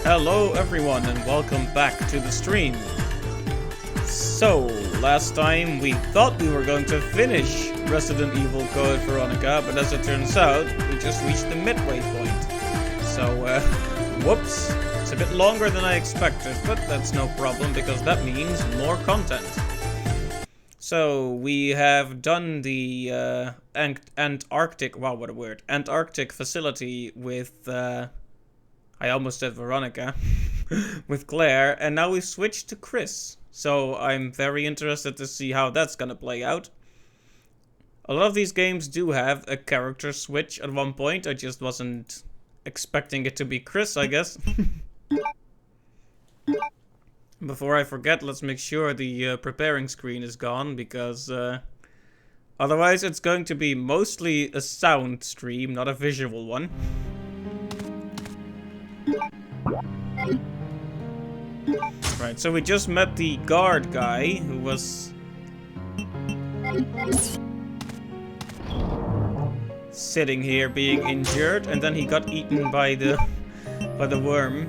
Hello everyone and welcome back to the stream. So, last time we thought we were going to finish Resident Evil Code Veronica, but as it turns out, we just reached the midway point. So, whoops, it's a bit longer than I expected, but that's no problem because that means more content. So, we have done the Antarctic, wow what a word, Antarctic facility with, I almost said Veronica, with Claire, and now we've switched to Chris. So I'm very interested to see how that's gonna play out. A lot of these games do have a character switch at one point. I just wasn't expecting it to be Chris, I guess. Before I forget, let's make sure the preparing screen is gone, because otherwise it's going to be mostly a sound stream, not a visual one. Right, so we just met the guard guy who was sitting here being injured, and then he got eaten by the worm.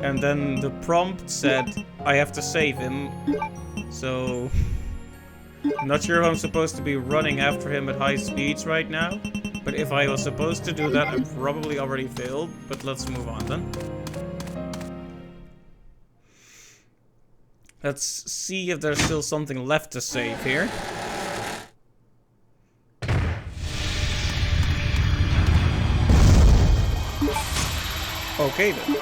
And then the prompt said I have to save him. So I'm not sure if I'm supposed to be running after him at high speeds right now. But if I was supposed to do that, I probably already failed. But let's move on then. Let's see if there's still something left to save here. Okay then.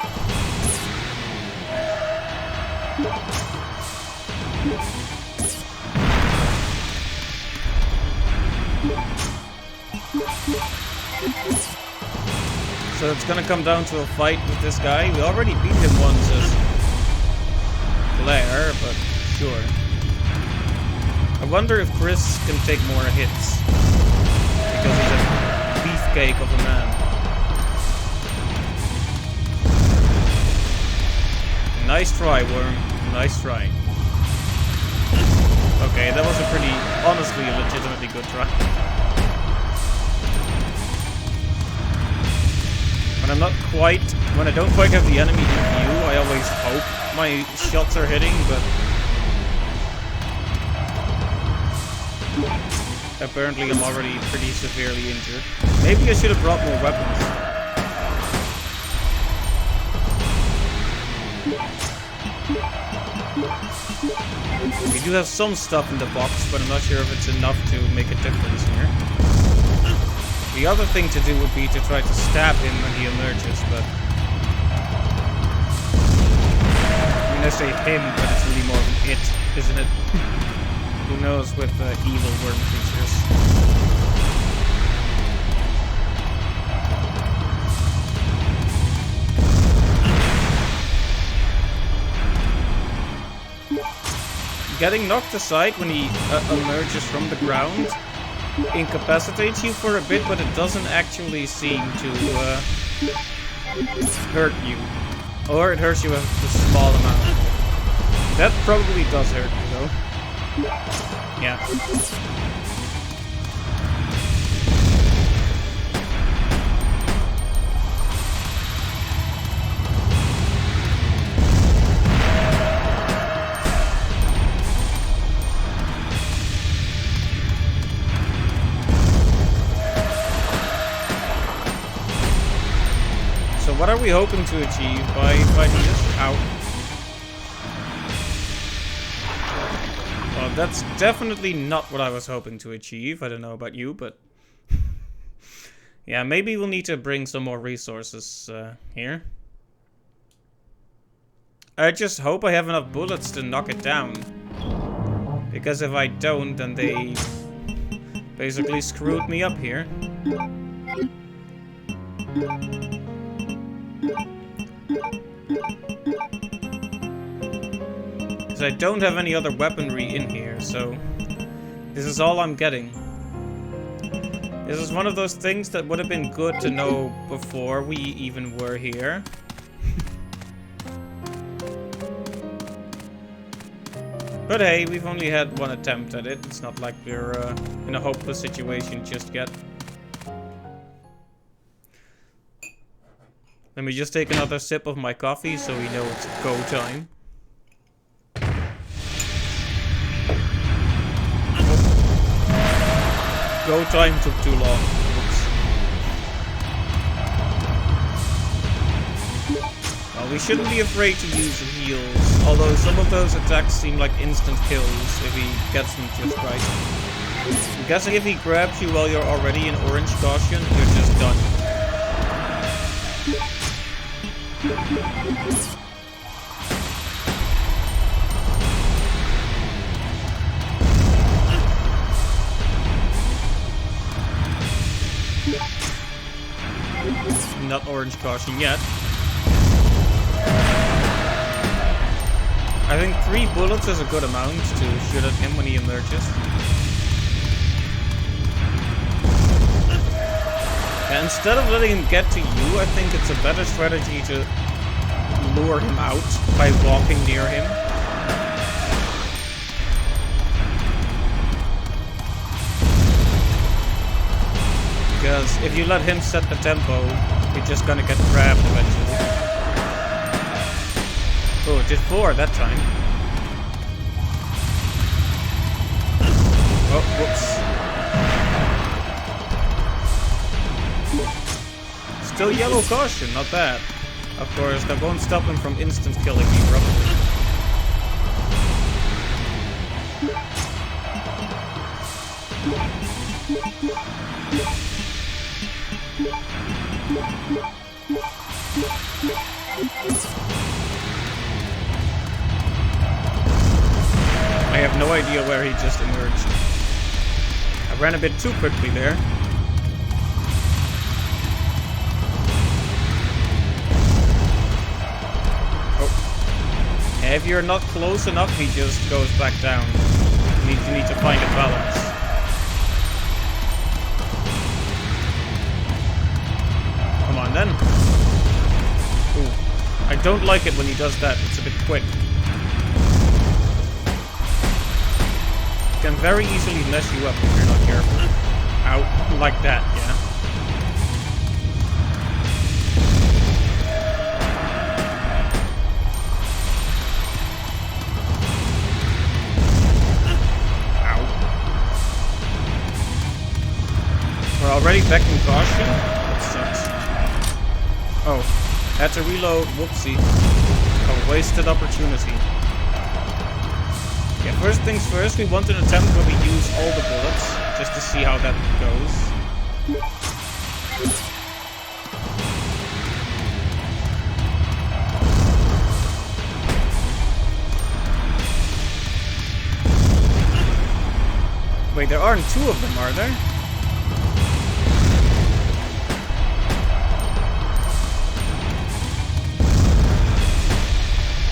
So it's gonna come down to a fight with this guy. We already beat him once as Claire, but sure. I wonder if Chris can take more hits, because he's a beefcake of a man. Nice try, Worm. Nice try. Okay, that was a pretty, honestly, a legitimately good try. When I don't quite have the enemy in view, I always hope my shots are hitting, but apparently I'm already pretty severely injured. Maybe I should have brought more weapons. We do have some stuff in the box, but I'm not sure if it's enough to make a difference here. The other thing to do would be to try to stab him when he emerges, but I mean, I say him, but it's really more of an it, isn't it? Who knows with evil worm creatures. Getting knocked aside when he emerges from the ground incapacitates you for a bit, but it doesn't actually seem to hurt you. Or it hurts you a small amount. That probably does hurt you, though. Yeah. What are we hoping to achieve by fighting this out? Well, that's definitely not what I was hoping to achieve. I don't know about you, but yeah, maybe we'll need to bring some more resources here. I just hope I have enough bullets to knock it down. Because if I don't, then they basically screwed me up here. Because I don't have any other weaponry in here, so this is all I'm getting. This is one of those things that would have been good to know before we even were here. But hey, we've only had one attempt at it. It's not like we're in a hopeless situation just yet. Let me just take another sip of my coffee so we know it's go time. Go time took too long. Whoops. Well, we shouldn't be afraid to use heals, although some of those attacks seem like instant kills if he gets them just right. I'm guessing if he grabs you while you're already in orange caution, you're just done. Not orange caution yet. I think 3 bullets is a good amount to shoot at him when he emerges. And instead of letting him get to you, I think it's a better strategy to lure him out by walking near him. Because if you let him set the tempo, you're just gonna get grabbed eventually. Oh, it did 4 that time. Oh, whoops. Still yellow caution, not bad. Of course, that won't stop him from instant killing me, probably. I have no idea where he just emerged. I ran a bit too quickly there. Oh. And if you're not close enough, he just goes back down. You need to find a balance. Come on then. Ooh. I don't like it when he does that. It's a bit quick. Can very easily mess you up if you're not careful. Ow, like that, yeah. Ow. We're already back in caution? That sucks. Oh, had to reload, whoopsie. A wasted opportunity. Yeah, first things first, we want an attempt where we use all the bullets, just to see how that goes. Wait, there aren't 2 of them, are there?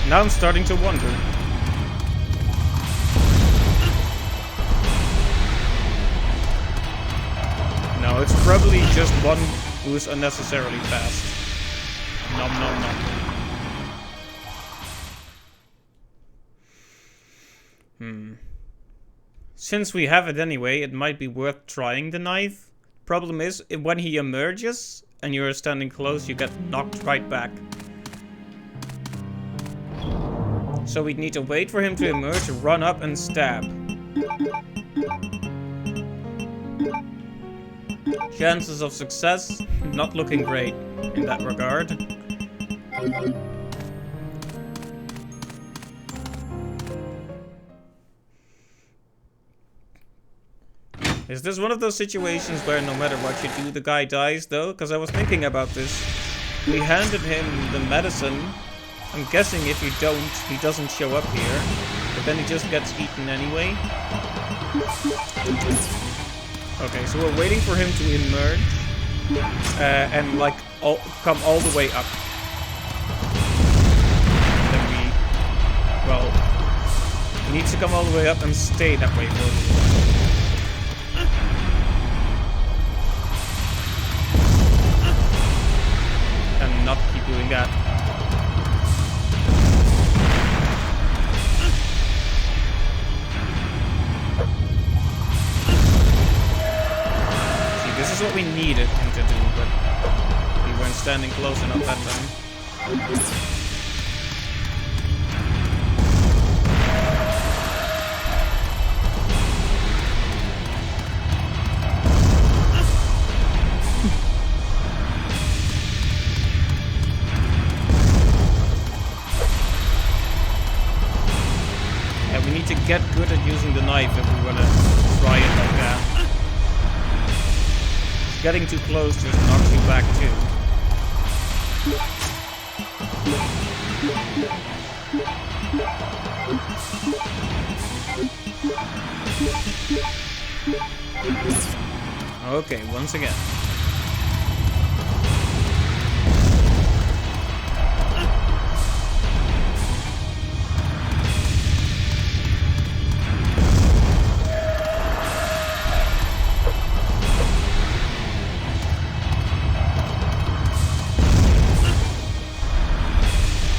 Now I'm starting to wonder. No, it's probably just one who's unnecessarily fast. Nom nom nom. Since we have it anyway, it might be worth trying the knife. Problem is, when he emerges and you're standing close, you get knocked right back. So we'd need to wait for him to emerge, run up and stab. Chances of success, not looking great in that regard. Is this one of those situations where no matter what you do, the guy dies though? Because I was thinking about this. We handed him the medicine. I'm guessing if you don't, he doesn't show up here. But then he just gets eaten anyway. Okay, so we're waiting for him to emerge. And like, come all the way up. Then he needs to come all the way up and stay that way for a little while. And not keep doing that. See, this is what we needed him to do, but he weren't standing close enough that time. Yeah, we need to get good at using the knife if we want to try it like that. Getting too close just knocks you back too. Okay, once again.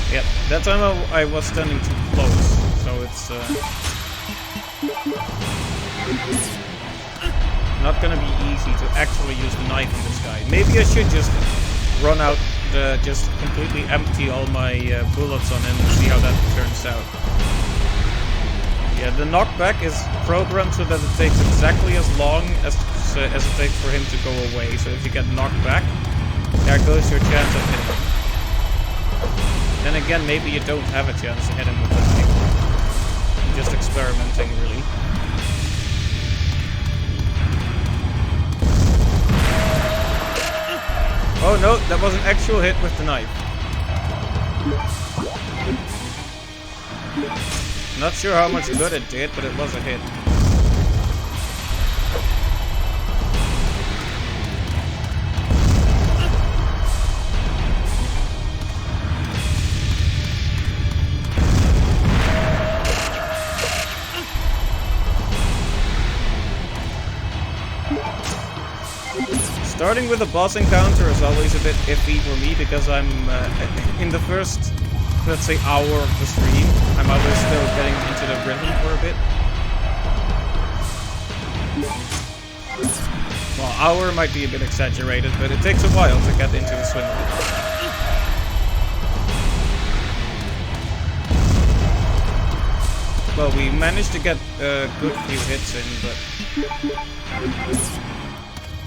Yep, that time I was standing too close, so it's not gonna be easy to actually use the knife on this guy. Maybe I should just run out, just completely empty all my bullets on him and see how that turns out. Yeah, the knockback is programmed so that it takes exactly as long as it takes for him to go away. So if you get knocked back, there goes your chance of hitting him. Then again, maybe you don't have a chance to hit him with the knife. I'm just experimenting, really. Oh no, that was an actual hit with the knife. Not sure how much good it did, but it was a hit. Starting with a boss encounter is always a bit iffy for me because I'm in the first, let's say, hour of the stream. I'm always still getting into the rhythm for a bit. Well, hour might be a bit exaggerated, but it takes a while to get into the swing of it. Well, we managed to get a good few hits in, but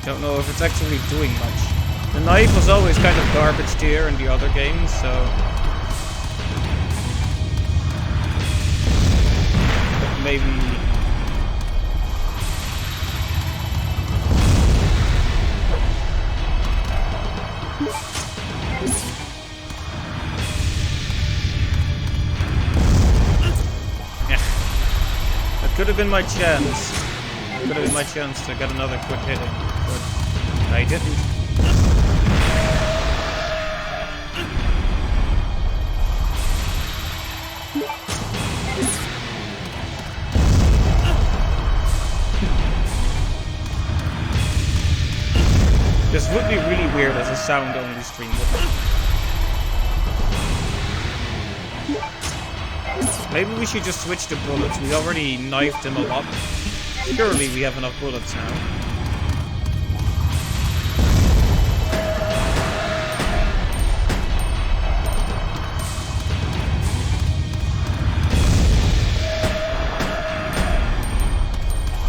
don't know if it's actually doing much. The knife was always kind of garbage tier in the other games, so... But maybe... Yeah. That could have been my chance. Could have been my chance to get another quick hit in. But I didn't. This would be really weird as a sound-only stream, wouldn't it? Maybe we should just switch the bullets. We already knifed him a lot. Surely we have enough bullets now.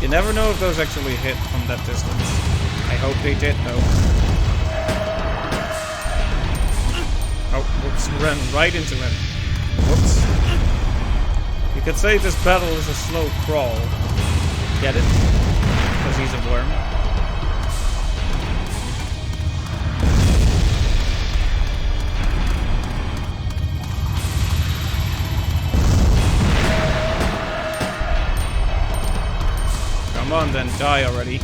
You never know if those actually hit from that distance. I hope they did, though. Oh, whoops, ran right into him. Whoops. You could say this battle is a slow crawl. Get it? Because he's a worm. Come on then, die already.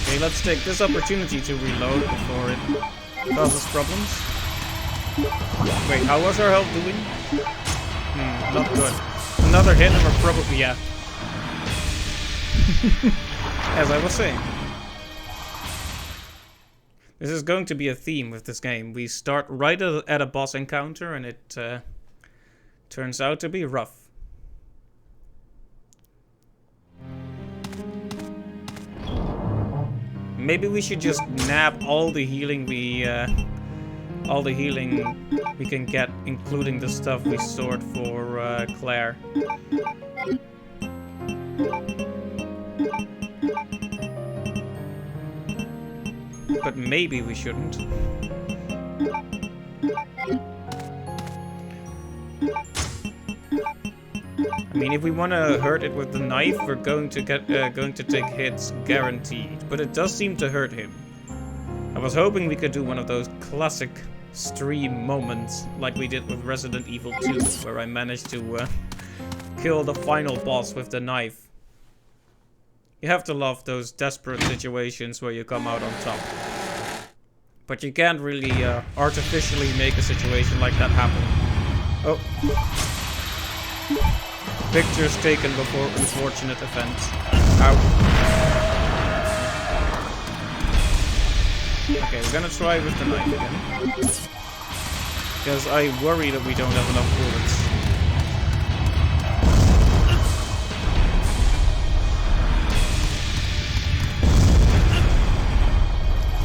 Okay, let's take this opportunity to reload before it causes problems. Wait, how was our health doing? Not good. Another hit and we're probably, yeah. As I was saying. This is going to be a theme with this game. We start right at a boss encounter and it turns out to be rough. Maybe we should just nab all the healing we can get, including the stuff we stored for Claire. But maybe we shouldn't. I mean, if we want to hurt it with the knife, we're going to take hits guaranteed. But it does seem to hurt him. I was hoping we could do one of those classic stream moments like we did with Resident Evil 2, where I managed to kill the final boss with the knife. You have to love those desperate situations where you come out on top. But you can't really artificially make a situation like that happen. Oh. Pictures taken before unfortunate events. Ow. Okay, we're gonna try with the knife again. Because I worry that we don't have enough bullets.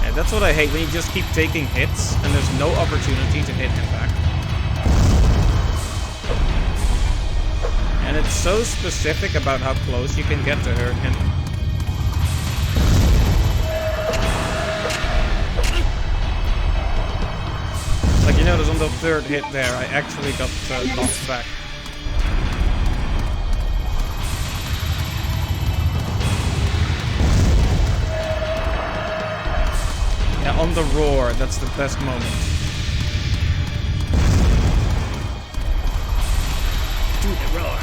And that's what I hate, when you just keep taking hits and there's no opportunity to hit him back. And it's so specific about how close you can get to hurt him. Like, you notice on the third hit there, I actually got knocked back. Yeah, on the roar, that's the best moment. Do the roar.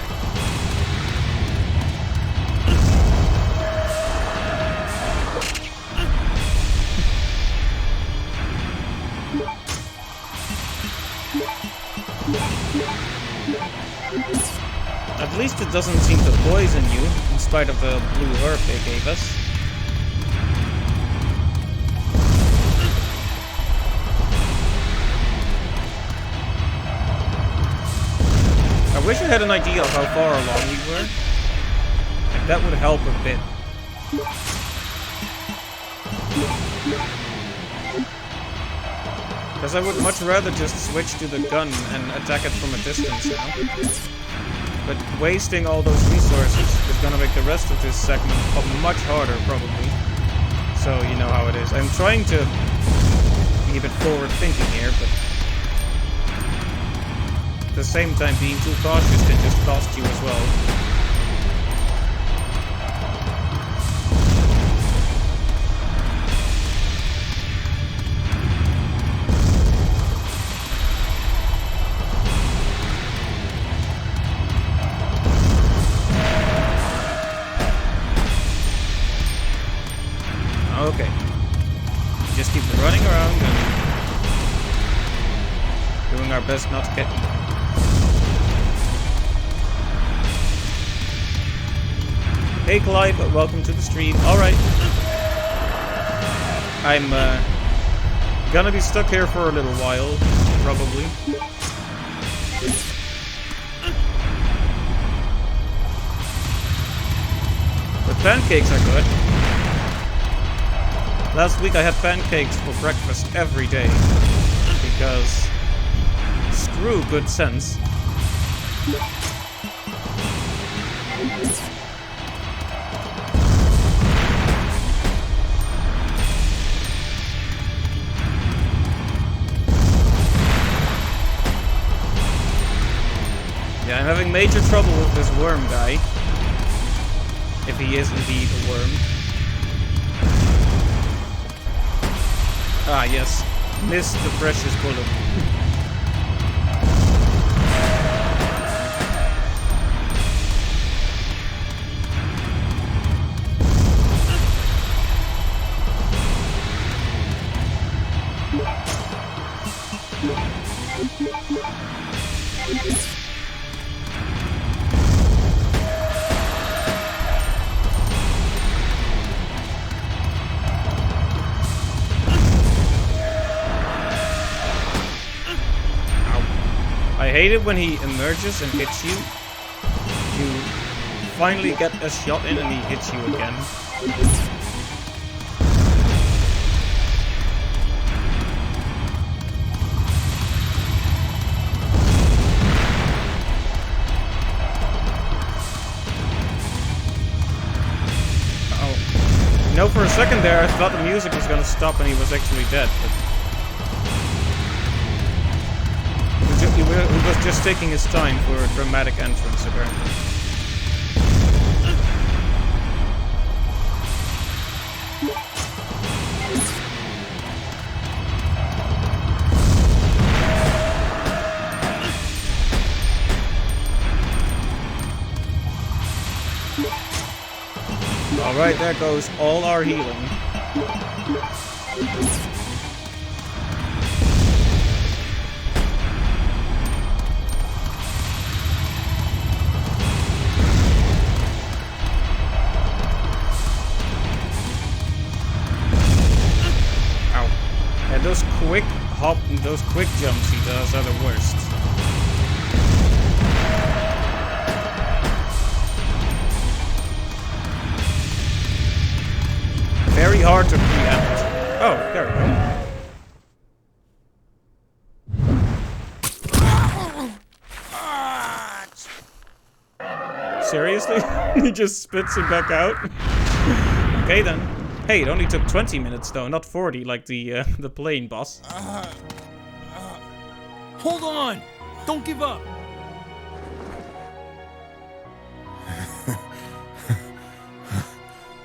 At least it doesn't seem to poison you, in spite of the blue herb they gave us. I wish I had an idea of how far along we were. Like, that would help a bit. Because I would much rather just switch to the gun and attack it from a distance now. But wasting all those resources is gonna make the rest of this segment much harder, probably. So, you know how it is. I'm trying to be a bit forward-thinking here, but at the same time, being too cautious can just cost you as well. Okay. Just keep running around and doing our best not to get eaten. Hey Clyde, welcome to the stream. Alright. I'm gonna be stuck here for a little while, probably. But pancakes are good. Last week I had pancakes for breakfast every day, because screw good sense. Yeah, I'm having major trouble with this worm guy, if he is indeed a worm. Ah, yes. Missed the precious bullet. I hate it when he emerges and hits you. You finally get a shot in and he hits you again. Oh. You know, for a second there, I thought the music was gonna stop and he was actually dead. But he was just taking his time for a dramatic entrance, apparently. Alright, there goes all our healing. Those quick hop, those quick jumps he does are the worst. Very hard to preempt. Oh, there we go. Seriously? He just spits it back out? Okay then. Hey, it only took 20 minutes though, not 40 like the plane boss. Hold on! Don't give up!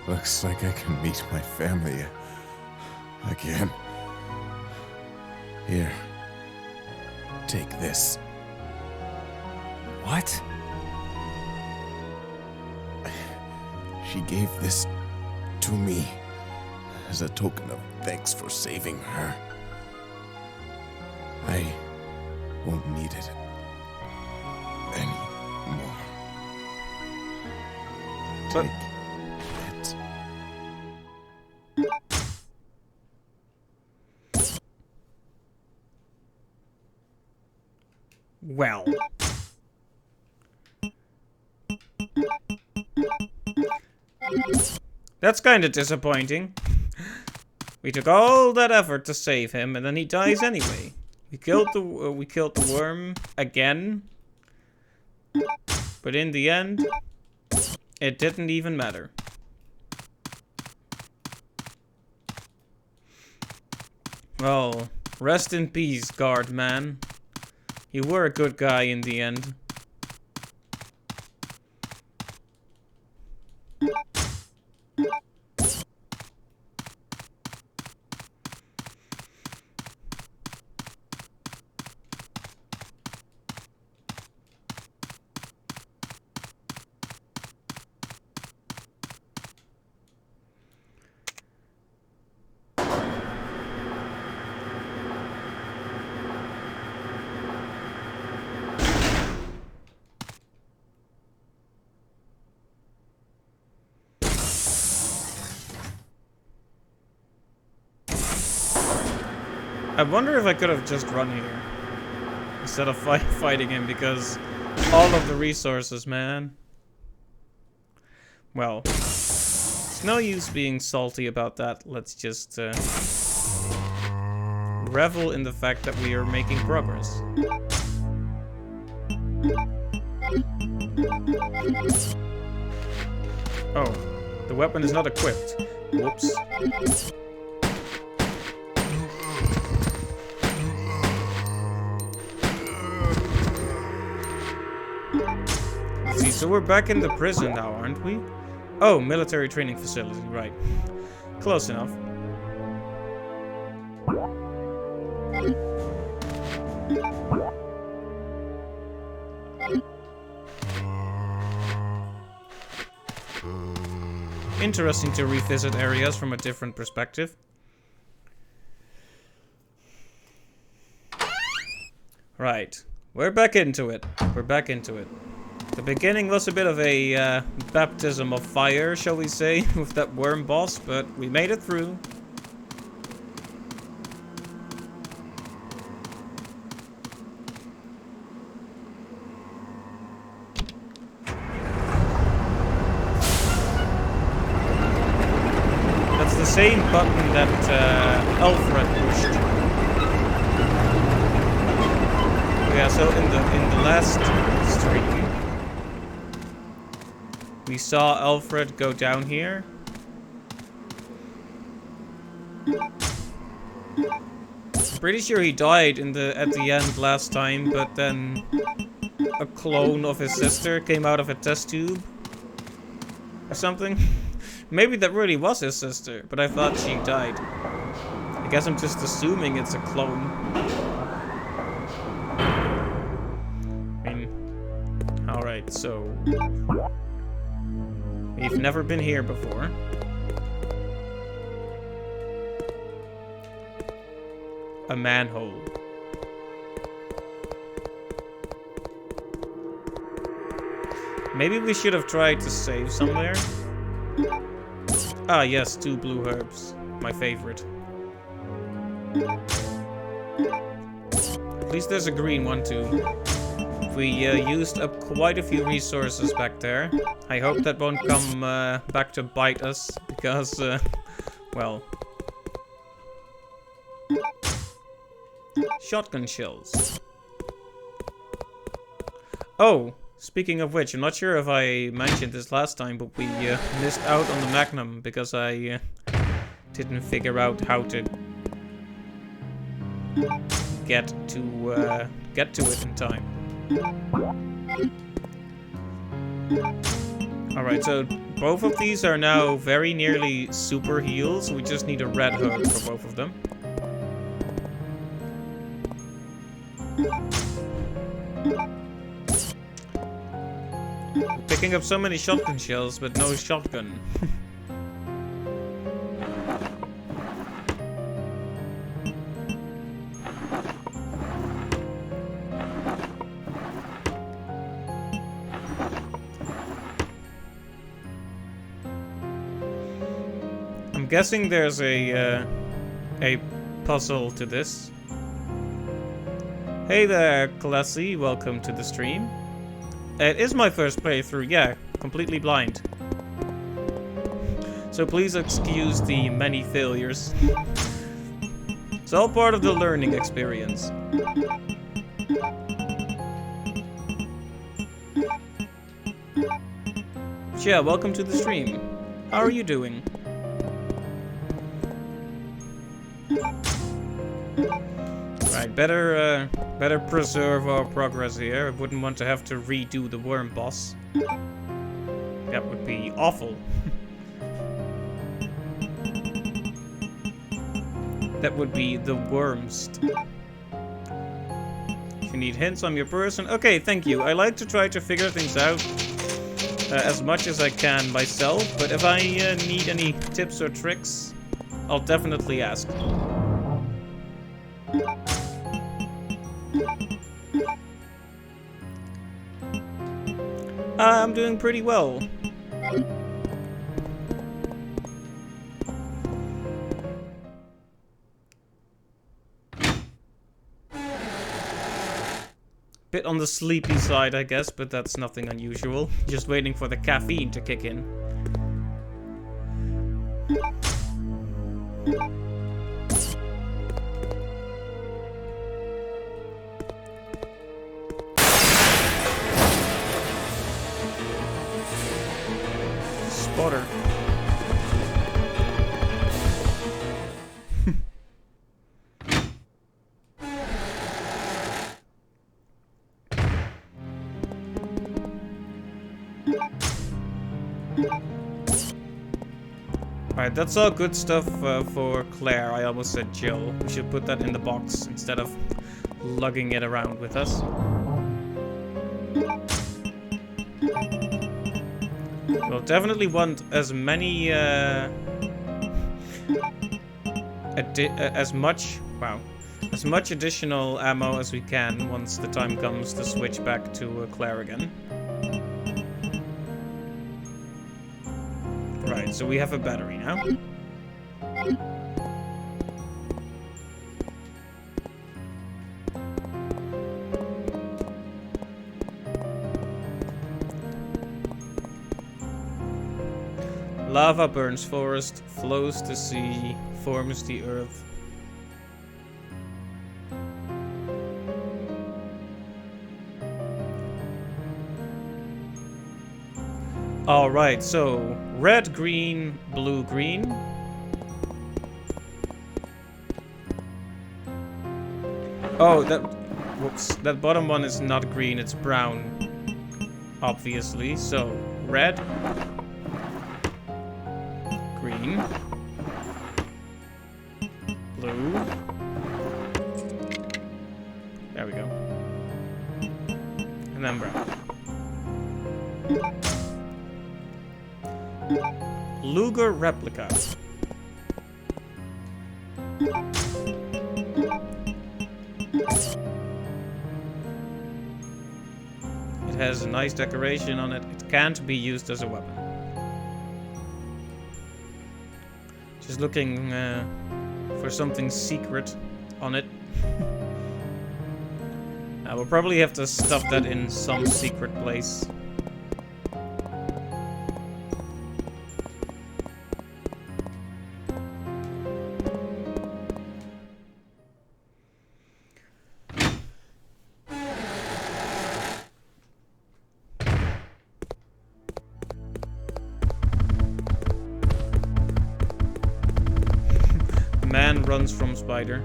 Looks like I can meet my family again. Here. Take this. What? She gave this to me as a token of thanks for saving her. I won't need it anymore. Take it. Well. That's kind of disappointing. We took all that effort to save him, and then he dies anyway. We killed the worm again, but in the end, it didn't even matter. Well, rest in peace, guard man. You were a good guy in the end. I wonder if I could have just run here instead of fighting him, because all of the resources, man. Well, it's no use being salty about that. Let's just revel in the fact that we are making progress. Oh, the weapon is not equipped. Whoops. Let's see, so we're back in the prison now, aren't we? Oh, military training facility, right. Close enough. Interesting to revisit areas from a different perspective. Right, we're back into it. We're back into it. The beginning was a bit of a baptism of fire, shall we say, with that worm boss, but we made it through. same button that Alfred pushed. Yeah, so in the last stream, we saw Alfred go down here. Pretty sure he died at the end last time, but then a clone of his sister came out of a test tube or something. Maybe that really was his sister, but I thought she died. I guess I'm just assuming it's a clone. I mean, alright, so we've never been here before. A manhole. Maybe we should have tried to save somewhere. Ah, yes, 2 blue herbs. My favorite. At least there's a green one too. We used up quite a few resources back there. I hope that won't come back to bite us, because, well... Shotgun shells. Oh, speaking of which, I'm not sure if I mentioned this last time, but we missed out on the Magnum because I didn't figure out how to get to it in time. Alright, so both of these are now very nearly super heals. We just need a red herb for both of them. Picking up so many shotgun shells, but no shotgun. I'm guessing there's a puzzle to this. Hey there, Classy. Welcome to the stream. It is my first playthrough, yeah, completely blind. So please excuse the many failures. It's all part of the learning experience. Yeah, welcome to the stream. How are you doing? Right, better preserve our progress here. I wouldn't want to have to redo the worm boss. That would be awful. That would be the worst. If you need hints, I'm your person. Okay, thank you. I like to try to figure things out as much as I can myself, but if I need any tips or tricks, I'll definitely ask. I'm doing pretty well. Bit on the sleepy side, I guess, but that's nothing unusual. Just waiting for the caffeine to kick in. Spotter. Alright, that's all good stuff for Claire. I almost said Jill. We should put that in the box instead of lugging it around with us. We'll definitely want as many, as much additional ammo as we can once the time comes to switch back to Claire again. Right, so we have a battery now. Lava burns forest, flows to sea, forms the earth. Alright, so red, green, blue, green. Oh, whoops, that bottom one is not green, it's brown. Obviously, so red, green, blue. There we go. And then brown. Luger replica. It has a nice decoration on it. It can't be used as a weapon. Just looking for something secret on it. We'll probably have to stuff that in some secret place. Man runs from spider.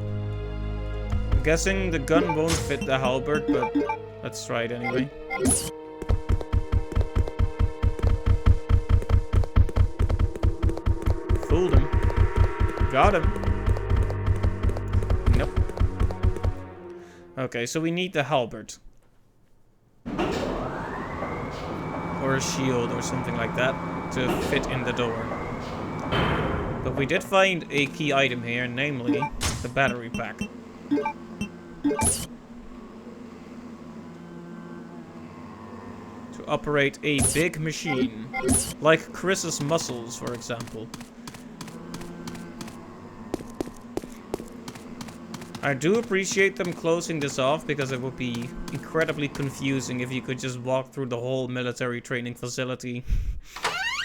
I'm guessing the gun won't fit the halberd, but let's try it anyway. Fooled him. Got him. Nope. Okay, so we need the halberd. Or a shield or something like that to fit in the door. But we did find a key item here, namely the battery pack. To operate a big machine, like Chris's muscles, for example. I do appreciate them closing this off, because it would be incredibly confusing if you could just walk through the whole military training facility.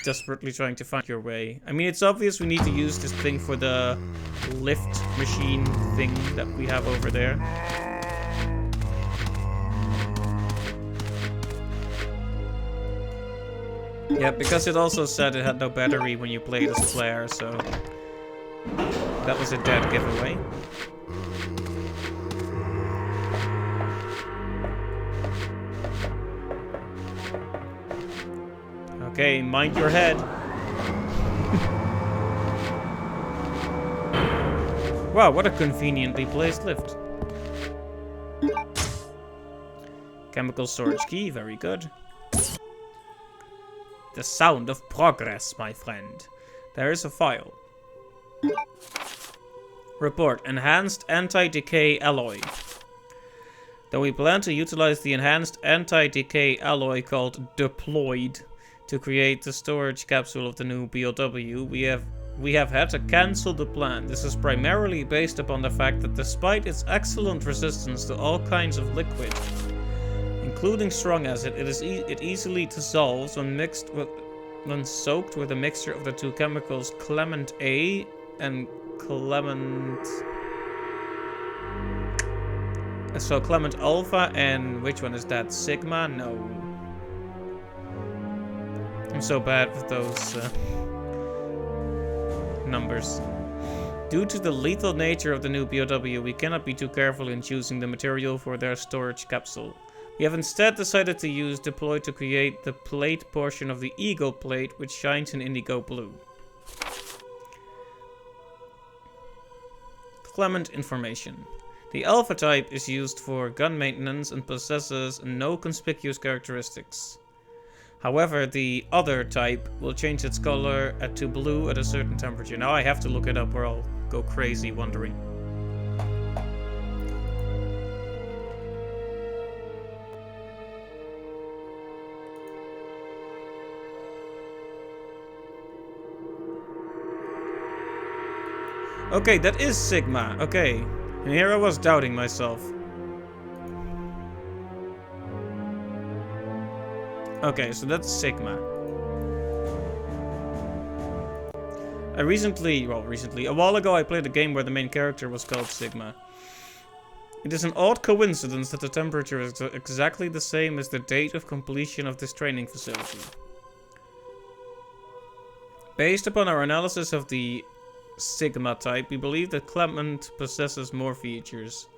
Desperately trying to find your way. I mean, it's obvious we need to use this thing for the lift machine thing that we have over there. Yeah, because it also said it had no battery when you played as Claire, so that was a dead giveaway. Okay, mind your head. Wow, what a conveniently placed lift. Chemical storage key, very good. The sound of progress, my friend. There is a file. Report, enhanced anti-decay alloy. Though we plan to utilize the enhanced anti-decay alloy called Deployed to create the storage capsule of the new BOW, we have had to cancel the plan. This is primarily based upon the fact that despite its excellent resistance to all kinds of liquid, including strong acid, it easily dissolves when soaked with a mixture of the two chemicals Clement A and Clement. So Clement Alpha, and which one is that? Sigma? No. I'm so bad with those numbers. Due to the lethal nature of the new BOW, we cannot be too careful in choosing the material for their storage capsule. We have instead decided to use Deploy to create the plate portion of the Eagle plate, which shines in indigo blue. Clement information. The Alpha type is used for gun maintenance and possesses no conspicuous characteristics. However, the other type will change its color to blue at a certain temperature. Now I have to look it up or I'll go crazy wondering. Okay, that is Sigma. Okay. And here I was doubting myself. Okay, so that's Sigma. A while ago I played a game where the main character was called Sigma. It is an odd coincidence that the temperature is exactly the same as the date of completion of this training facility. Based upon our analysis of the Sigma type, we believe that Clement possesses more features.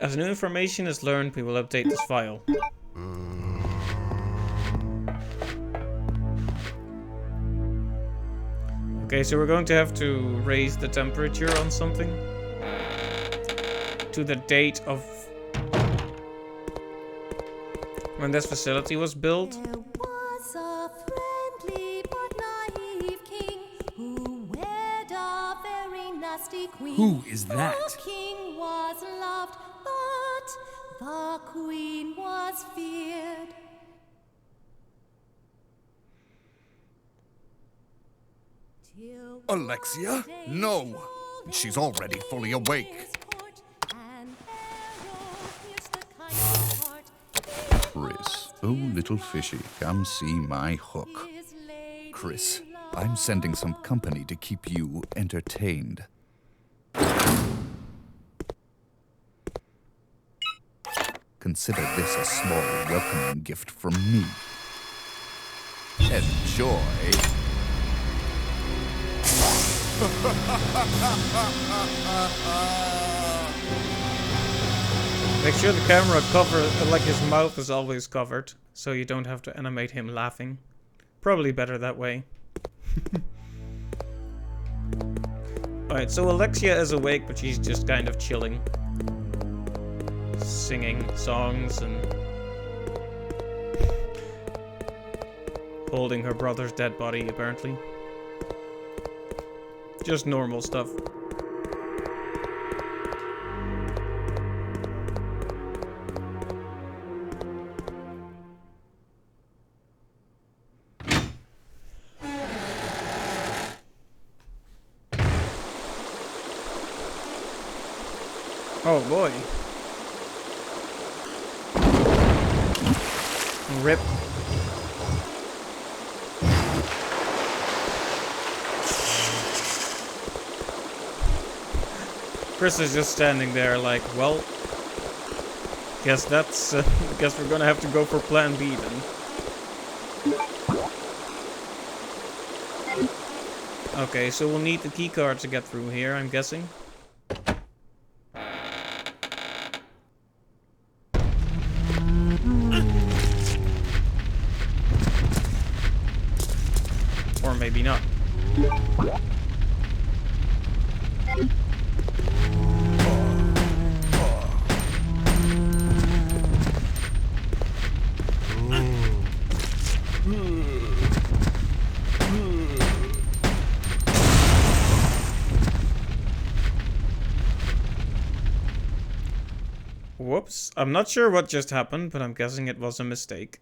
As new information is learned, we will update this file. Okay, so we're going to have to raise the temperature on something to the date of when this facility was built. There was a friendly but naive king who wed a very nasty queen. Who is that? The king was loved, but the queen was feared. Till Alexia? No! She's already fully awake. Chris, oh little fishy, come see my hook. Chris, I'm sending some company to keep you entertained. Consider this a small welcoming gift from me. Enjoy. Make sure the camera like his mouth is always covered, so you don't have to animate him laughing. Probably better that way. Alright, so Alexia is awake, but she's just kind of chilling. Singing songs and holding her brother's dead body, apparently. Just normal stuff. Oh boy. Rip. Chris is just standing there like, well, guess that's, guess we're gonna have to go for plan B then. Okay, so we'll need the keycard to get through here, I'm guessing. Or maybe not. Whoops. I'm not sure what just happened, but I'm guessing it was a mistake.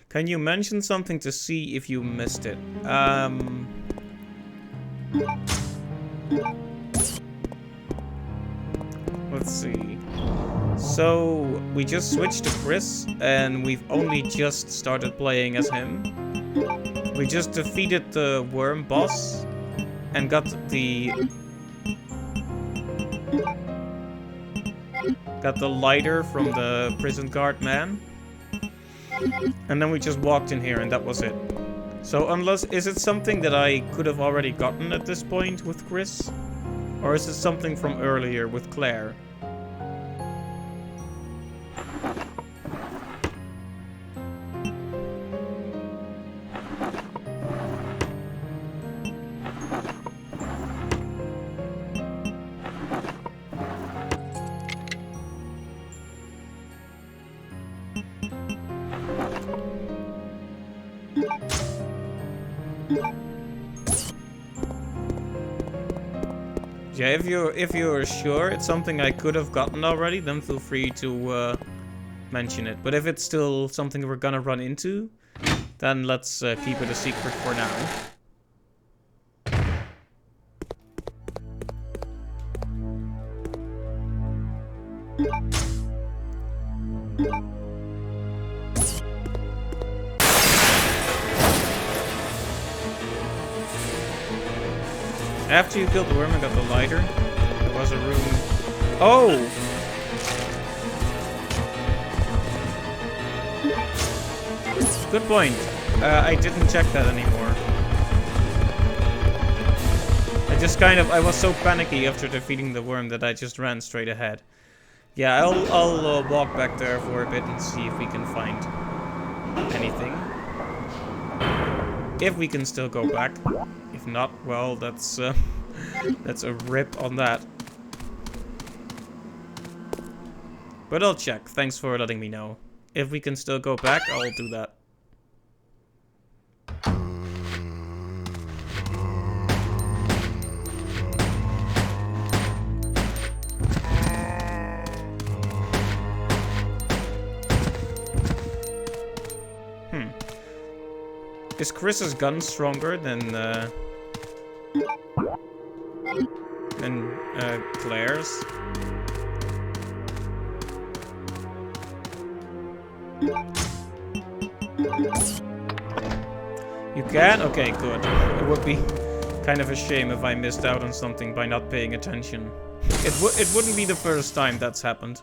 Can you mention something to see if you missed it? Let's see. So, we just switched to Chris, and we've only just started playing as him. We just defeated the worm boss, and got the lighter from the prison guard man. And then we just walked in here and that was it. So is it something that I could have already gotten at this point with Chris? Or is it something from earlier with Claire? Yeah, if you're sure it's something I could have gotten already, then feel free to mention it. But if it's still something we're gonna run into, then let's keep it a secret for now. After you killed the worm and got the lighter, there was a room. Oh! Good point. I didn't check that anymore. I was so panicky after defeating the worm that I just ran straight ahead. Yeah, I'll walk back there for a bit and see if we can find anything. If we can still go back. If not, well, that's a rip on that. But I'll check. Thanks for letting me know. If we can still go back, I'll do that. Is Chris's gun stronger than Claire's? You can? Okay, good. It would be kind of a shame if I missed out on something by not paying attention. It wouldn't be the first time that's happened.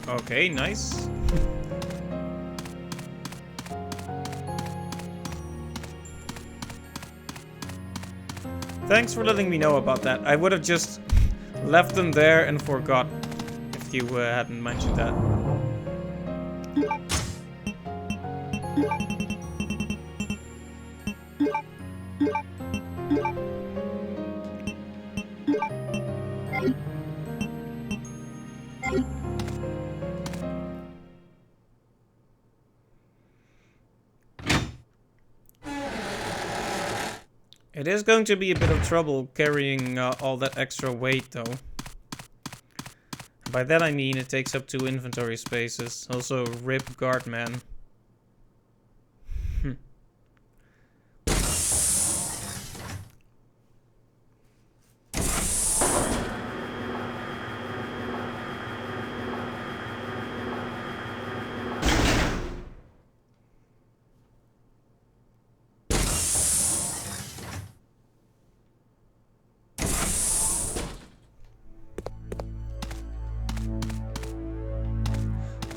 Okay, nice. Thanks for letting me know about that. I would have just left them there and forgot if you hadn't mentioned that. It is going to be a bit of trouble carrying all that extra weight, though. By that I mean it takes up 2 inventory spaces. Also, rip Guardman.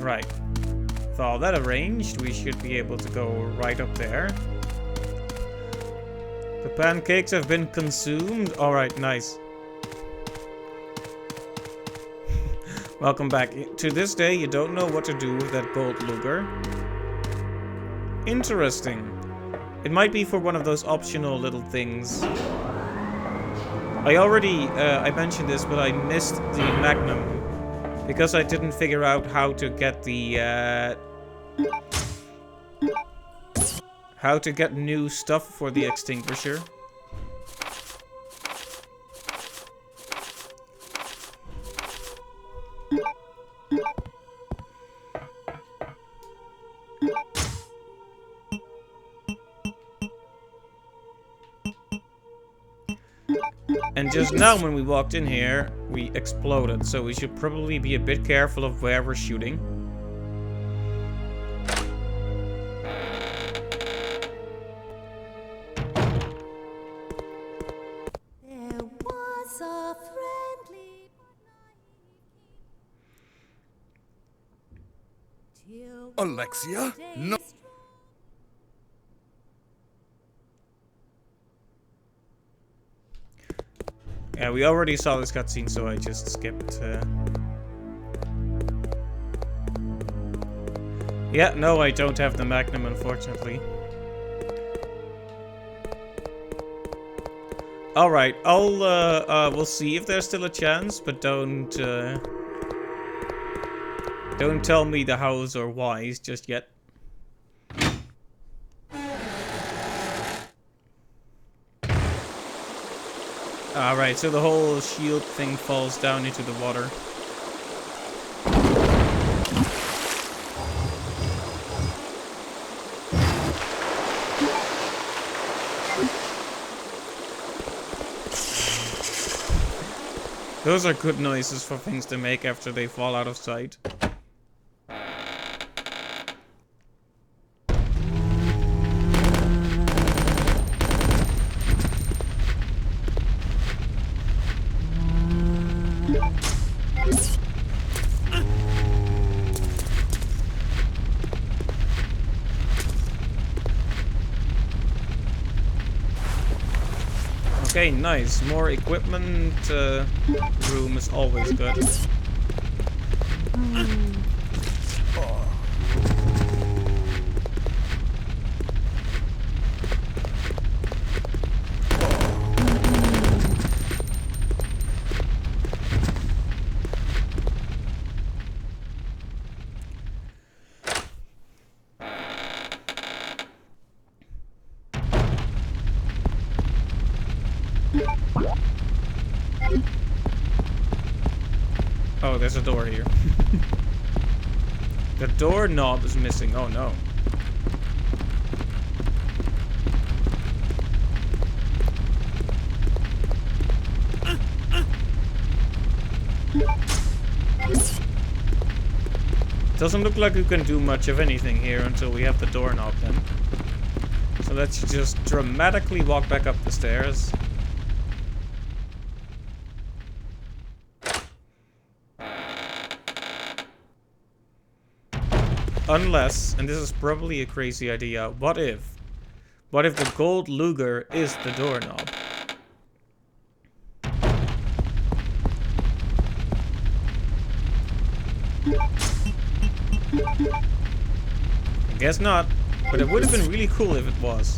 Right. With all that arranged, we should be able to go right up there. The pancakes have been consumed. Alright, nice. Welcome back. To this day, you don't know what to do with that gold Luger. Interesting. It might be for one of those optional little things. I mentioned this, but I missed the Magnum. Because I didn't figure out how to get the, how to get new stuff for the extinguisher. And just now when we walked in here, we exploded, so we should probably be a bit careful of where we're shooting. There was a friendly till Alexia? No. Yeah, we already saw this cutscene, so I just skipped Yeah, no, I don't have the Magnum, unfortunately. Alright, we'll see if there's still a chance, but don't tell me the hows or whys just yet. Alright, so the whole shield thing falls down into the water. Those are good noises for things to make after they fall out of sight. Okay, nice. More equipment room is always good. Oh, there's a door here. The door knob is missing. Oh no. Doesn't look like we can do much of anything here until we have the doorknob then. So let's just dramatically walk back up the stairs. Unless, and this is probably a crazy idea, what if the gold Luger is the doorknob? I guess not, but it would have been really cool if it was.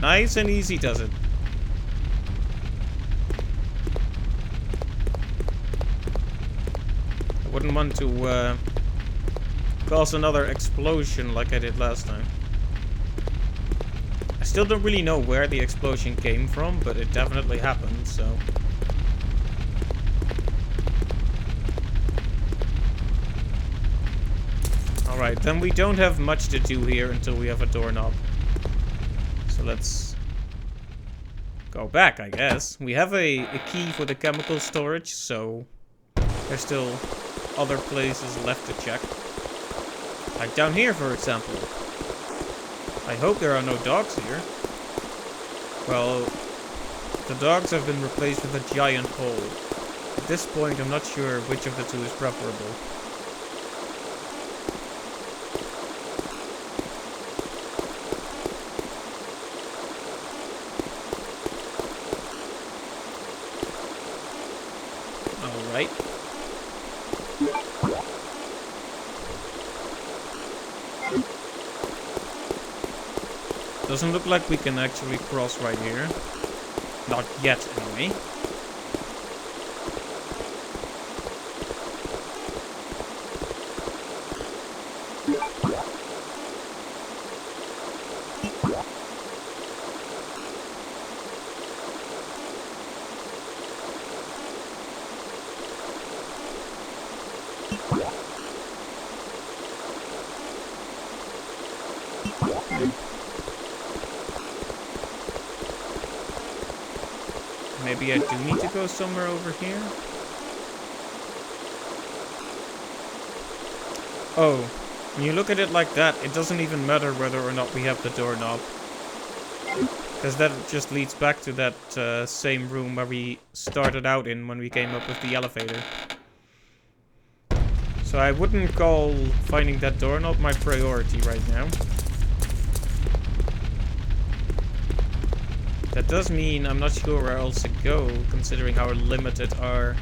Nice and easy does it. I wouldn't want to cause another explosion like I did last time. I still don't really know where the explosion came from, but it definitely happened, so... Alright, then we don't have much to do here until we have a doorknob. So let's go back, I guess. We have a key for the chemical storage, so there's still other places left to check. Like down here, for example. I hope there are no dogs here. Well, the dogs have been replaced with a giant hole. At this point, I'm not sure which of the two is preferable. Alright. Doesn't look like we can actually cross right here. Not yet, anyway. Maybe I do need to go somewhere over here? Oh, When you look at it like that, it doesn't even matter whether or not we have the doorknob. Because that just leads back to that same room where we started out in when we came up with the elevator. So I wouldn't call finding that doorknob my priority right now. That does mean I'm not sure where else to go, considering how limited our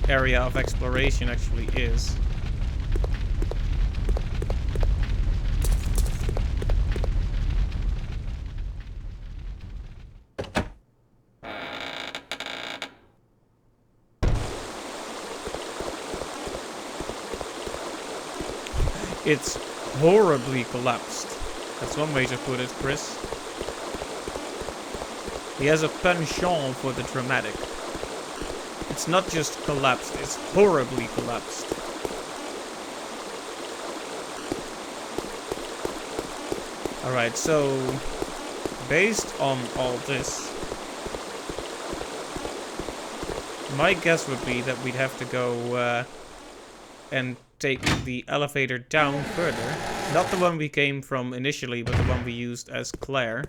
area of exploration actually is. It's horribly collapsed. That's one way to put it, Chris. He has a penchant for the dramatic. It's not just collapsed, it's horribly collapsed. Alright, so based on all this, my guess would be that we'd have to go and take the elevator down further. Not the one we came from initially, but the one we used as Claire.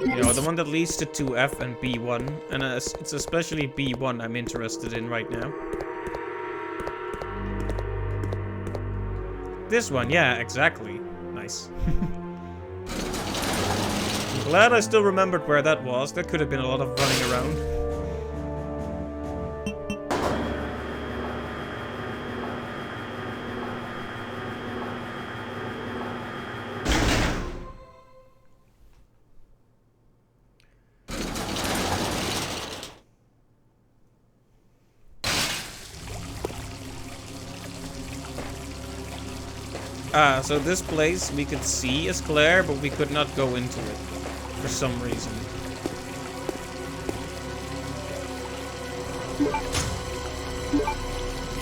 You know, the one that leads to 2F and B1, and it's especially B1 I'm interested in right now. This one, yeah, exactly. Nice. I'm glad I still remembered where that was. There could have been a lot of running around. Ah, so this place we could see as Claire, but we could not go into it for some reason.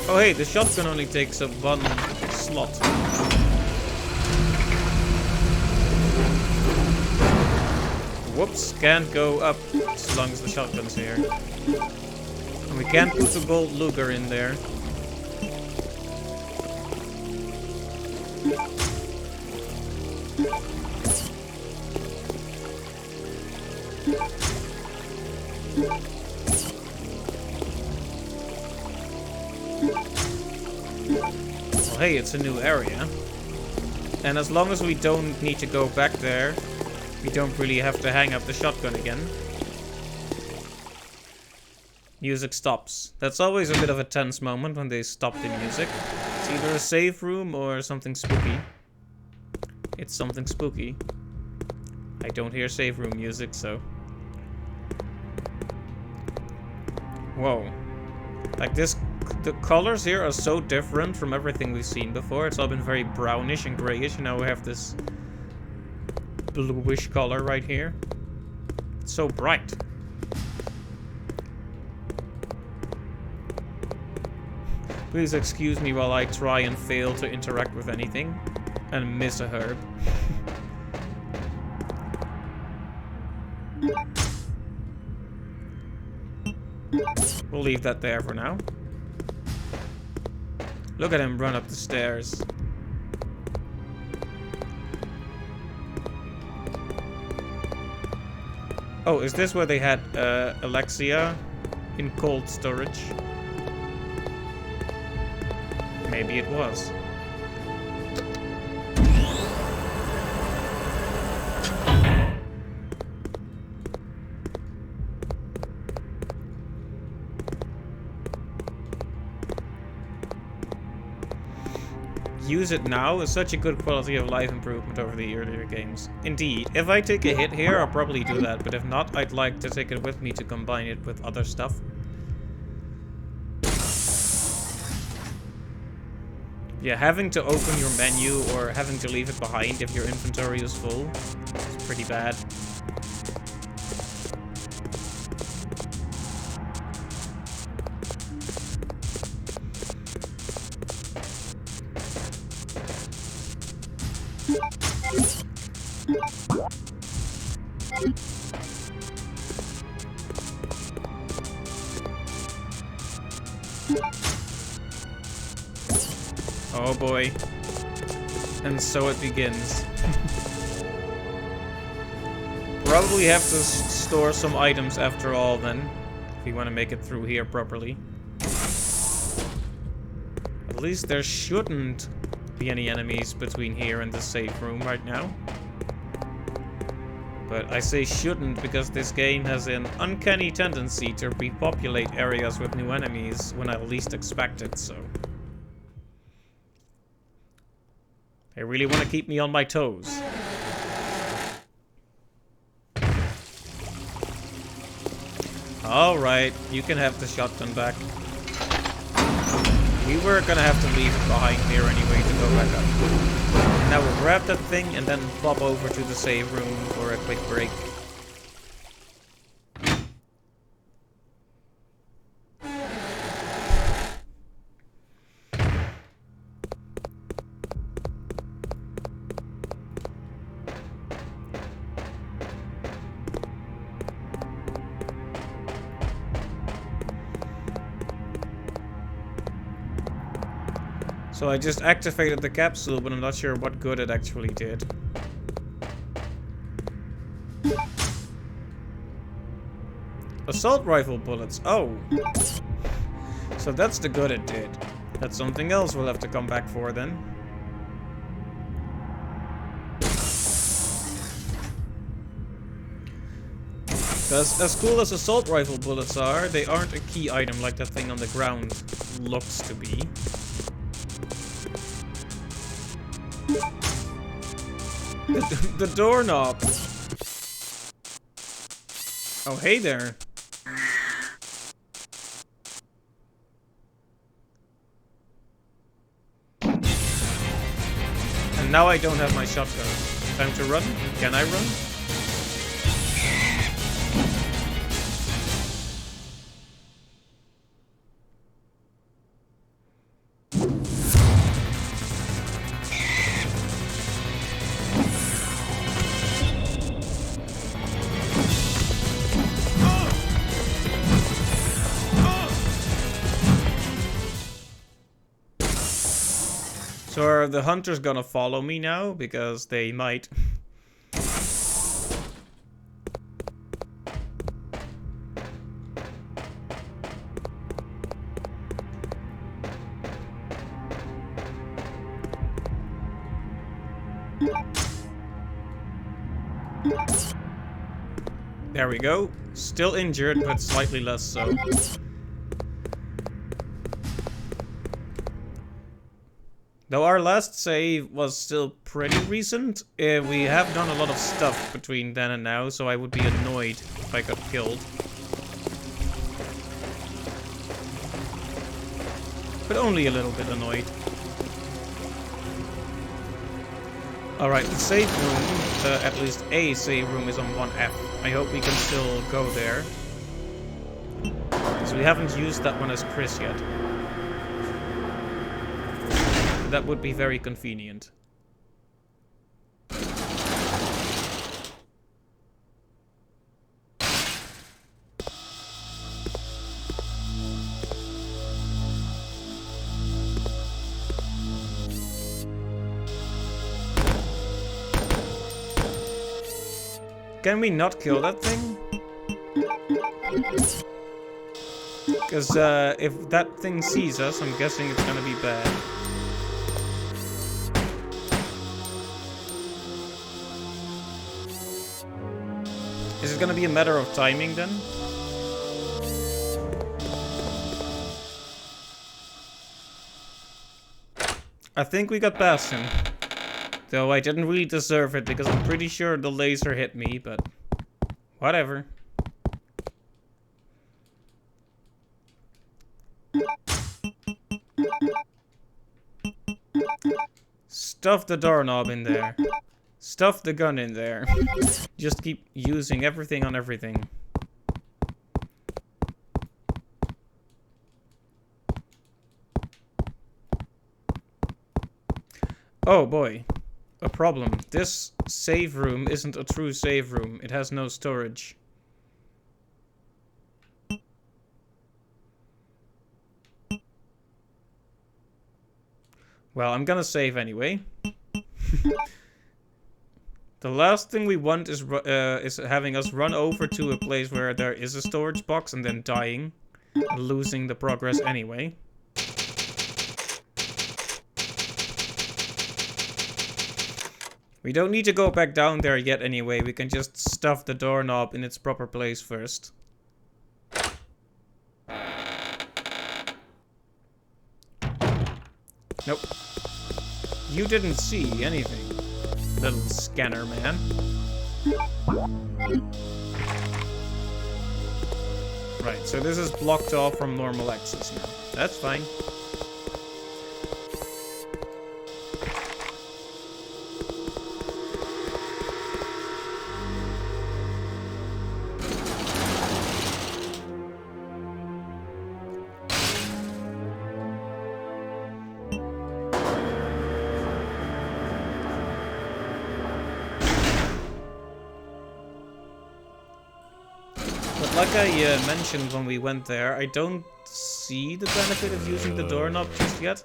Oh hey, the shotgun only takes up one slot. Whoops, can't go up as long as the shotgun's here. And we can't put the gold Luger in there. Well, hey, it's a new area. And as long as we don't need to go back there, we don't really have to hang up the shotgun again. Music stops. That's always a bit of a tense moment when they stop the music. It's either a safe room or something spooky. It's something spooky. I don't hear save room music, so... Whoa. Like this, the colors here are so different from everything we've seen before. It's all been very brownish and grayish, and now we have this bluish color right here. It's so bright. Please excuse me while I try and fail to interact with anything and miss a herb. We'll leave that there for now. Look at him run up the stairs. Oh, is this where they had Alexia in cold storage? Maybe it was. Use it now is such a good quality of life improvement over the earlier games. Indeed, if I take a hit here, I'll probably do that, but if not, I'd like to take it with me to combine it with other stuff. Yeah, having to open your menu or having to leave it behind if your inventory is full is pretty bad. Oh boy. And so it begins. Probably have to store some items after all then, if we want to make it through here properly. At least there shouldn't be any enemies between here and the safe room right now. But I say shouldn't because this game has an uncanny tendency to repopulate areas with new enemies when I least expect it, so... They really want to keep me on my toes. Alright, you can have the shotgun back. We were gonna have to leave it behind here anyway to go back up. Now we'll grab that thing and then pop over to the save room for a quick break. So I just activated the capsule, but I'm not sure what good it actually did. Assault rifle bullets. Oh. So that's the good it did. That's something else we'll have to come back for then. Because as cool as assault rifle bullets are, they aren't a key item like that thing on the ground looks to be. The doorknob. Oh, hey there. And now I don't have my shotgun. Time to run? Can I run? So are the hunters gonna follow me now? Because they might. There we go. Still injured, but slightly less so. Though our last save was still pretty recent, we have done a lot of stuff between then and now, so I would be annoyed if I got killed. But only a little bit annoyed. Alright, the save room, at least a save room, is on 1F. I hope we can still go there. Because we haven't used that one as Chris yet. That would be very convenient. Can we not kill that thing? Because if that thing sees us, I'm guessing it's gonna be bad. Is it gonna be a matter of timing then? I think we got past him. Though I didn't really deserve it because I'm pretty sure the laser hit me, but whatever. Stuff the doorknob in there. Stuff the gun in there. Just keep using everything on everything. Oh boy. a problem. This save room isn't a true save room. It has no storage. Well, I'm gonna save anyway. The last thing we want is having us run over to a place where there is a storage box and then dying. And losing the progress anyway. We don't need to go back down there yet anyway. We can just stuff the doorknob in its proper place first. Nope. You didn't see anything, little scanner man. Right, so this is blocked off from normal access now. That's fine. Like I mentioned when we went there, I don't see the benefit of using the doorknob just yet.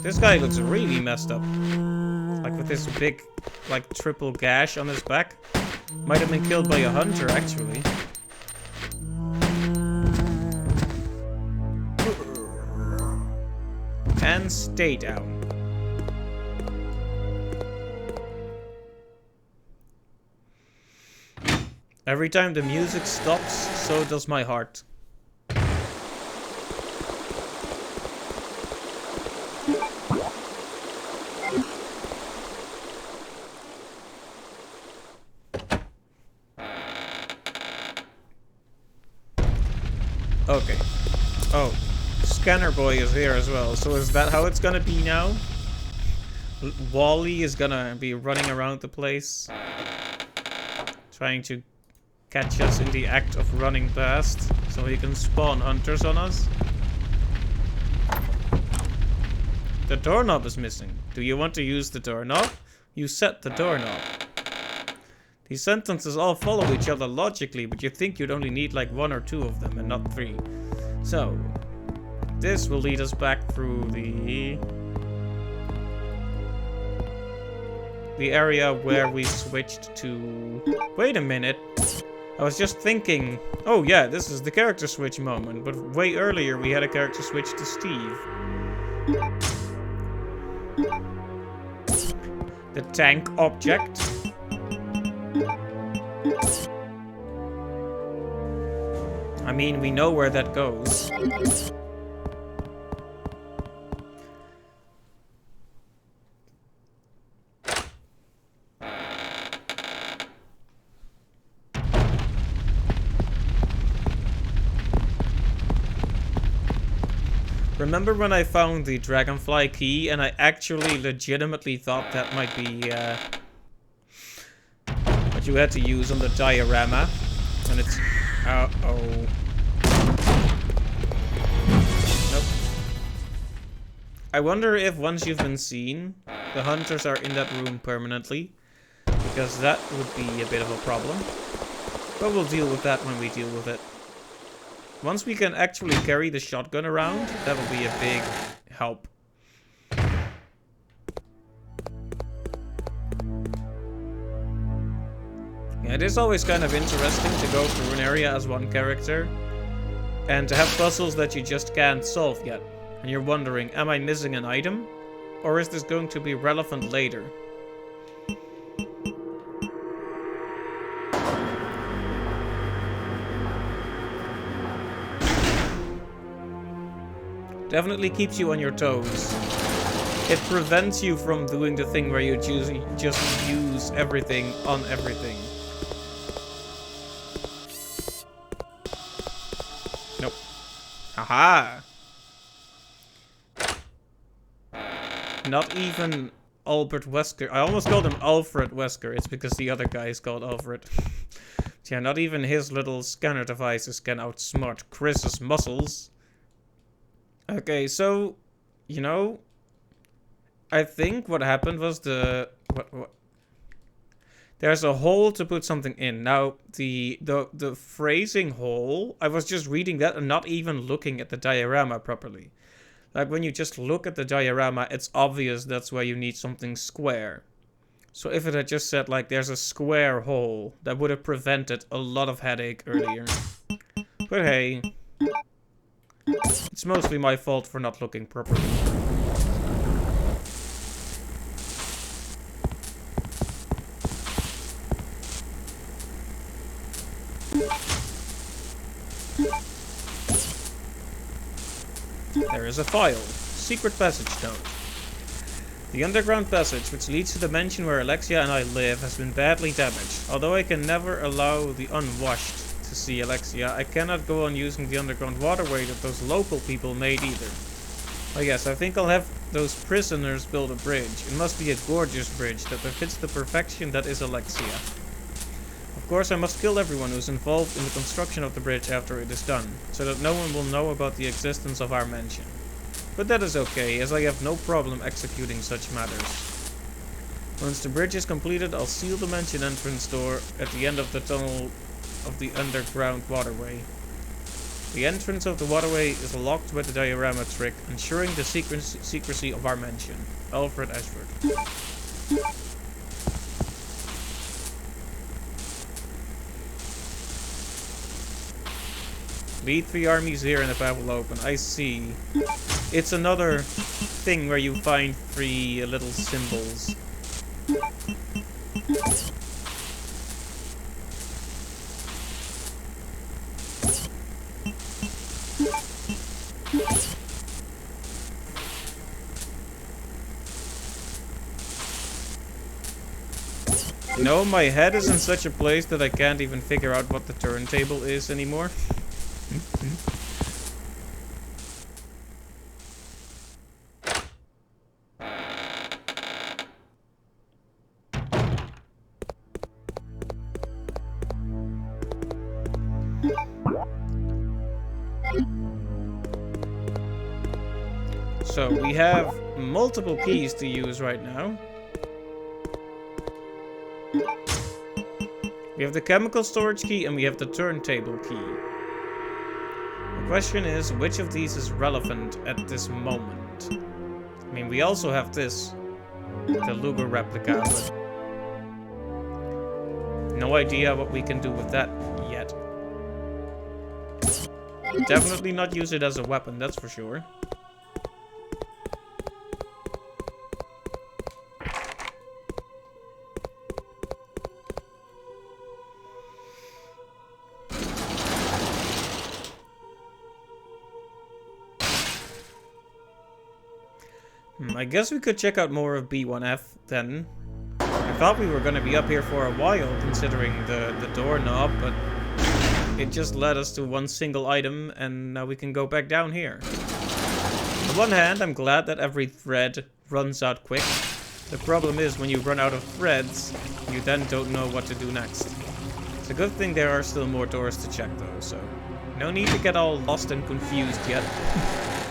This guy looks really messed up. Like with this big, like triple gash on his back. Might have been killed by a hunter, actually. And stay down. Every time the music stops, so does my heart. Okay. Oh, Scanner Boy is here as well. So is that how it's gonna be now? Wally is gonna be running around the place, trying to catch us in the act of running past, so he can spawn hunters on us. The doorknob is missing. Do you want to use the doorknob? You set the doorknob. These sentences all follow each other logically, but you think you'd only need like 1 or 2 of them and not 3. So, this will lead us back through the area where we switched to... Wait a minute. I was just thinking, oh yeah, this is the character switch moment, but way earlier we had a character switch to Steve. The tank object. I mean, we know where that goes. Remember when I found the dragonfly key and I actually legitimately thought that might be what you had to use on the diorama? And it's... uh-oh. Nope. I wonder if once you've been seen, the hunters are in that room permanently. Because that would be a bit of a problem. But we'll deal with that when we deal with it. Once we can actually carry the shotgun around, that will be a big help. Yeah, it is always kind of interesting to go through an area as one character and to have puzzles that you just can't solve yet. And you're wondering, am I missing an item? Or is this going to be relevant later? Definitely keeps you on your toes. It prevents you from doing the thing where you just use everything on everything. Nope. Haha! Not even Albert Wesker. I almost called him Alfred Wesker. It's because the other guy is called Alfred. Yeah, not even his little scanner devices can outsmart Chris's muscles. Okay, so You know, I think what happened was what? There's a hole to put something in. Now, the phrasing hole, I was just reading that and not even looking at the diorama properly. Like, when you just look at the diorama, it's obvious that's where you need something square. So if it had just said, like, there's a square hole, that would have prevented a lot of headache earlier. But hey, it's mostly my fault for not looking properly. There is a file. Secret passage note. The underground passage, which leads to the mansion where Alexia and I live, has been badly damaged. Although I can never allow the unwashed to see Alexia, I cannot go on using the underground waterway that those local people made either. Oh yes, I think I'll have those prisoners build a bridge. It must be a gorgeous bridge that befits the perfection that is Alexia. Of course, I must kill everyone who's involved in the construction of the bridge after it is done, so that no one will know about the existence of our mansion. But that is okay, as I have no problem executing such matters. Once the bridge is completed, I'll seal the mansion entrance door at the end of the tunnel of the underground waterway. The entrance of the waterway is locked by the diorama trick, ensuring the secrecy of our mansion. Alfred Ashford. Lead 3 armies here and the path will open. I see. It's another thing where you find 3 little symbols. No, my head is in such a place that I can't even figure out what the turntable is anymore. So we have multiple keys to use right now. We have the chemical storage key and we have the turntable key. The question is, which of these is relevant at this moment? I mean, we also have this, the Luger replica, but no idea what we can do with that yet. Definitely not use it as a weapon, that's for sure. I guess we could check out more of B1F then. I thought we were going to be up here for a while, considering the doorknob, but it just led us to one single item, and now we can go back down here. On the one hand, I'm glad that every thread runs out quick. The problem is, when you run out of threads, you then don't know what to do next. It's a good thing there are still more doors to check though, so no need to get all lost and confused yet.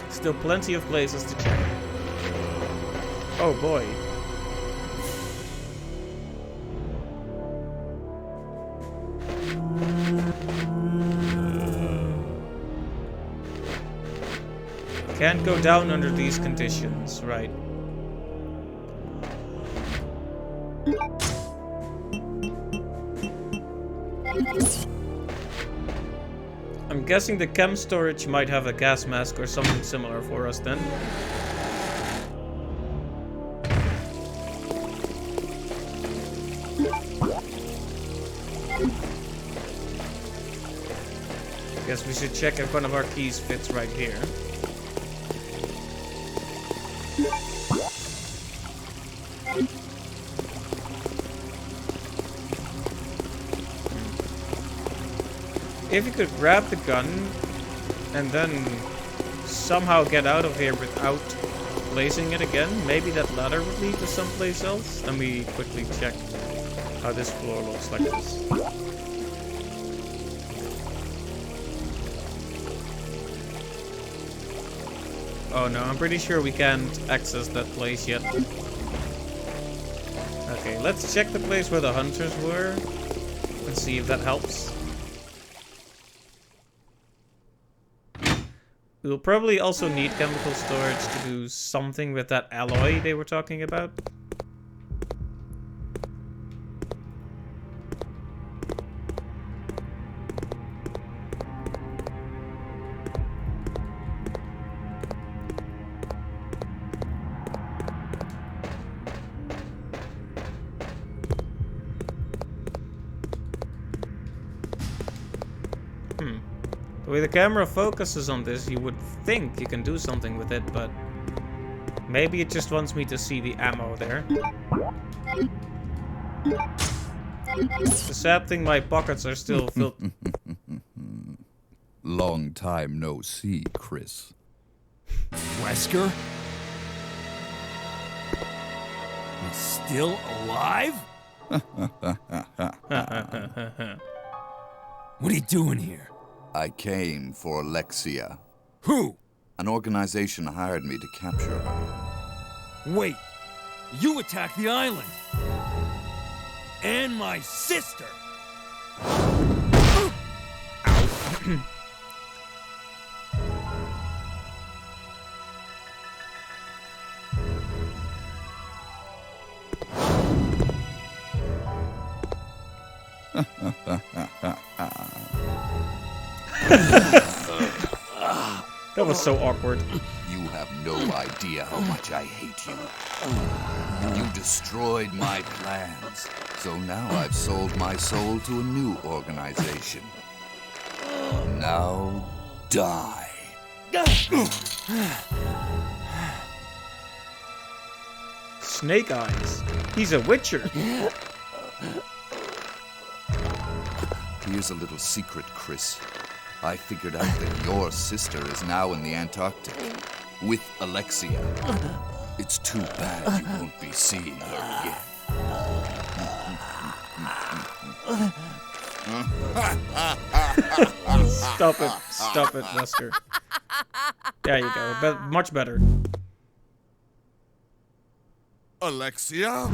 Still plenty of places to check. Oh boy. Can't go down under these conditions, right? I'm guessing the chem storage might have a gas mask or something similar for us then. Guess we should check if one of our keys fits right here. If you could grab the gun and then somehow get out of here without placing it again, maybe that ladder would lead to someplace else. Let me quickly check how this floor looks like this. Oh no, I'm pretty sure we can't access that place yet. Okay, let's check the place where the hunters were and see if that helps. We'll probably also need chemical storage to do something with that alloy they were talking about. The way the camera focuses on this, you would think you can do something with it, but maybe it just wants me to see the ammo there. The sad thing, my pockets are still filled. Long time no see, Chris. Wesker? He's still alive? What are you doing here? I came for Alexia. Who? An organization hired me to capture her. Wait, you attacked the island. And my sister. That was so awkward. You have no idea how much I hate you. You destroyed my plans. So now I've sold my soul to a new organization. Now die. Snake Eyes. He's a witcher. Here's a little secret, Chris. I figured out that your sister is now in the Antarctic with Alexia. It's too bad you won't be seeing her again. Stop it, Wesker. There you go. Much better. Alexia?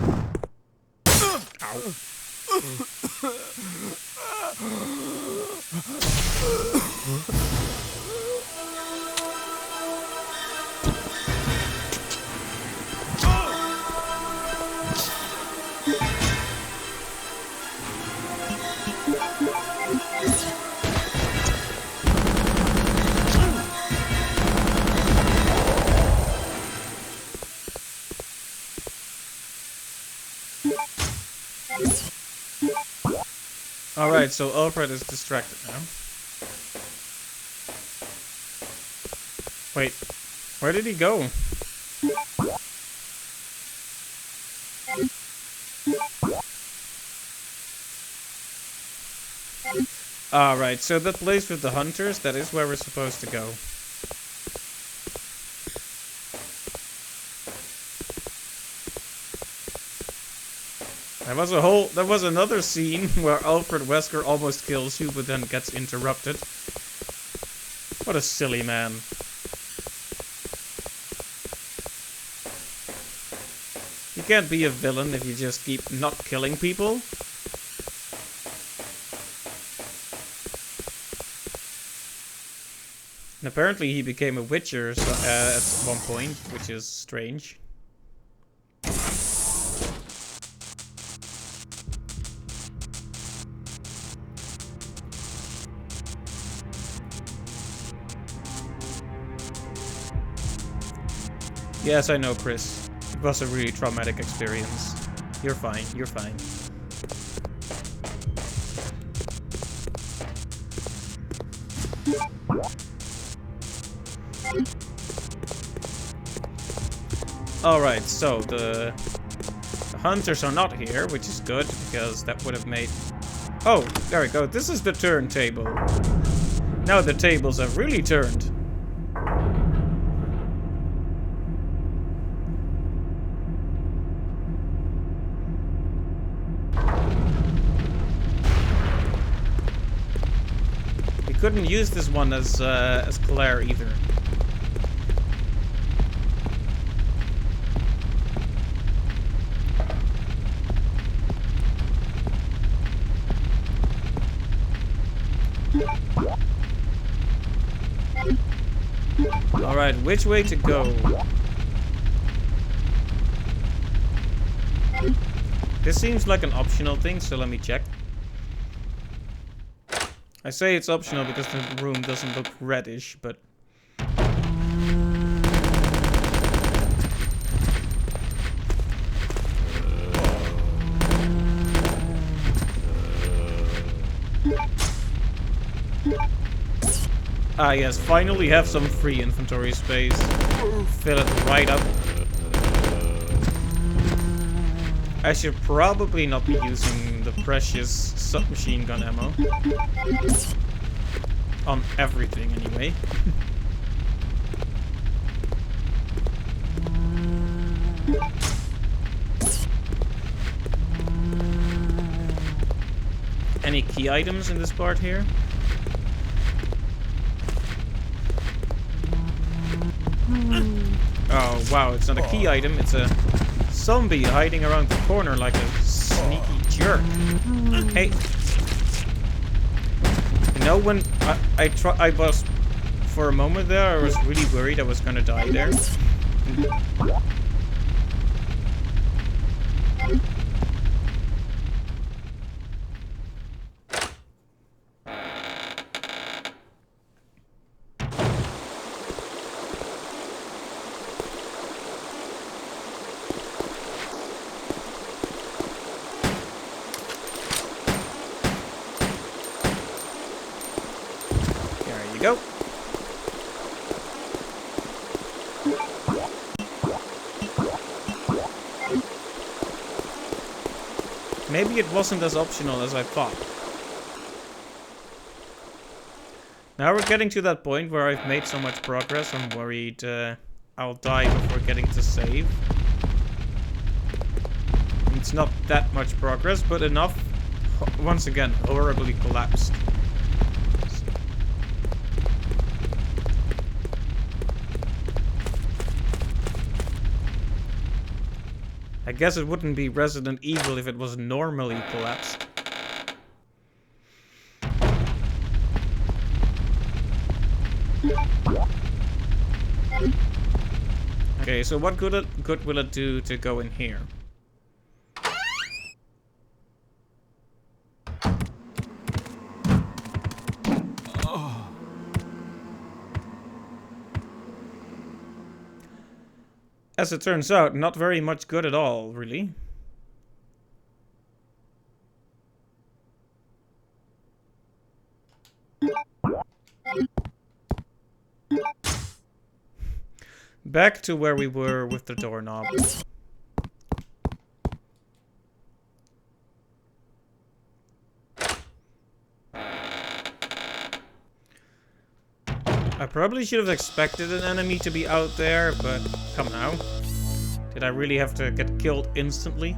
Ow. Alright, so Alfred is distracted now. Wait, where did he go? Alright, so that place with the hunters, that is where we're supposed to go. There was another scene where Alfred Wesker almost kills you, but then gets interrupted. What a silly man. You can't be a villain if you just keep not killing people. And apparently he became a witcher at one point, which is strange. Yes, I know, Chris. It was a really traumatic experience. You're fine, you're fine. Alright, so the hunters are not here, which is good, because that would have made... Oh, there we go. This is the turntable. Now the tables have really turned. Couldn't use this one as Claire either. Alright, which way to go? This seems like an optional thing, so let me check. I say it's optional because the room doesn't look reddish, but... Ah yes, finally have some free inventory space. Fill it right up. I should probably not be using the precious submachine gun ammo. On everything, anyway. Any key items in this part here? Oh wow, it's not a key item, it's a zombie hiding around the corner like a sneaky jerk. Hey. You know, when I was, for a moment there, I was really worried I was gonna die there. Go. Maybe it wasn't as optional as I thought. Now we're getting to that point where I've made so much progress, I'm worried I'll die before getting to save. It's not that much progress, but enough. Once again, horribly collapsed. I guess it wouldn't be Resident Evil if it was normally collapsed. Okay, so what good will it do to go in here? As it turns out, not very much good at all, really. Back to where we were with the doorknob. I probably should have expected an enemy to be out there, but come now. Did I really have to get killed instantly?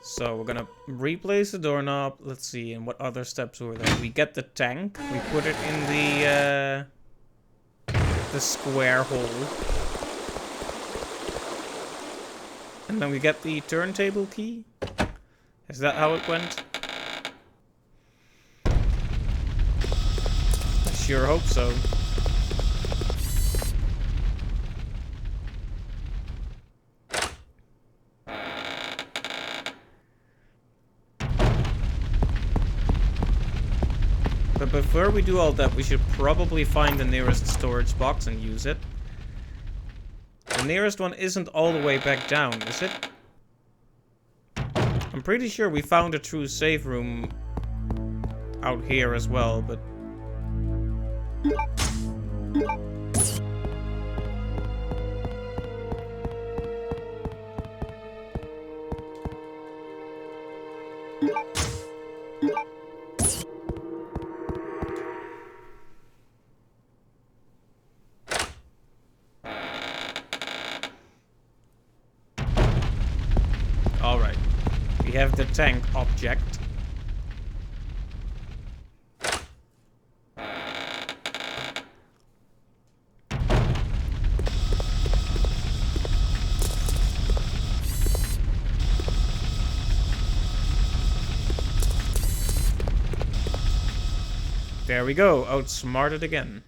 So we're gonna replace the doorknob. Let's see, and what other steps were there? We get the tank. We put it in the square hole. And then we get the turntable key. Is that how it went? I sure hope so. But before we do all that, we should probably find the nearest storage box and use it. The nearest one isn't all the way back down, is it? I'm pretty sure we found a true save room out here as well, but... Alright. We have the tank object. There we go, outsmarted again.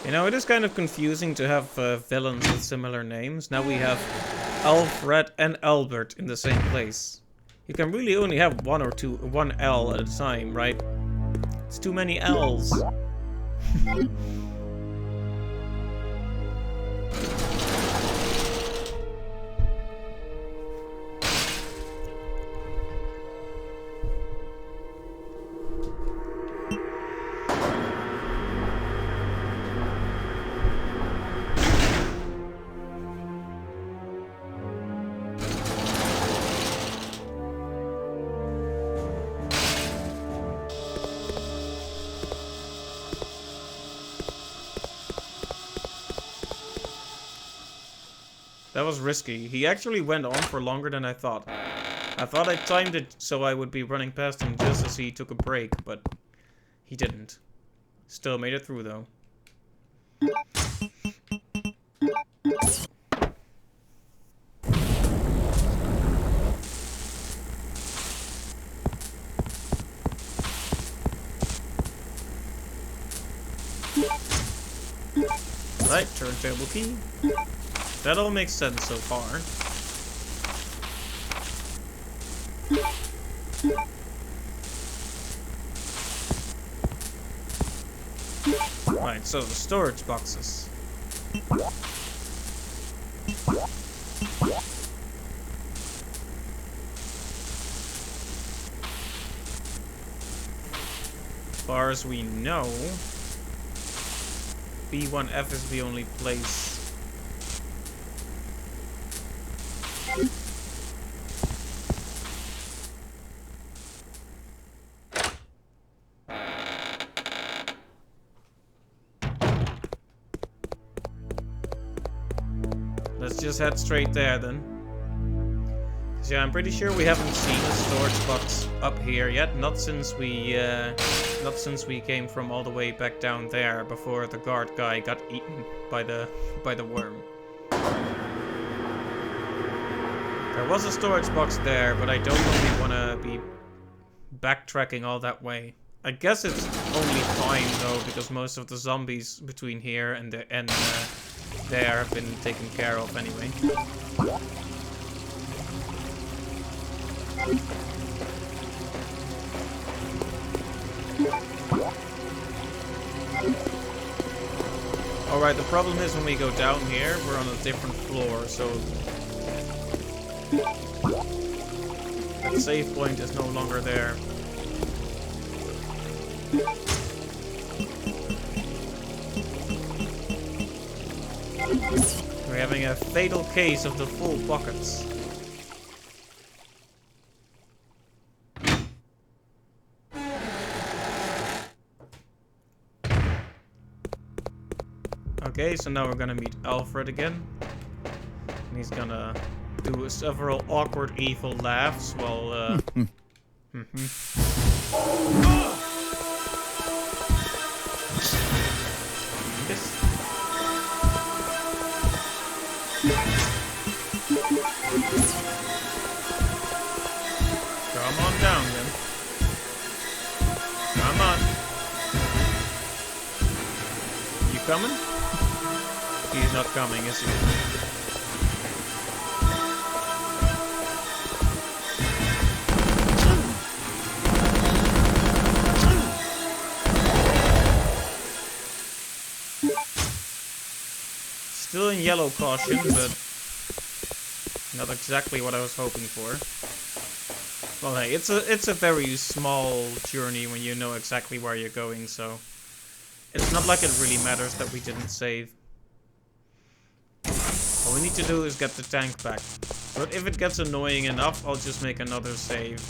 You know, it is kind of confusing to have villains with similar names. Now we have Alfred and Albert in the same place. You can really only have one L at a time, right? It's too many L's. That was risky. He actually went on for longer than I thought. I thought I timed it so I would be running past him just as he took a break, but he didn't. Still made it through though. Right, turntable key. That all makes sense so far. Right, so the storage boxes. As far as we know, B1F is the only place. Let's just head straight there then. 'Cause yeah, I'm pretty sure we haven't seen a storage box up here yet. Not since we came from all the way back down there before the guard guy got eaten by the worm. There was a storage box there, but I don't really want to be backtracking all that way. I guess it's only fine though, because most of the zombies between here and there have been taken care of anyway. Alright, the problem is when we go down here, we're on a different floor, so that save point is no longer there. We're having a fatal case of the full pockets. Okay, so now we're gonna meet Alfred again. And he's gonna do several awkward evil laughs while Come on down then. Come on. You coming? He's not coming, is he? Still in yellow caution, but not exactly what I was hoping for. Well, hey, it's a very small journey when you know exactly where you're going, so it's not like it really matters that we didn't save. All we need to do is get the tank back. But if it gets annoying enough, I'll just make another save.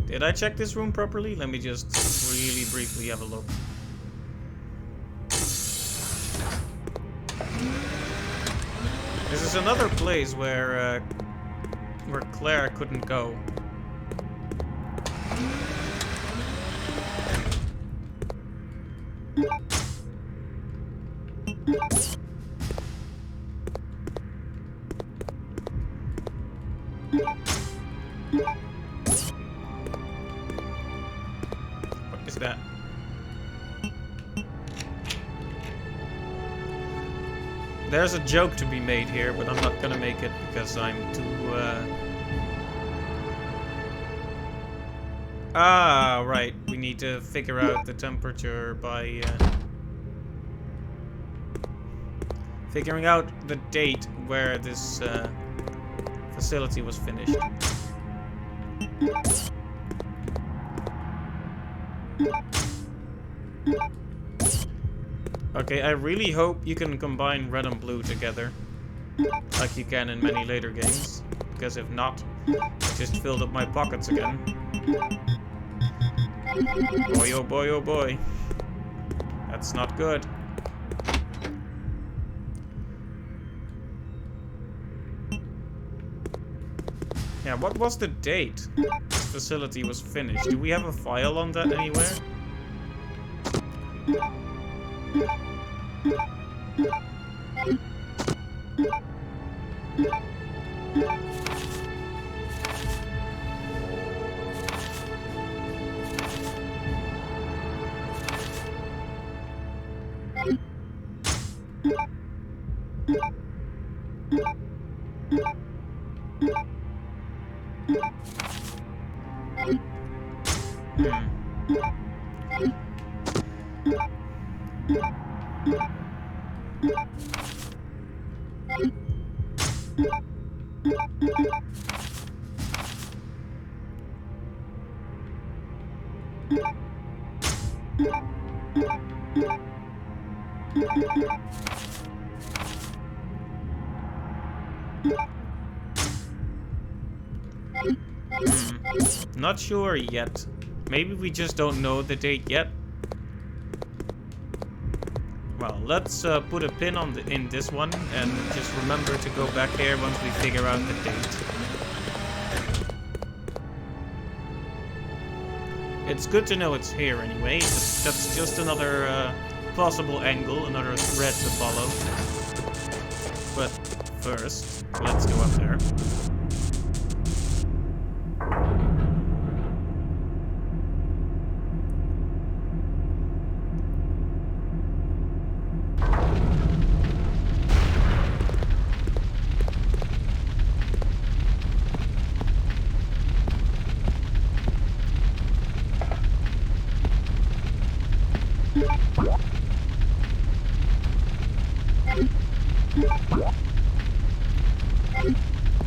Did I check this room properly? Let me just really briefly have a look. This is another place where Claire couldn't go. What is that? There's a joke to be made here, but I'm not gonna make it because I'm too, Ah, right. We need to figure out the temperature by, figuring out the date where this, facility was finished. Okay, I really hope you can combine red and blue together, like you can in many later games, because if not, I just filled up my pockets again. Boy, oh boy, oh boy. That's not good. Yeah, what was the date this facility was finished? Do we have a file on that anywhere? Not sure yet. Maybe we just don't know the date yet. Well, let's put a pin on in this one and just remember to go back here once we figure out the date. It's good to know it's here anyway. That's just another possible angle, another thread to follow. But first, let's go up there.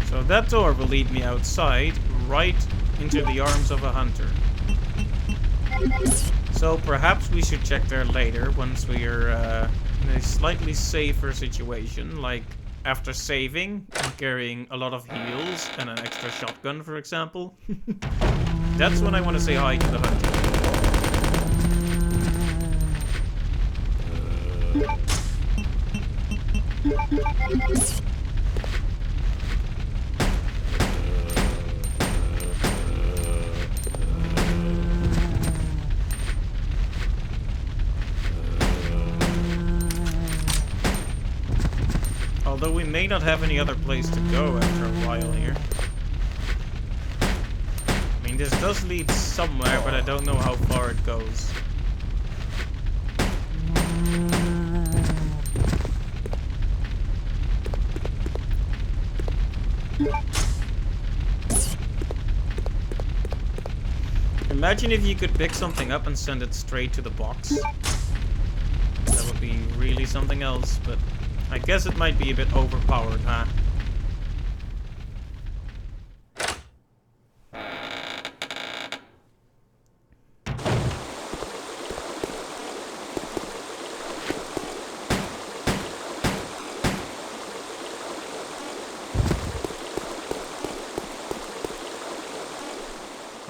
So that door will lead me outside, right into the arms of a hunter. So perhaps we should check there later, once we are in a slightly safer situation, like after saving and carrying a lot of heals and an extra shotgun, for example. That's when I want to say hi to the hunter. Although we may not have any other place to go after a while here. I mean, this does lead somewhere, but I don't know how far it goes. Imagine if you could pick something up and send it straight to the box. That would be really something else, but I guess it might be a bit overpowered, huh?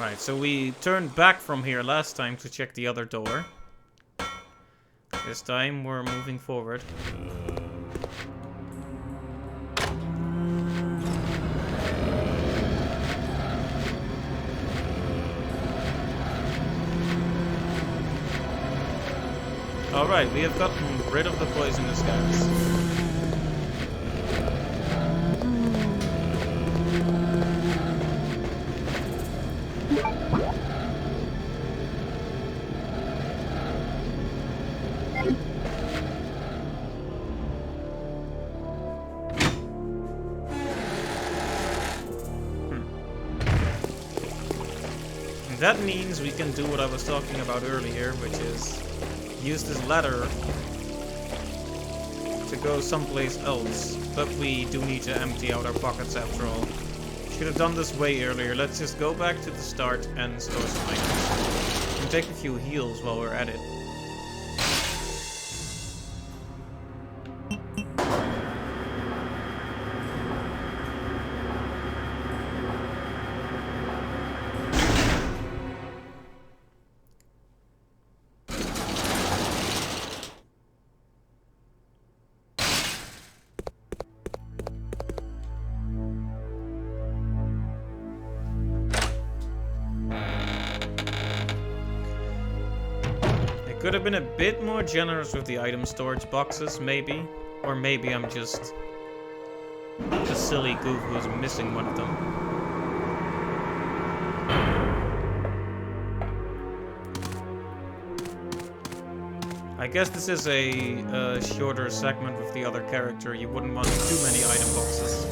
Right, so we turned back from here last time to check the other door. This time we're moving forward. Alright, we have gotten rid of the poisonous gas. That means we can do what I was talking about earlier, which is use this ladder to go someplace else. But we do need to empty out our pockets after all. Should have done this way earlier. Let's just go back to the start and store some items. And take a few heals while we're at it. Could have been a bit more generous with the item storage boxes, maybe. Or maybe I'm just a silly goof who's missing one of them. I guess this is a shorter segment with the other character. You wouldn't want too many item boxes.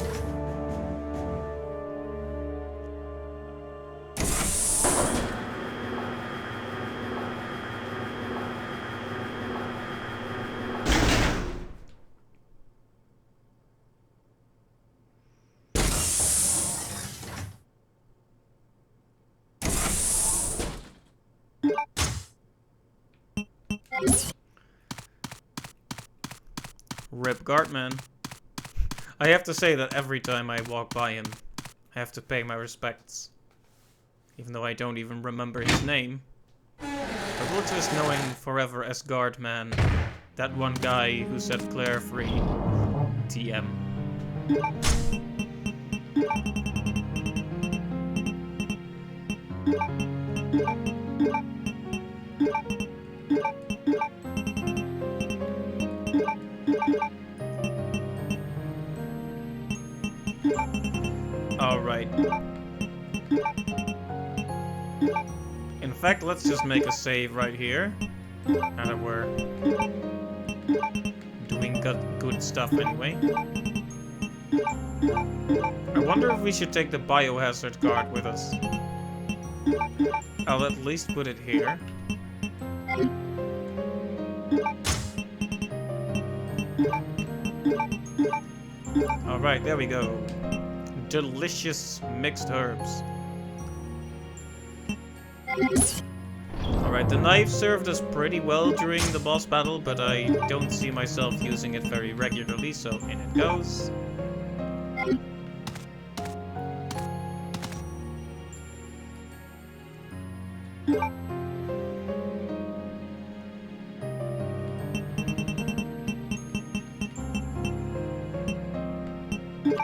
Rip Guardman. I have to say that every time I walk by him, I have to pay my respects. Even though I don't even remember his name. I will just know him forever as Guardman. That one guy who set Claire free. TM. Alright. In fact, let's just make a save right here. Now that we're doing good stuff anyway. I wonder if we should take the biohazard card with us. I'll at least put it here. Alright, there we go. Delicious mixed herbs. Alright, the knife served us pretty well during the boss battle, but I don't see myself using it very regularly, so in it goes.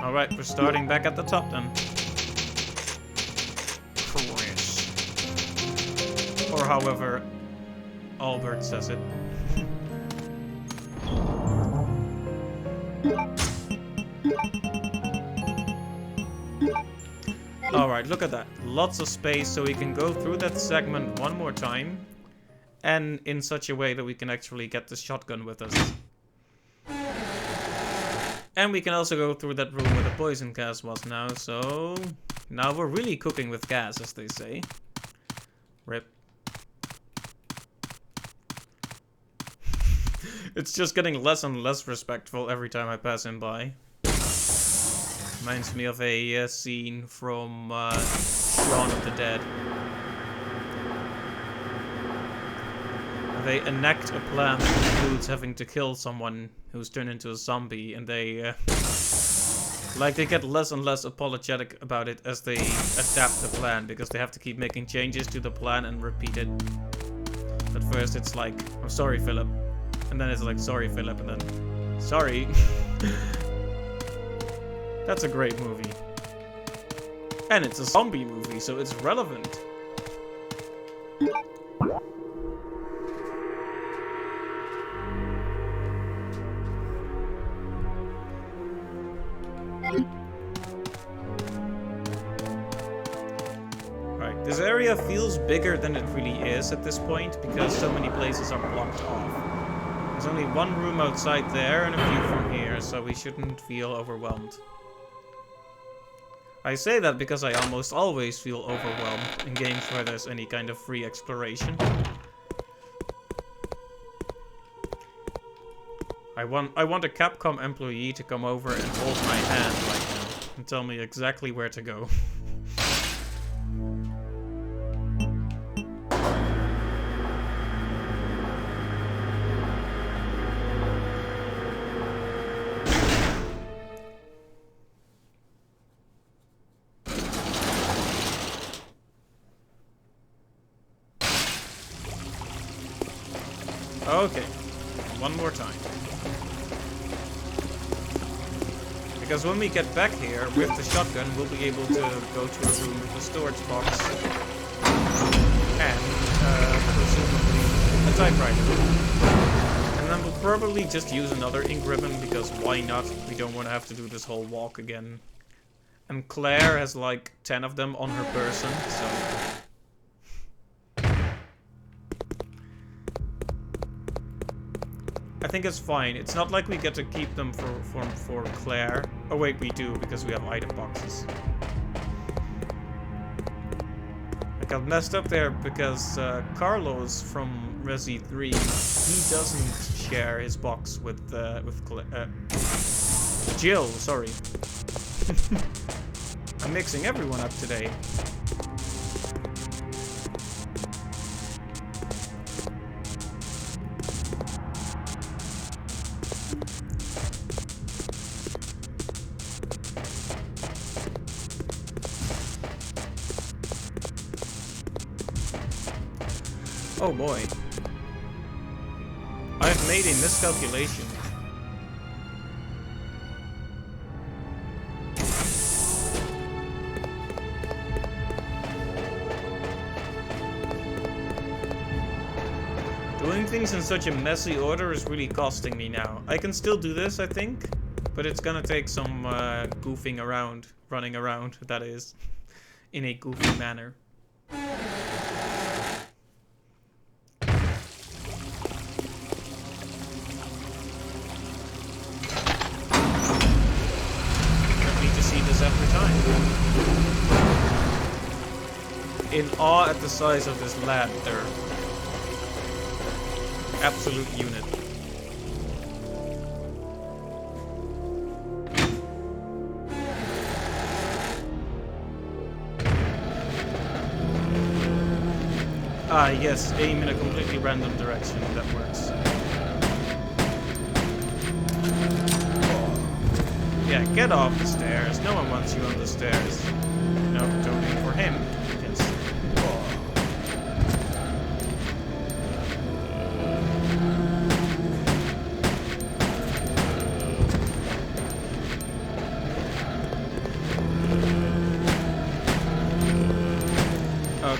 Alright, we're starting back at the top then. Chris. Or however Albert says it. Alright, look at that. Lots of space so we can go through that segment one more time. And in such a way that we can actually get the shotgun with us. And we can also go through that room where the poison gas was now, so... Now we're really cooking with gas, as they say. Rip. It's just getting less and less respectful every time I pass him by. Reminds me of a scene from Shaun of the Dead. They enact a plan that includes having to kill someone who's turned into a zombie, and they Like, they get less and less apologetic about it as they adapt the plan, because they have to keep making changes to the plan and repeat it. At first it's like, I'm sorry, Philip. And then it's like, sorry, Philip, and then, sorry. That's a great movie. And it's a zombie movie, so it's relevant. Right, this area feels bigger than it really is at this point because so many places are blocked off. There's only one room outside there and a few from here, so we shouldn't feel overwhelmed. I say that because I almost always feel overwhelmed in games where there's any kind of free exploration. I want a Capcom employee to come over and hold my hand right now and tell me exactly where to go. Okay, one more time. Because when we get back here with the shotgun, we'll be able to go to a room with a storage box and presumably a typewriter. And then we'll probably just use another ink ribbon because why not? We don't want to have to do this whole walk again. And Claire has like 10 of them on her person, so... I think it's fine. It's not like we get to keep them for Claire. Oh wait, we do, because we have item boxes. I got messed up there because Carlos from Resi 3, he doesn't share his box with Jill, sorry. I'm mixing everyone up today. Oh boy. I've made a miscalculation. Doing things in such a messy order is really costing me now. I can still do this, I think, but it's gonna take some goofing around, running around, that is, in a goofy manner. Every time. In awe at the size of this lad, they're absolute unit. Ah, yes, aim in a completely random direction, that works. Yeah, get off the stairs. No one wants you on the stairs. No, don't aim for him. Yes.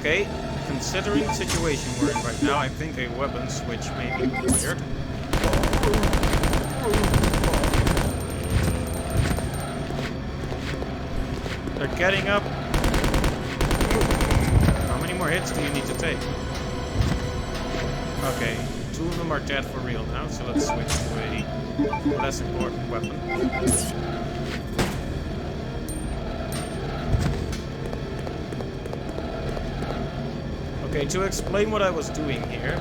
Okay, considering the situation we're in right now, I think a weapon switch may be required. They're getting up. How many more hits do you need to take? Okay, 2 of them are dead for real now, so let's switch to a less important weapon. Okay, to explain what I was doing here.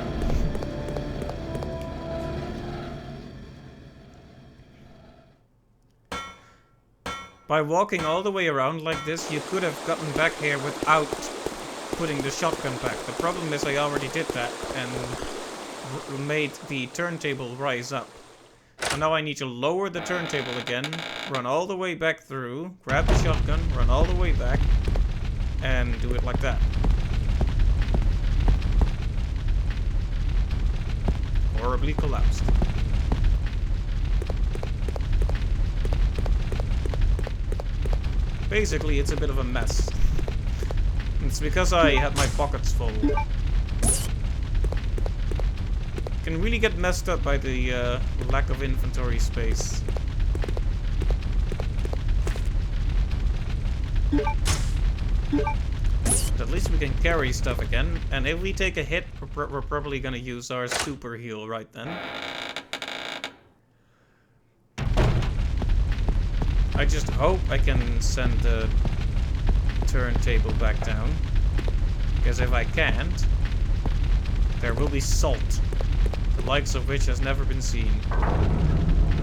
By walking all the way around like this, you could have gotten back here without putting the shotgun back. The problem is I already did that and made the turntable rise up. So now I need to lower the turntable again, run all the way back through, grab the shotgun, run all the way back, and do it like that. Horribly collapsed. Basically, it's a bit of a mess. It's because I had my pockets full. Can really get messed up by the lack of inventory space. But at least we can carry stuff again. And if we take a hit, we're probably gonna use our super heal right then. I just hope I can send the turntable back down. Because if I can't, there will be salt. The likes of which has never been seen.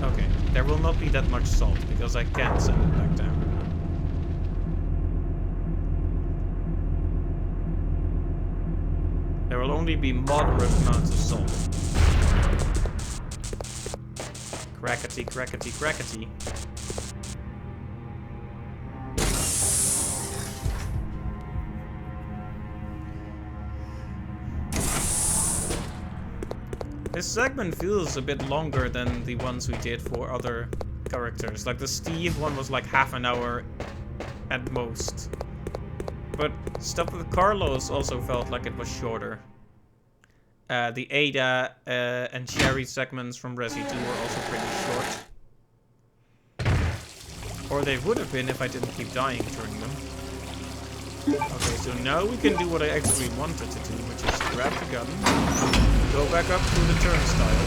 Okay, there will not be that much salt because I can't send it back down. There will only be moderate amounts of salt. Crackety, crackety, crackety. This segment feels a bit longer than the ones we did for other characters. Like the Steve one was like half an hour at most. But stuff with Carlos also felt like it was shorter. The Ada and Sherry segments from Resi 2 were also pretty short. Or they would have been if I didn't keep dying during them. Okay, so now we can do what I actually wanted to do, which is grab the gun, go back up through the turnstile,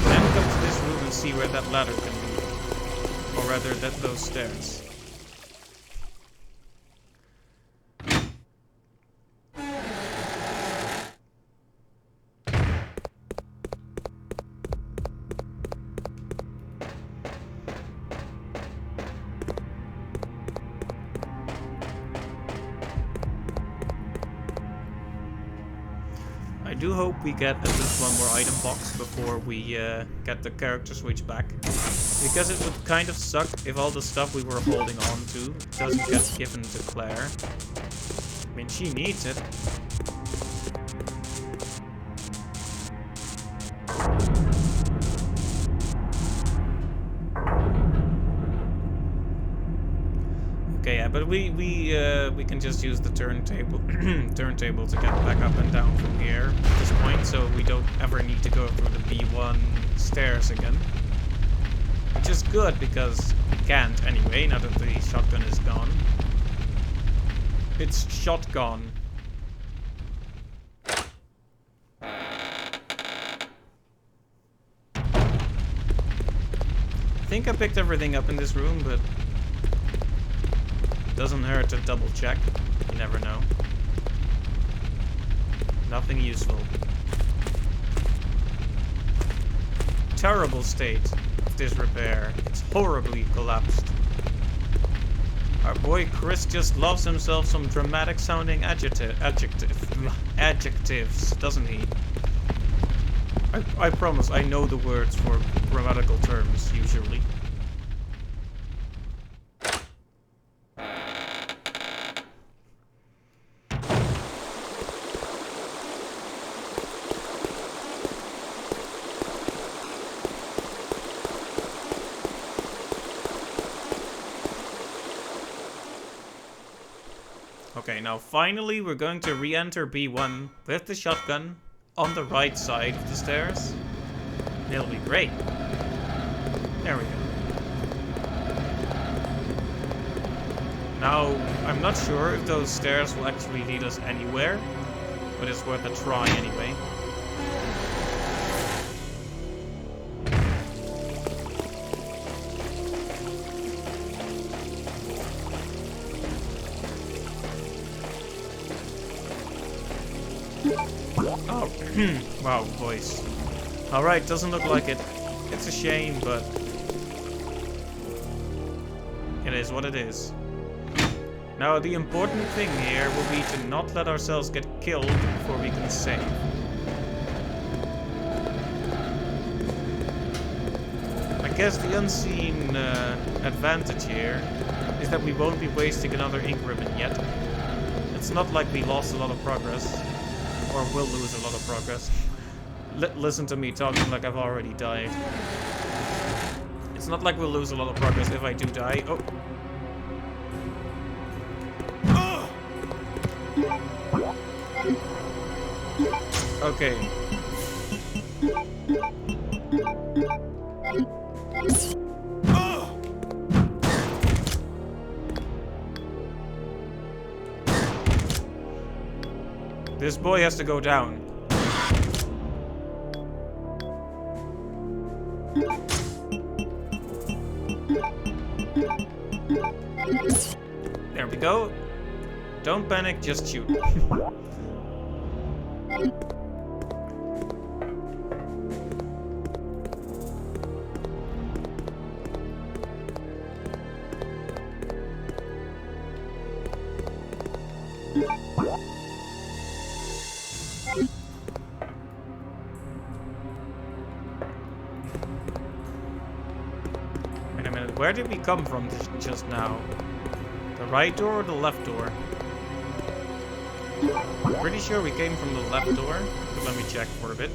then come to this room and see where that ladder can be. Or rather, those stairs. I do hope we get at least one more item box before we get the character switch back. Because it would kind of suck if all the stuff we were holding on to doesn't get given to Claire. I mean, she needs it. Okay, yeah, but we can just use the turntable to get back up and down from here at this point, so we don't ever need to go through the B1 stairs again. Which is good because we can't anyway, now that the shotgun is gone. It's shotgun. I think I picked everything up in this room, but doesn't hurt to double check. You never know. Nothing useful. Terrible state of disrepair. It's horribly collapsed. Our boy Chris just loves himself some dramatic sounding adjectives, doesn't he? I promise I know the words for grammatical terms usually. Okay, now finally we're going to re-enter B1 with the shotgun on the right side of the stairs. It'll be great. There we go. Now, I'm not sure if those stairs will actually lead us anywhere, but it's worth a try anyway. Oh, wow, voice. Alright, doesn't look like it. It's a shame, but it is what it is. Now, the important thing here will be to not let ourselves get killed before we can save. guess the unseen advantage here is that we won't be wasting another ink ribbon yet. It's not like we lost a lot of progress, or will lose a lot of progress. Listen to me talking like I've already died. It's not like we'll lose a lot of progress if I do die. Oh. Okay. This boy has to go down. There we go. Don't panic, just shoot. Wait a minute, where did we come from just now? The right door or the left door? I'm pretty sure we came from the left door, but let me check for a bit.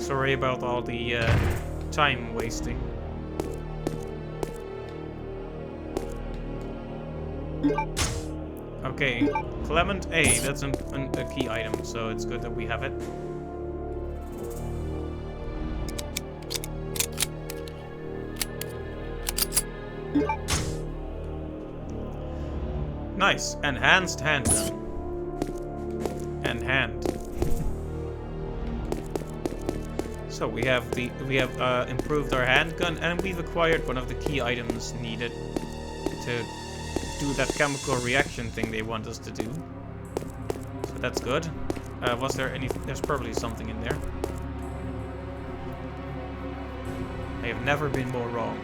Sorry about all the time wasting. Okay, Clement A, that's a key item, so it's good that we have it. Nice, enhanced handgun. And hand. So we have improved our handgun, and we've acquired one of the key items needed to do that chemical reaction thing they want us to do. So that's good. Was there any? There's probably something in there. I have never been more wrong.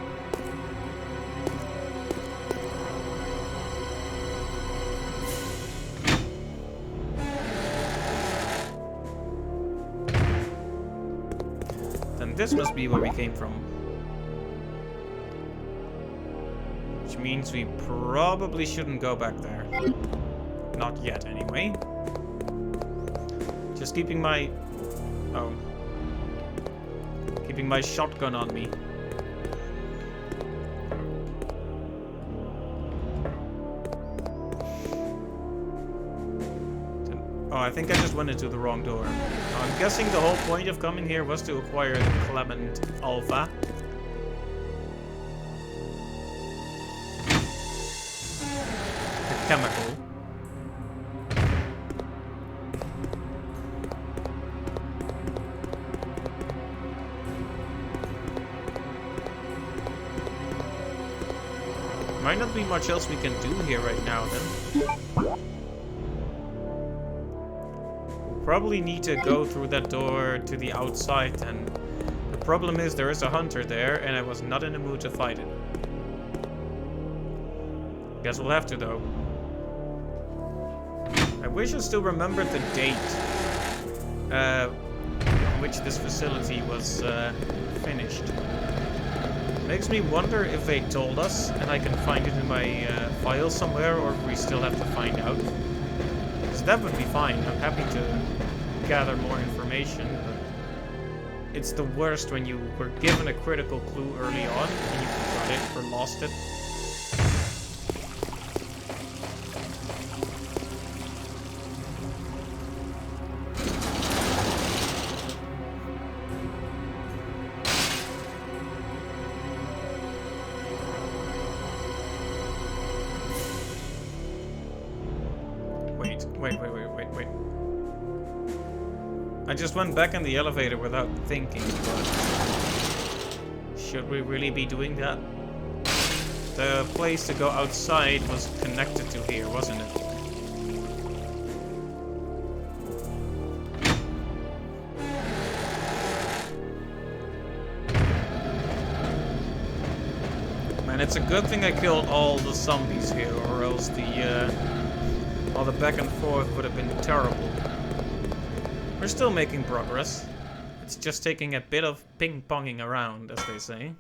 Then this must be where we came from. Which means we probably shouldn't go back there. Not yet, anyway. Just keeping my... Oh. Keeping my shotgun on me. Oh, I think I just went into the wrong door. I'm guessing the whole point of coming here was to acquire the Clement Alpha. The chemical. Might not be much else we can do here right now, then. Probably need to go through that door to the outside, and the problem is there is a hunter there and I was not in the mood to fight it. Guess we'll have to, though. I wish I still remembered the date on which this facility was finished. Makes me wonder if they told us and I can find it in my file somewhere, or if we still have to find out. Because that would be fine. I'm happy to gather more information, but it's the worst when you were given a critical clue early on and you forgot it or lost it. Wait. I just went back in the elevator without thinking, but should we really be doing that? The place to go outside was connected to here, wasn't it? Man, it's a good thing I killed all the zombies here, or else all the back and forth would have been terrible. We're still making progress. It's just taking a bit of ping-ponging around, as they say.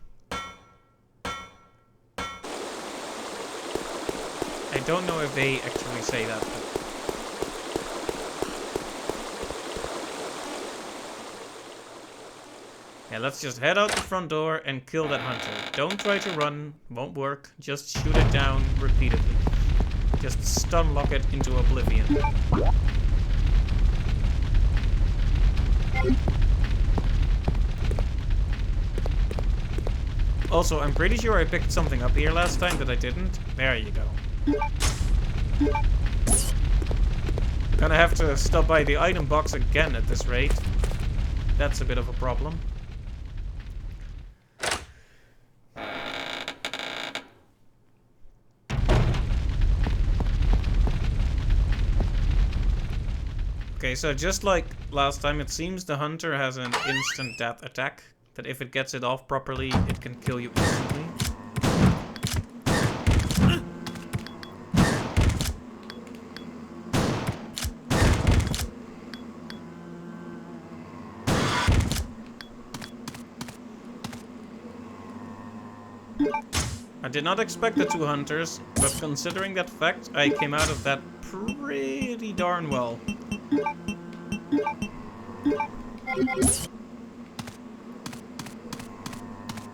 I don't know if they actually say that, but... Yeah, let's just head out the front door and kill that hunter. Don't try to run, won't work. Just shoot it down repeatedly. Just stun lock it into oblivion. Also, I'm pretty sure I picked something up here last time that I didn't. There you go. Gonna have to stop by the item box again at this rate. That's a bit of a problem. Okay, so just like last time, it seems the hunter has an instant death attack. That if it gets it off properly, it can kill you instantly. I did not expect the two hunters, but considering that fact, I came out of that pretty darn well.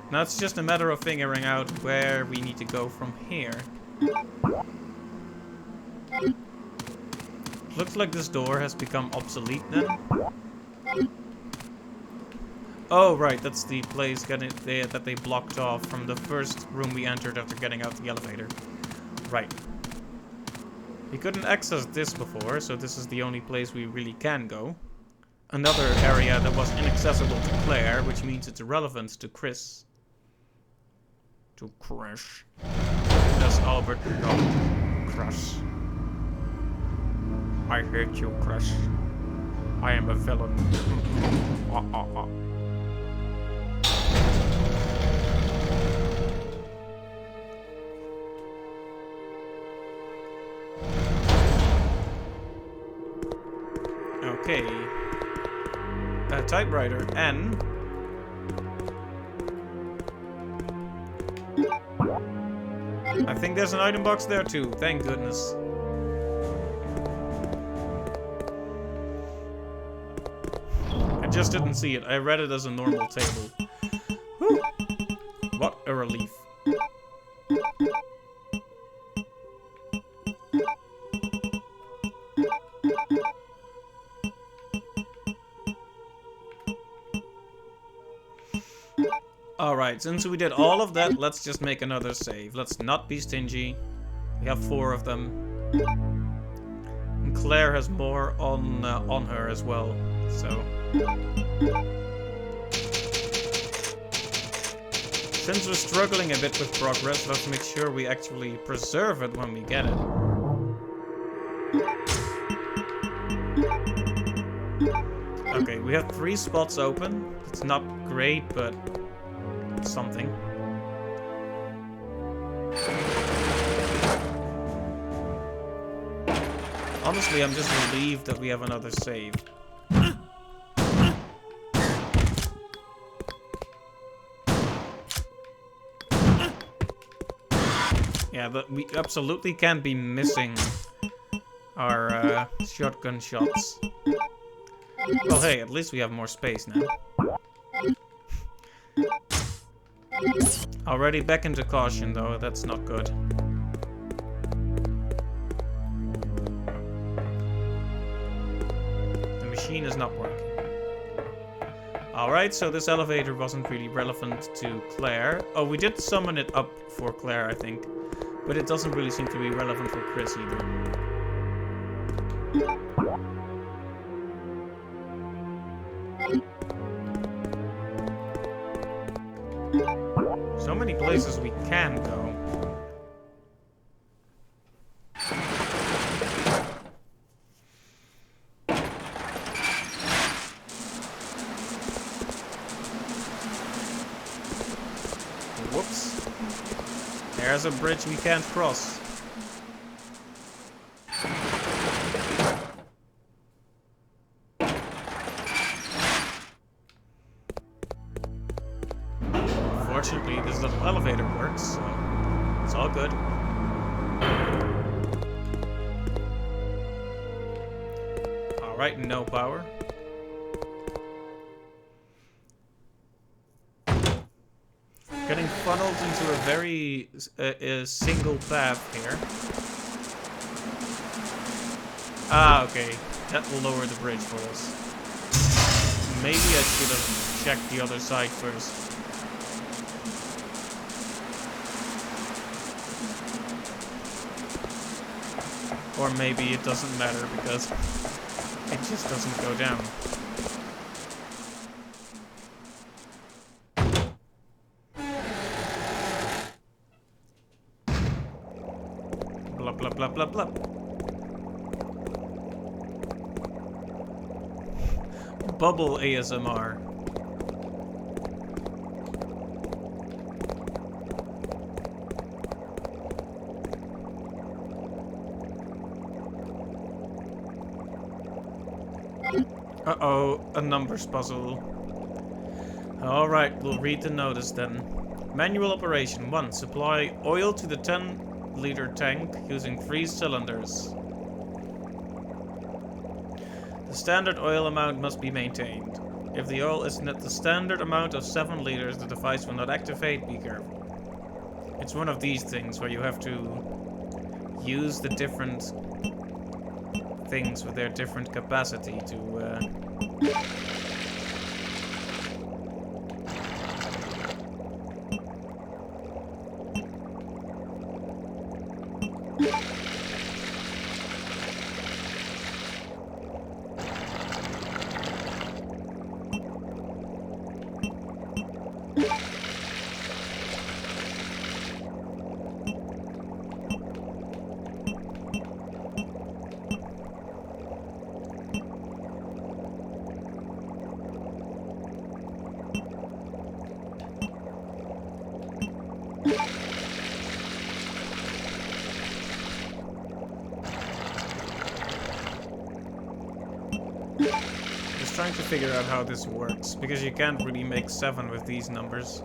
Now it's just a matter of figuring out where we need to go from here. Looks like this door has become obsolete then. Oh, right, that's the place that they blocked off from the first room we entered after getting out the elevator. Right. We couldn't access this before, so this is the only place we really can go. Another area that was inaccessible to Claire, which means it's irrelevant to Chris. To Chris. As Albert wrote, Chris. I hate you, Chris. I am a villain. Okay. A typewriter N. I think there's an item box there too, thank goodness. I just didn't see it, I read it as a normal table. Whew. What a relief. Alright, since we did all of that, let's just make another save. Let's not be stingy. We have 4 of them. And Claire has more on her as well, so... Since we're struggling a bit with progress, let's make sure we actually preserve it when we get it. Okay, we have 3 spots open. It's not great, but... something. Honestly, I'm just relieved that we have another save. Yeah, but we absolutely can't be missing our shotgun shots. Well, hey, at least we have more space now. Already back into caution, though. That's not good. The machine is not working. Alright, so this elevator wasn't really relevant to Claire. Oh, we did summon it up for Claire, I think. But it doesn't really seem to be relevant for Chris either. So many places we can go. Whoops. There's a bridge we can't cross. Fortunately, this little elevator works, so it's all good. Alright, no power. Getting funneled into a very single path here. Ah, okay. That will lower the bridge for us. Maybe I should have checked the other side first. Or maybe it doesn't matter because it just doesn't go down. Blah blah blah blah blah. Bubble ASMR. Uh-oh, a numbers puzzle. Alright, we'll read the notice then. Manual operation 1. Supply oil to the 10-liter tank using 3 cylinders. The standard oil amount must be maintained. If the oil isn't at the standard amount of 7 liters, the device will not activate. Be careful. It's one of these things where you have to use the different things with their different capacity to just trying to figure out how this works, because you can't really make 7 with these numbers.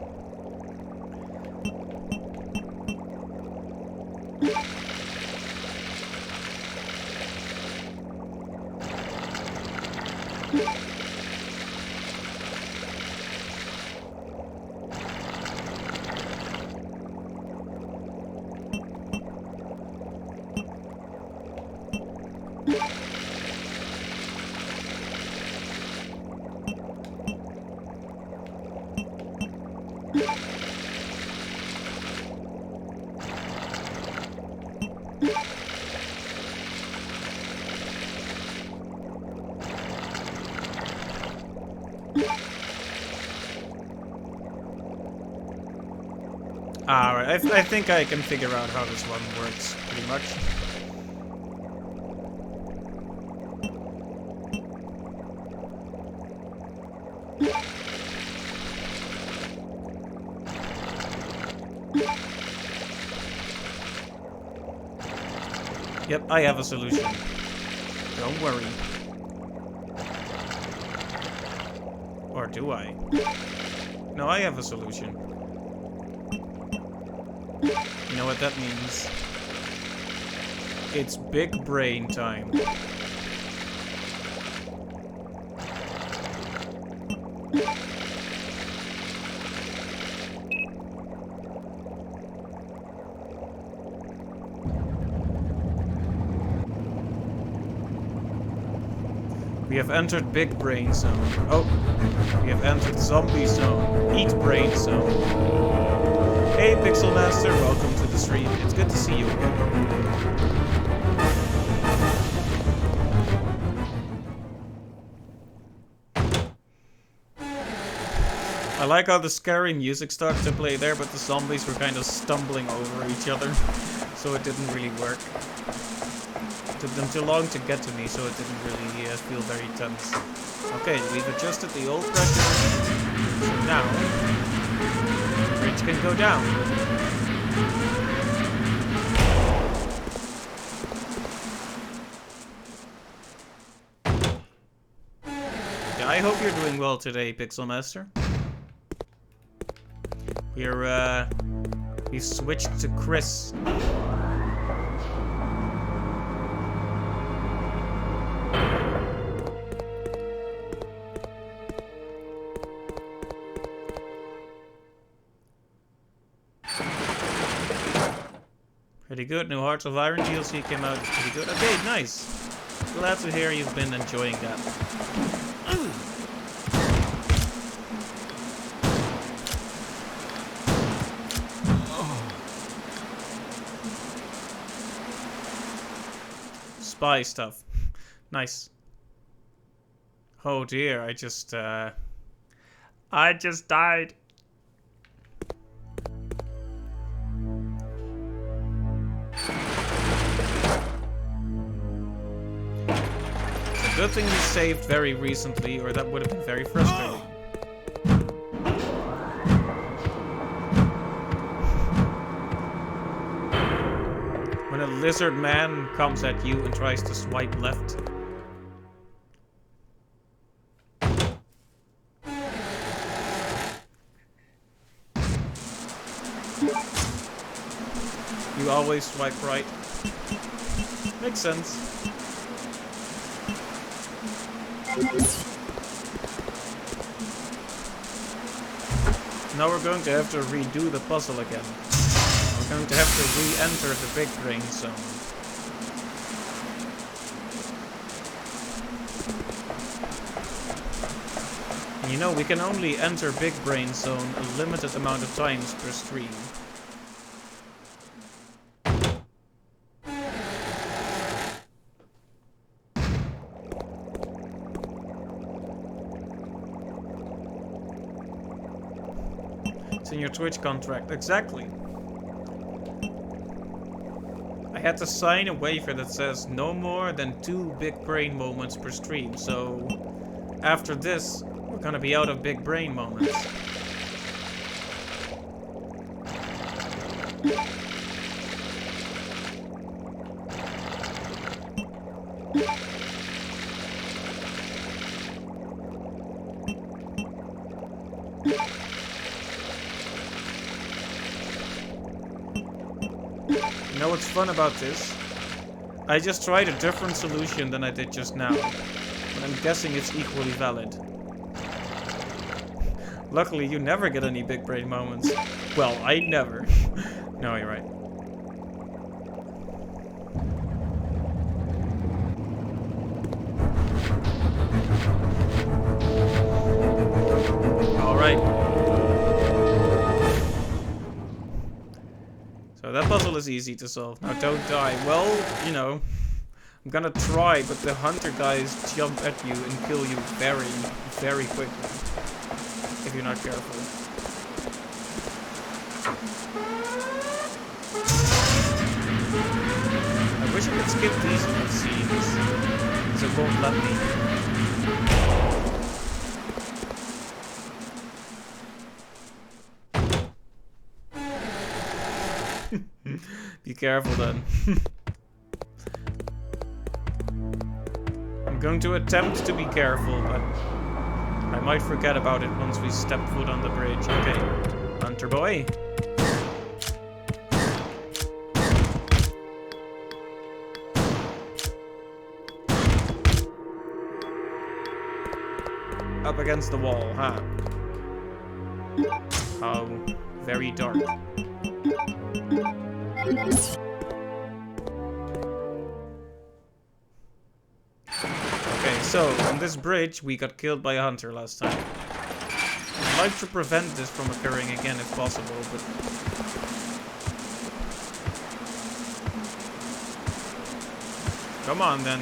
Alright, I think I can figure out how this one works, pretty much. Yep, I have a solution. Don't worry. Or do I? No, I have a solution. You know what that means? It's big brain time. We have entered Big Brain Zone. Oh, we have entered Zombie Zone. Eat Brain Zone. Hey Pixel Master, welcome to the stream. It's good to see you again. I like how the scary music started to play there, but the zombies were kind of stumbling over each other, so it didn't really work. It took them too long to get to me, so it didn't really feel very tense. Okay, we've adjusted the oil pressure, so now the bridge can go down. Yeah, I hope you're doing well today, Pixel Master. We've switched to Chris. Pretty good. New Hearts of Iron DLC came out. It's pretty good. Okay, nice. Glad to hear you've been enjoying that. Spy stuff. Nice. Oh dear, I just died. Good thing you saved very recently, or that would have been very frustrating. When a lizard man comes at you and tries to swipe left. You always swipe right. Makes sense. Now we're going to have to redo the puzzle again. We're going to have to re-enter the big brain zone. And you know, we can only enter big brain zone a limited amount of times per stream. In your Twitch contract, exactly. I had to sign a waiver that says no more than 2 big brain moments per stream, so after this, we're gonna be out of big brain moments. You know what's fun about this? I just tried a different solution than I did just now, but I'm guessing it's equally valid. Luckily, you never get any big brain moments. Well, I never. No, you're right. Alright. So that puzzle is easy to solve. Now don't die. Well, you know, I'm gonna try, but the hunter guys jump at you and kill you very, very quickly. If you're not careful. I wish I could skip these cutscenes, because it won't let me. Be careful then. I'm going to attempt to be careful, but I might forget about it once we step foot on the bridge. Okay, Hunter boy. Up against the wall, huh? How very dark. Okay, so on this bridge we got killed by a hunter last time. I'd like to prevent this from occurring again if possible, but come on then.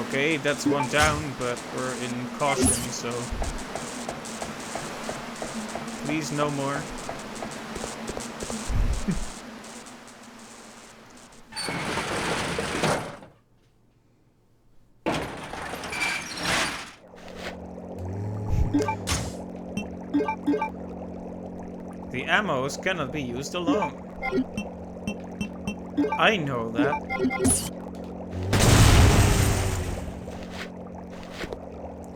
Okay, that's one down, but we're in caution, so please no more. The ammos cannot be used alone. I know that.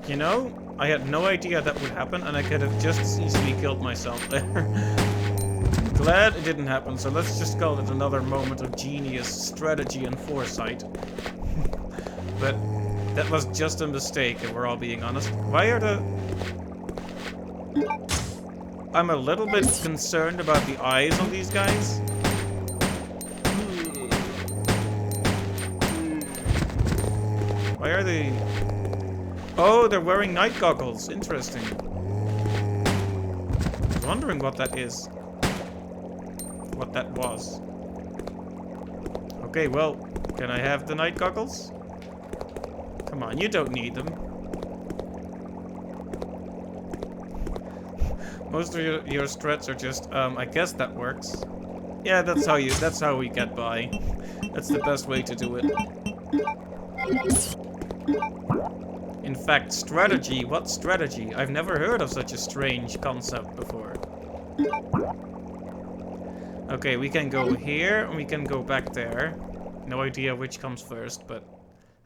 You know, I had no idea that would happen, and I could have just as easily killed myself there. Glad it didn't happen, so let's just call it another moment of genius strategy and foresight. But that was just a mistake, if we're all being honest. Why are the... I'm a little bit concerned about the eyes on these guys. Why are they... Oh, they're wearing night goggles. Interesting. I was wondering what that is. What that was. Okay, well, can I have the night goggles? Come on, you don't need them. Most of your strats are just, I guess that works. Yeah, that's how we get by. That's the best way to do it. In fact, strategy, what strategy? I've never heard of such a strange concept before. Okay, we can go here, and we can go back there. No idea which comes first, but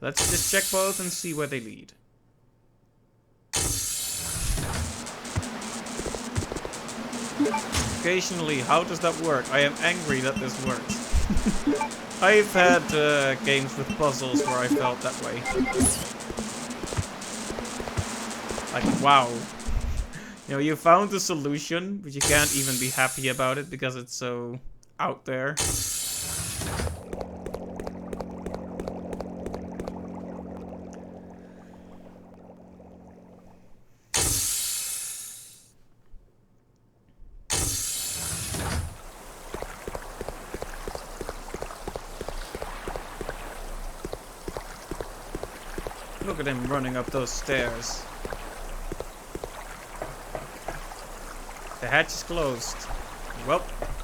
let's just check both and see where they lead. Occasionally, how does that work? I am angry that this works. I've had games with puzzles where I felt that way. Like, wow. You know, you found the solution, but you can't even be happy about it because it's so out there. Look at him running up those stairs. The hatch is closed. Well,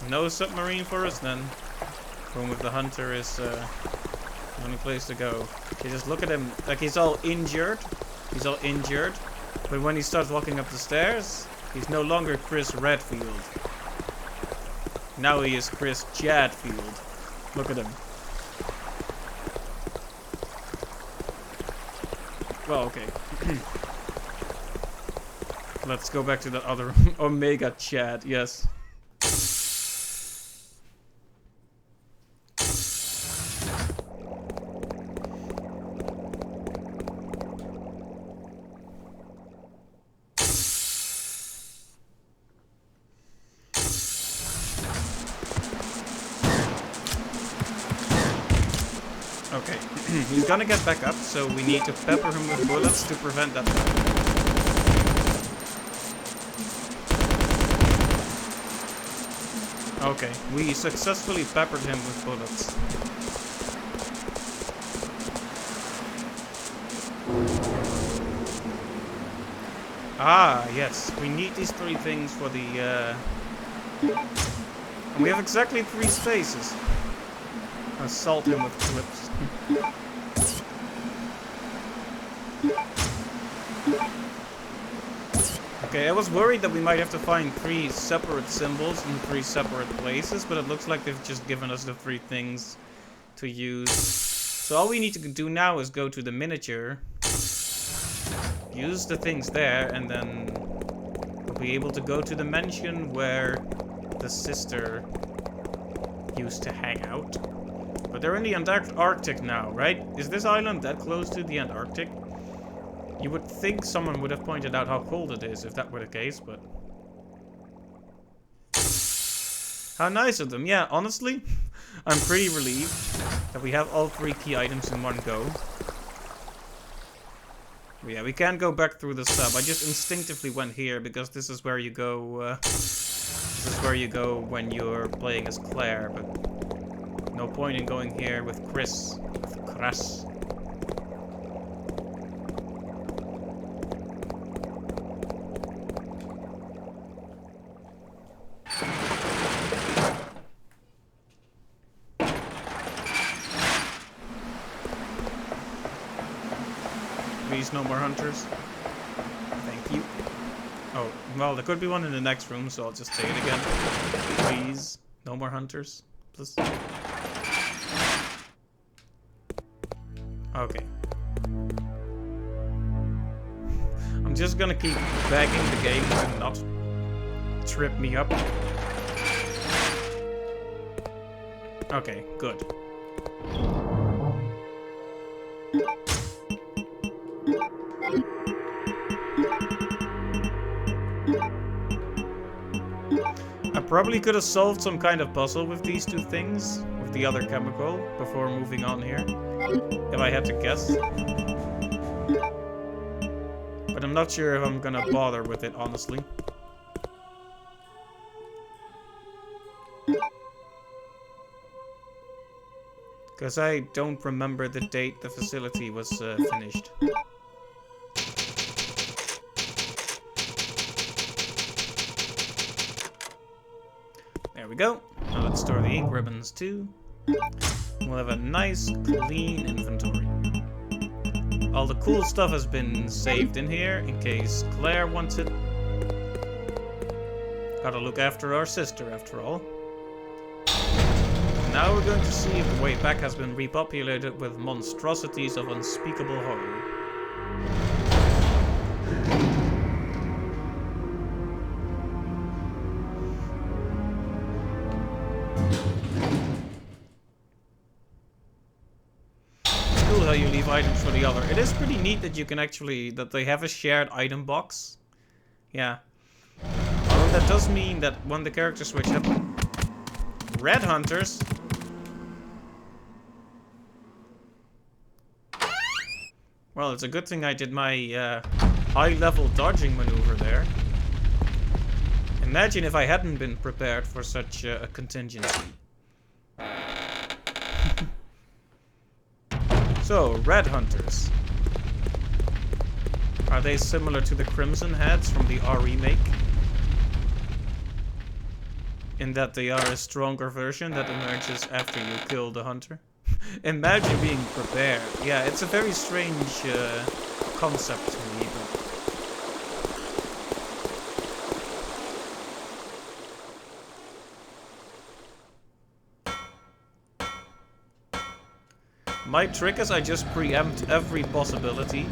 no submarine for us then. Room with the hunter is the only place to go. Okay, just look at him. Like, he's all injured. He's all injured. But when he starts walking up the stairs, he's no longer Chris Redfield. Now he is Chris Jadfield. Look at him. Well, okay. Let's go back to that other Omega Chad, yes. Okay, he's gonna get back up, so we need to pepper him with bullets to prevent that. Okay, we successfully peppered him with bullets. Ah, yes, we need these 3 things for the, and we have exactly 3 spaces. Assault him with clips. Okay, I was worried that we might have to find 3 separate symbols in 3 separate places, but it looks like they've just given us the 3 things to use. So all we need to do now is go to the miniature, use the things there, and then we'll be able to go to the mansion where the sister used to hang out. But they're in the Antarctic now, right? Is this island that close to the Antarctic? You would think someone would have pointed out how cold it is if that were the case, but... How nice of them. Yeah, honestly, I'm pretty relieved that we have all 3 key items in one go. But yeah, we can't go back through the sub. I just instinctively went here because this is where you go, this is where you go when you're playing as Claire, but... No point in going here with Chris. With Chris. Please, no more hunters. Thank you. Oh, well, there could be one in the next room, so I'll just say it again. Please, no more hunters. Please. Okay. I'm just gonna keep begging the game to not trip me up. Okay, good. I probably could have solved some kind of puzzle with these two things, with the other chemical, before moving on here, if I had to guess. But I'm not sure if I'm gonna bother with it, honestly. Because I don't remember the date the facility was finished. There we go. Now let's store the ink ribbons too. We'll have a nice, clean inventory. All the cool stuff has been saved in here in case Claire wants it. Gotta look after our sister after all. Now we're going to see if the way back has been repopulated with monstrosities of unspeakable horror. It's cool how you leave items for the other. It is pretty neat that you can actually, that they have a shared item box. Yeah. Although that does mean that when the characters switch up, red hunters. Well, it's a good thing I did my high-level dodging maneuver there. Imagine if I hadn't been prepared for such a contingency. So, red hunters. Are they similar to the Crimson Heads from the R remake? In that they are a stronger version that emerges after you kill the hunter? Imagine being prepared. Yeah, it's a very strange concept to me, but... My trick is I just preempt every possibility,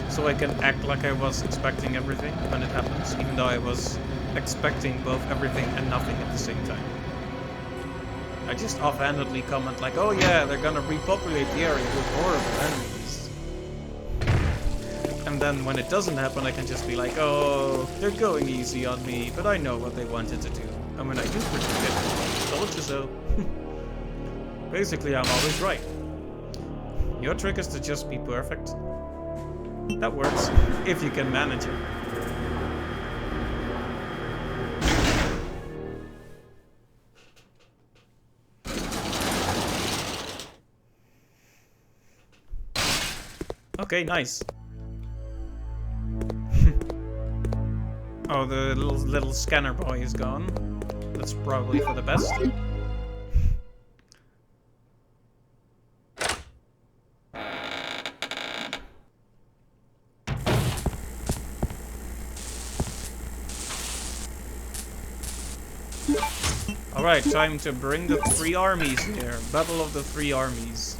so I can act like I was expecting everything when it happens, even though I was expecting both everything and nothing at the same time. I just offhandedly comment like, oh yeah, they're gonna repopulate the area with horrible enemies. And then when it doesn't happen, I can just be like, oh, they're going easy on me, but I know what they wanted to do. And when I do predict it, told you so. Basically, I'm always right. Your trick is to just be perfect. That works, if you can manage it. Okay, nice. Oh, the little scanner boy is gone. That's probably for the best. Alright, time to bring the three armies here. Battle of the three armies.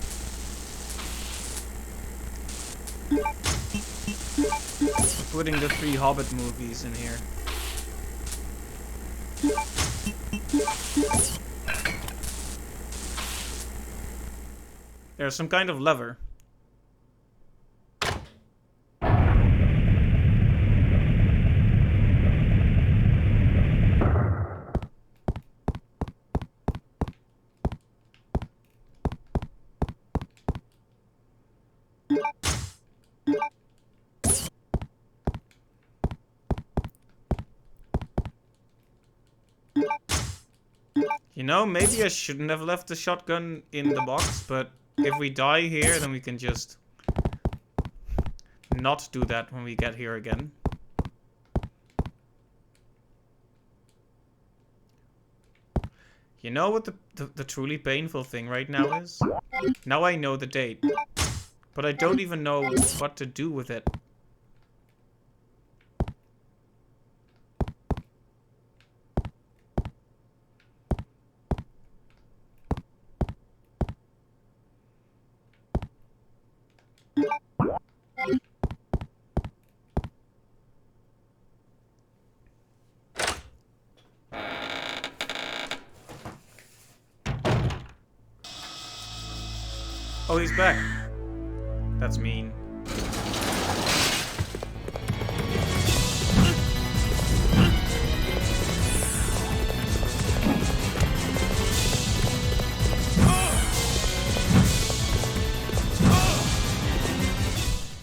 Putting the three Hobbit movies in here. There's some kind of lever. You know, maybe I shouldn't have left the shotgun in the box, but if we die here, then we can just not do that when we get here again. You know what the truly painful thing right now is? Now I know the date, but I don't even know what to do with it. Oh, he's back. That's mean.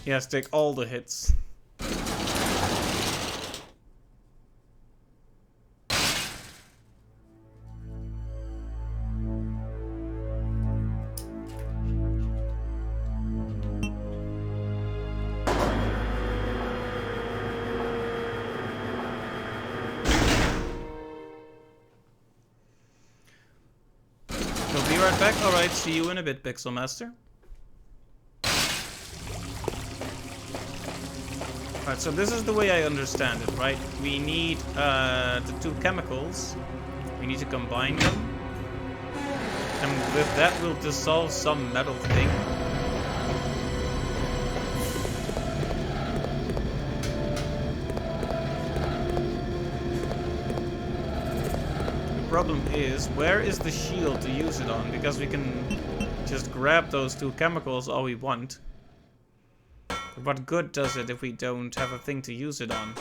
He has to take all the hits. We'll be right back. Alright, see you in a bit, Pixel Master. Alright, so this is the way I understand it, right? We need the two chemicals. We need to combine them. And with that, we'll dissolve some metal thing. The problem is, where is the shield to use it on? Because we can just grab those two chemicals all we want. But what good does it if we don't have a thing to use it on?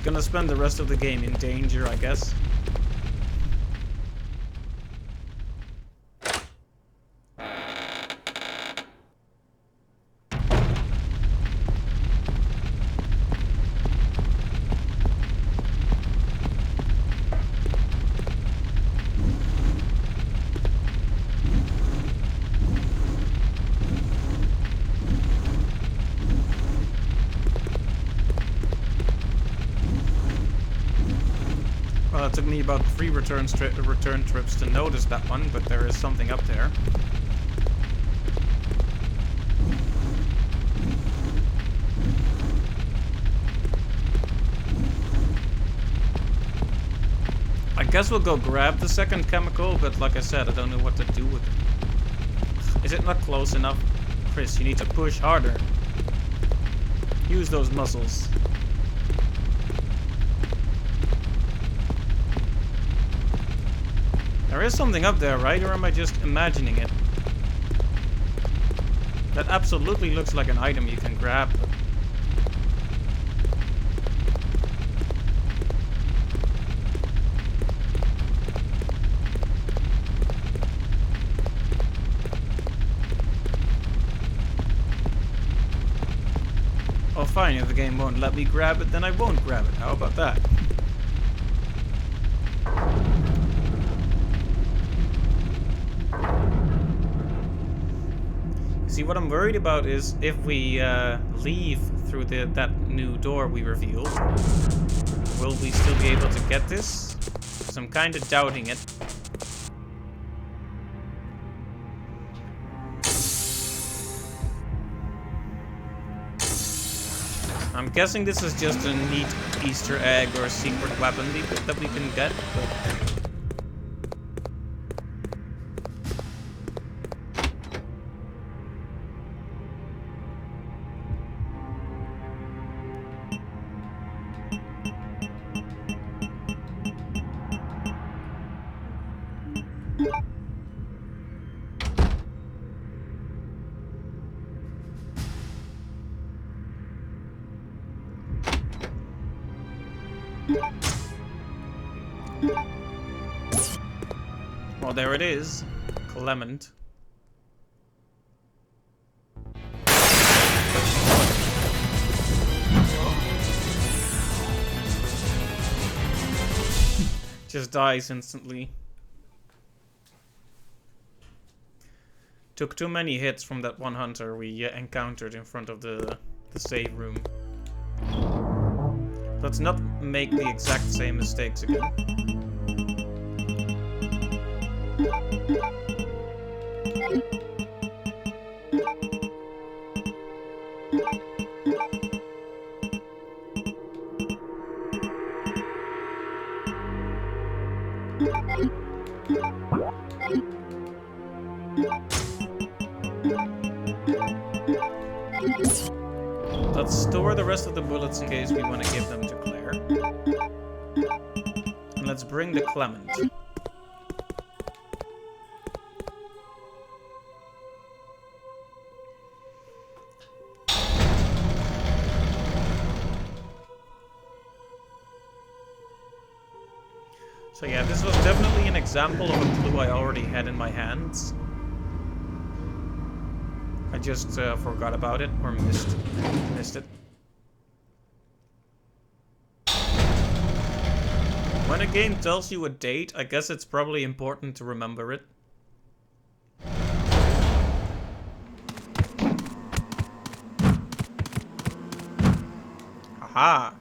Gonna spend the rest of the game in danger, I guess. Well, it took me about 3 return trips to notice that one, but there is something up there. I guess we'll go grab the second chemical, but like I said, I don't know what to do with it. Is it not close enough? Chris, you need to push harder. Use those muscles. There is something up there, right? Or am I just imagining it? That absolutely looks like an item you can grab. Oh fine, if the game won't let me grab it, then I won't grab it. How about that? See, what I'm worried about is if we leave through that new door we revealed, will we still be able to get this? Because I'm kind of doubting it. I'm guessing this is just a neat Easter egg or secret weapon that we can get, but... Well, there it is. Clement. Just dies instantly. Took too many hits from that one hunter we encountered in front of the save room. Let's not make the exact same mistakes again. Let's store the rest of the bullets in case we want to give them to Claire. And let's bring the Clement. So yeah, this was definitely an example of a clue I already had in my hands. I just forgot about it, or missed it. When a game tells you a date, I guess it's probably important to remember it. Aha!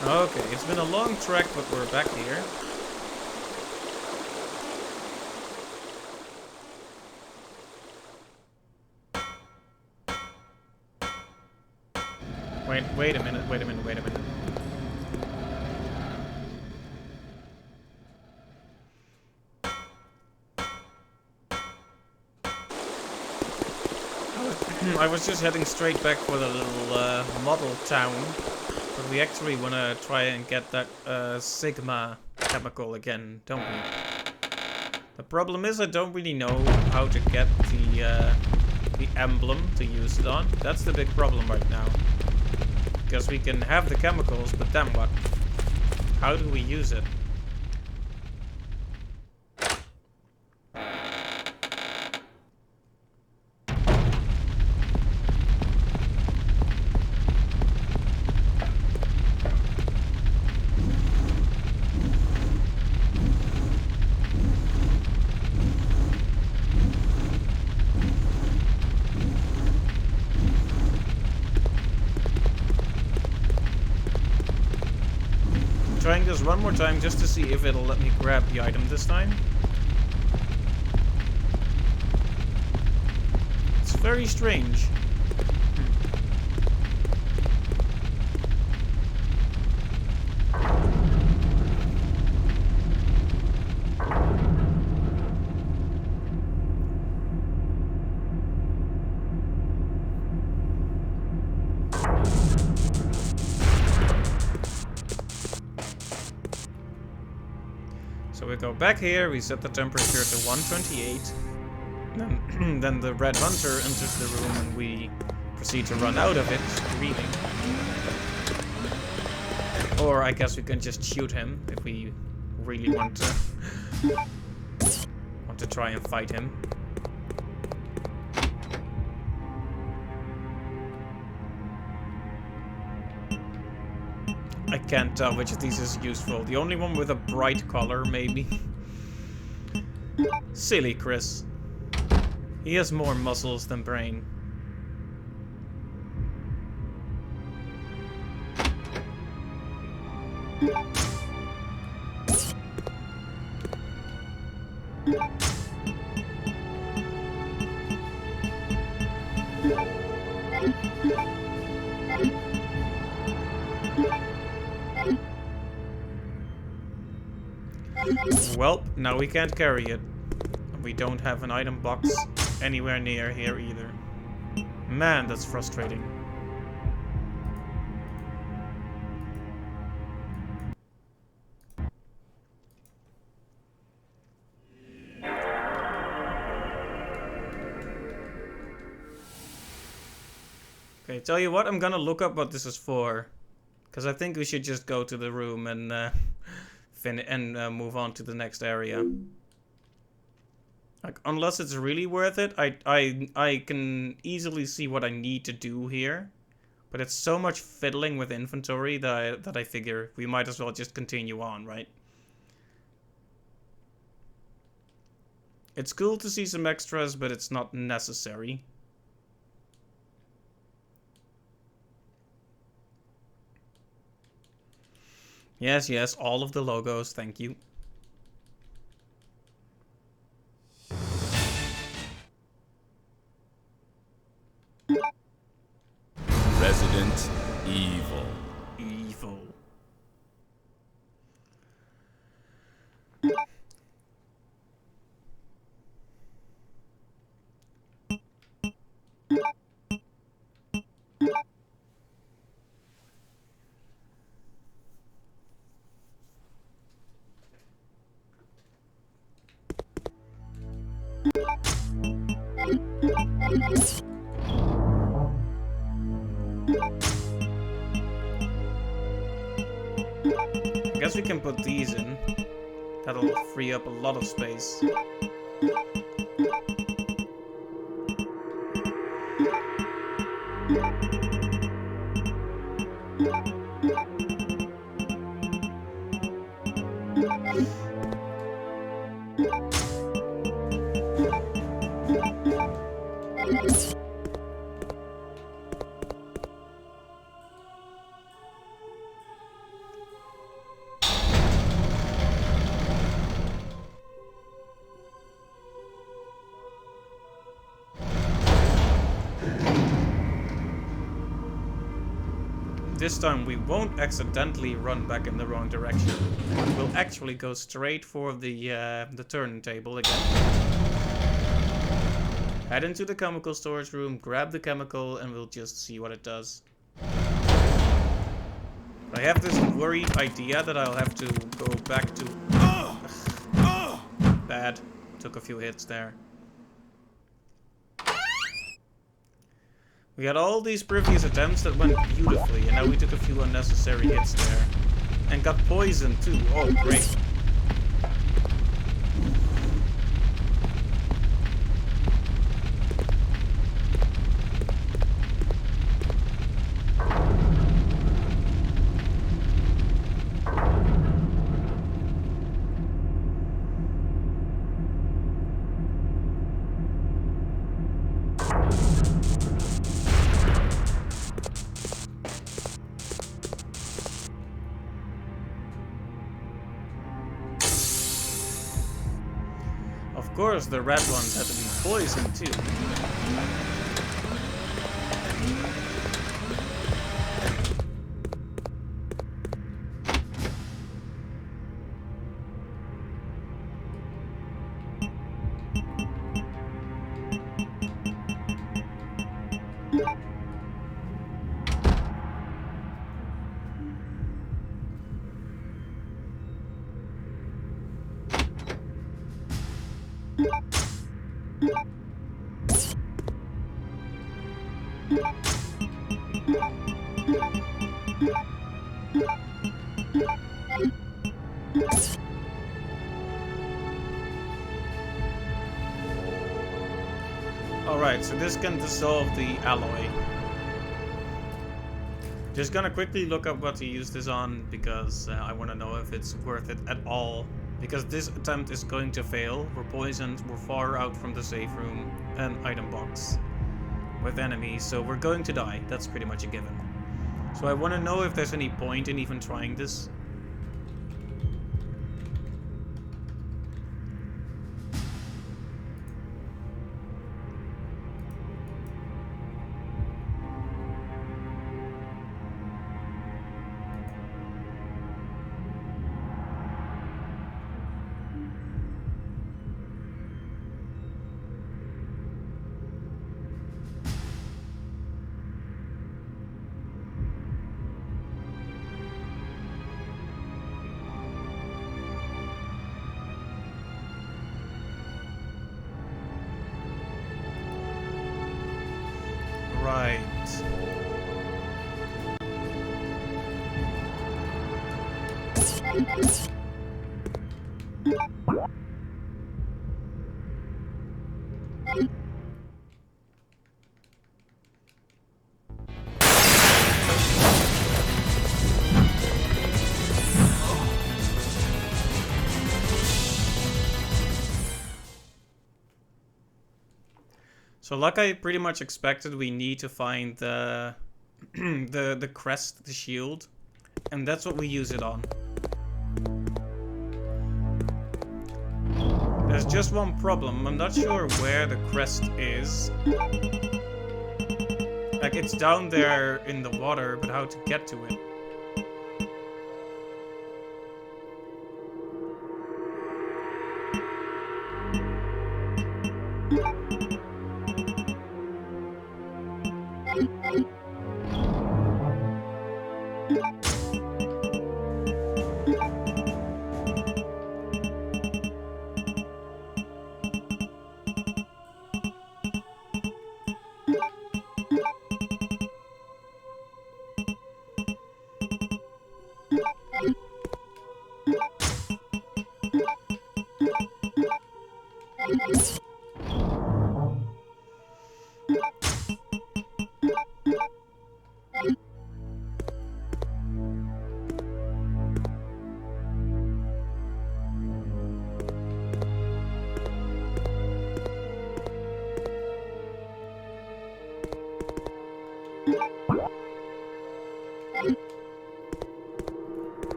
Okay, it's been a long trek, but we're back here. Wait a minute. I was just heading straight back for the little model town. But we actually want to try and get that Sigma chemical again, don't we? The problem is I don't really know how to get the emblem to use it on. That's the big problem right now. Because we can have the chemicals, but then what? How do we use it? Trying this one more time just to see if it'll let me grab the item this time. It's very strange. So we go back here, we set the temperature to 128. Then the Red Hunter enters the room and we proceed to run out of it, screaming. Or I guess we can just shoot him if we really want to try and fight him. I can't tell which of these is useful. The only one with a bright color, maybe. Silly Chris. He has more muscles than brain. Well, now we can't carry it. We don't have an item box anywhere near here either. Man, that's frustrating. Okay, tell you what, I'm gonna look up what this is for. Because I think we should just go to the room and move on to the next area. Like, unless it's really worth it, I can easily see what I need to do here. But it's so much fiddling with inventory that I figure we might as well just continue on, right? It's cool to see some extras, but it's not necessary. Yes, yes, all of the logos, thank you. Resident Evil. Evil. I guess we can put these in. That'll free up a lot of space. This time we won't accidentally run back in the wrong direction. We'll actually go straight for the turntable again. Head into the chemical storage room, grab the chemical, and we'll just see what it does. I have this worried idea that I'll have to go back to... Bad. Took a few hits there. We had all these previous attempts that went beautifully, and now we took a few unnecessary hits there. And got poisoned too. Oh, great. Of course, the red ones had to be poisoned too. Alright, so this can dissolve the alloy. Just gonna quickly look up what to use this on, because I want to know if it's worth it at all. Because this attempt is going to fail. We're poisoned, we're far out from the safe room and item box with enemies, so we're going to die. That's pretty much a given. So I want to know if there's any point in even trying this. Right. So like I pretty much expected, we need to find the the crest, the shield, and that's what we use it on. There's just one problem. I'm not sure where the crest is. Like, it's down there in the water, but how to get to it?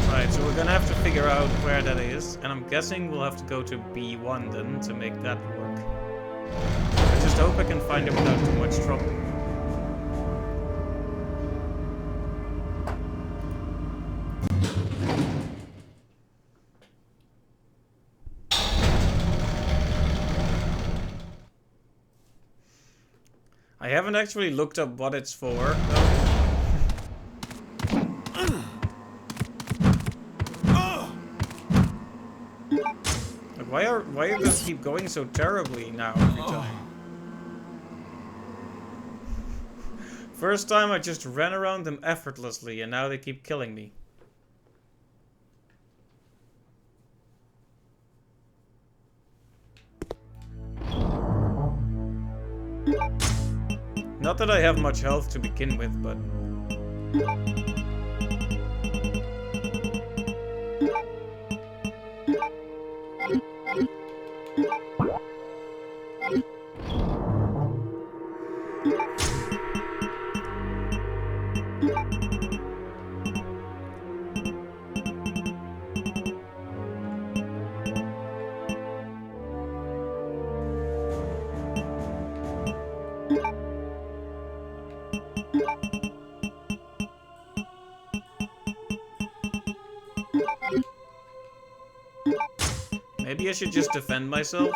Right, so we're gonna have to figure out where that is, and I'm guessing we'll have to go to B1 then to make that work. I just hope I can find it without too much trouble. I haven't actually looked up what it's for, though. Why does it keep going so terribly now every time? First time I just ran around them effortlessly, and now they keep killing me. Not that I have much health to begin with, but... Maybe I should just defend myself?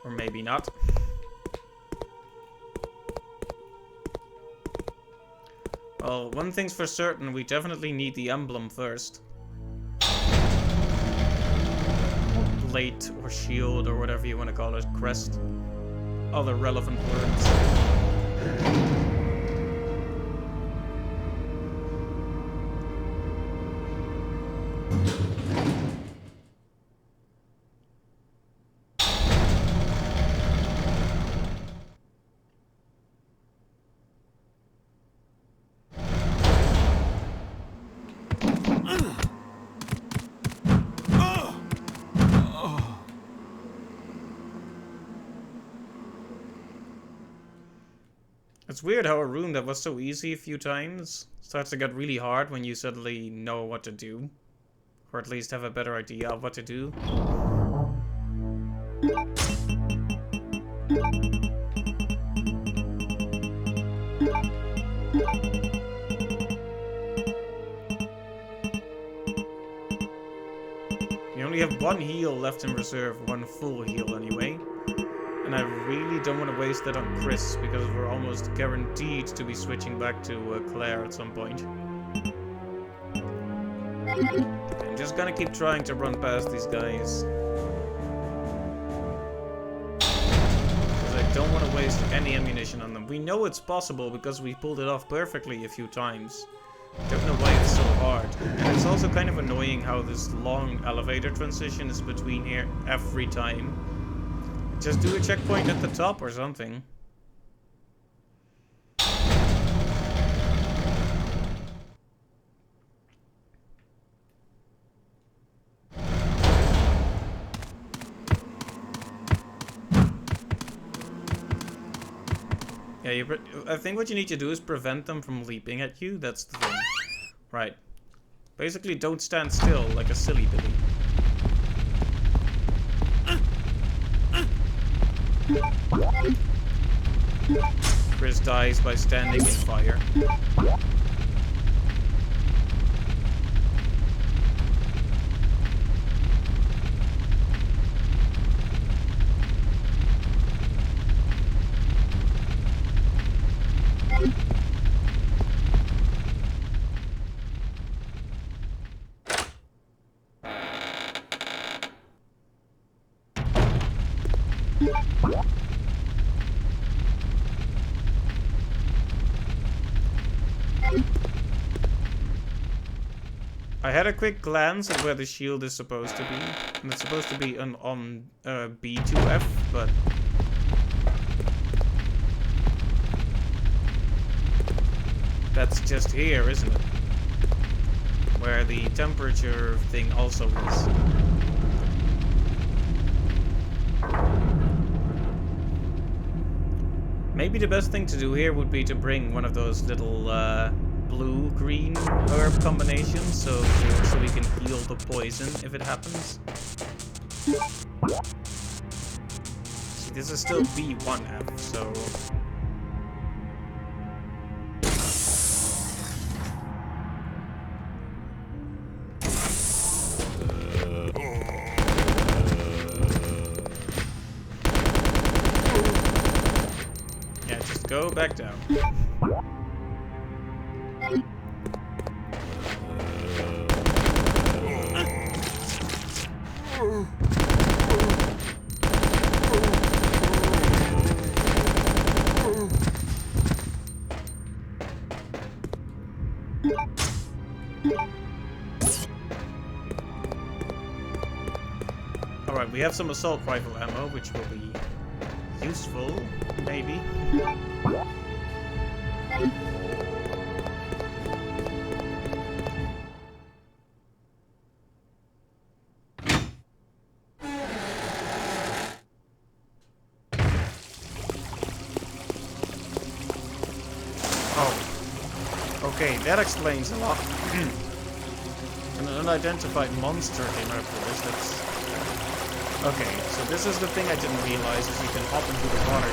Or maybe not. Well, one thing's for certain, we definitely need the emblem first. Plate or shield or whatever you want to call it, crest. Other relevant words. It's weird how a room that was so easy a few times starts to get really hard when you suddenly know what to do. Or at least have a better idea of what to do. You only have one heal left in reserve, one full heal anyway. And I really don't want to waste that on Chris, because we're almost guaranteed to be switching back to Claire at some point. I'm just gonna keep trying to run past these guys. Because I don't want to waste any ammunition on them. We know it's possible because we pulled it off perfectly a few times. Don't know why it's so hard. And it's also kind of annoying how this long elevator transition is between here every time. Just do a checkpoint at the top or something. Yeah, I think what you need to do is prevent them from leaping at you. That's the thing. Right. Basically, don't stand still like a silly billy. Chris dies by standing in fire. I had a quick glance at where the shield is supposed to be, and it's supposed to be on B2F, but that's just here, isn't it? Where the temperature thing also is. Maybe the best thing to do here would be to bring one of those little blue-green herb combinations, so we can heal the poison if it happens. See, this is still B1F, so... yeah, just go back down. Alright, we have some assault rifle ammo, which will be useful, maybe. Okay, that explains a lot. An unidentified monster came after this. That's... okay, so this is the thing I didn't realize, is you can hop into the water.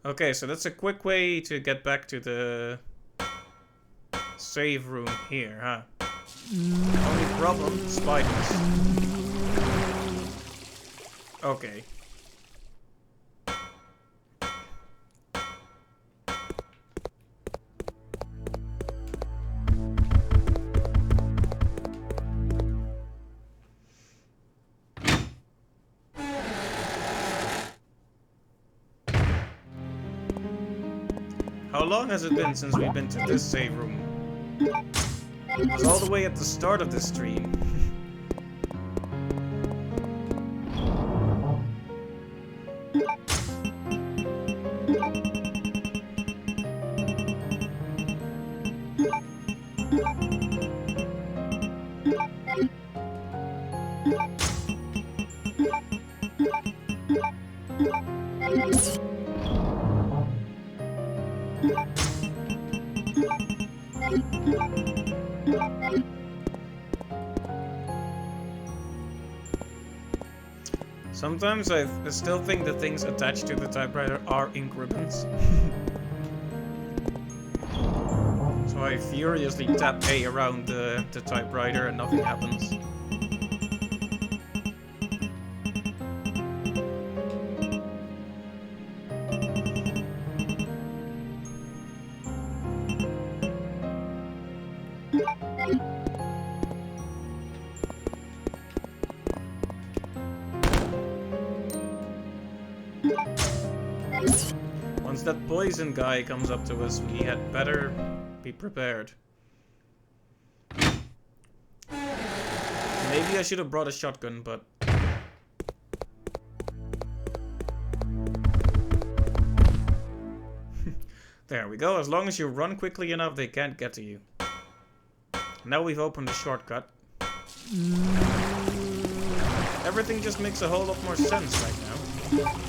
Okay, so that's a quick way to get back to the save room here, huh? Only problem, spiders. Okay. How long has it been since we've been to this save room? It was all the way at the start of this stream. Sometimes I still think the things attached to the typewriter are ink ribbons. So I furiously tap A around the typewriter and nothing happens. Once that poison guy comes up to us, we had better be prepared. Maybe I should have brought a shotgun, but... There we go. As long as you run quickly enough, they can't get to you. Now we've opened a shortcut. Everything just makes a whole lot more sense right now.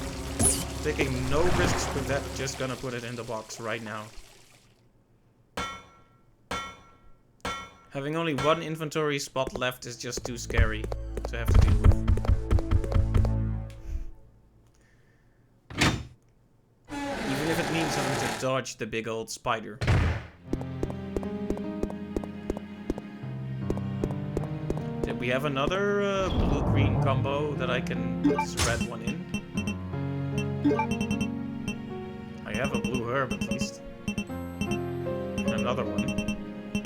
Taking no risks with that, just gonna put it in the box right now. Having only one inventory spot left is just too scary to have to deal with. Even if it means having to dodge the big old spider. Did we have another blue-green combo that I can put this red one in? I have a blue herb at least. And another one.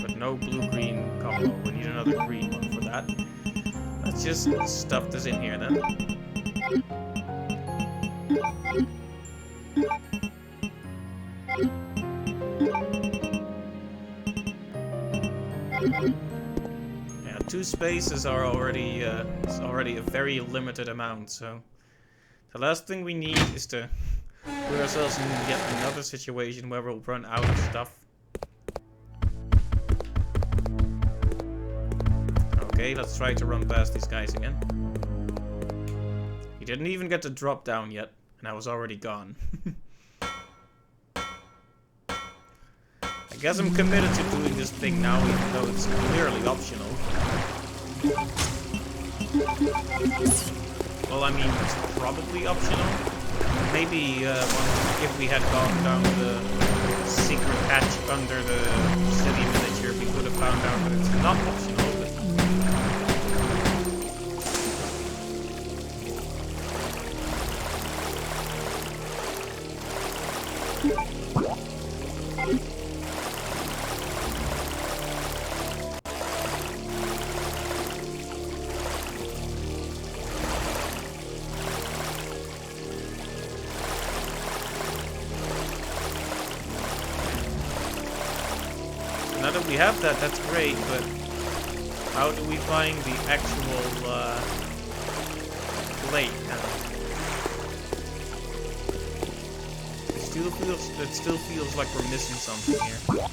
But no blue-green combo. We need another green one for that. Let's just stuff this in here then. Yeah, 2 spaces are already it's already a very limited amount, so the last thing we need is to put ourselves in yet another situation where we'll run out of stuff. Okay, let's try to run past these guys again. He didn't even get to drop down yet, and I was already gone. I guess I'm committed to doing this thing now, even though it's clearly optional. Well, I mean, it's probably optional. Maybe if we had gone down the secret hatch under the city miniature, we could have found out that it's not optional. Now that we have that, that's great, but how do we find the actual plate now? It still feels like we're missing something here.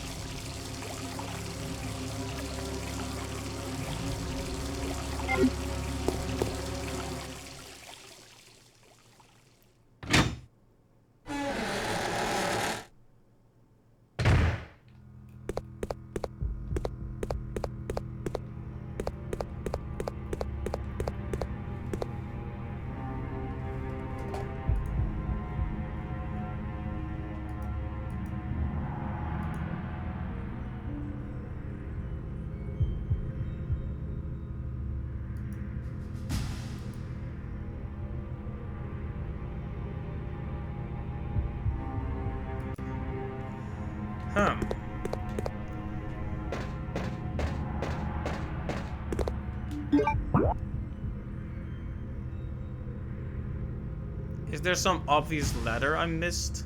Is there some obvious ladder I missed?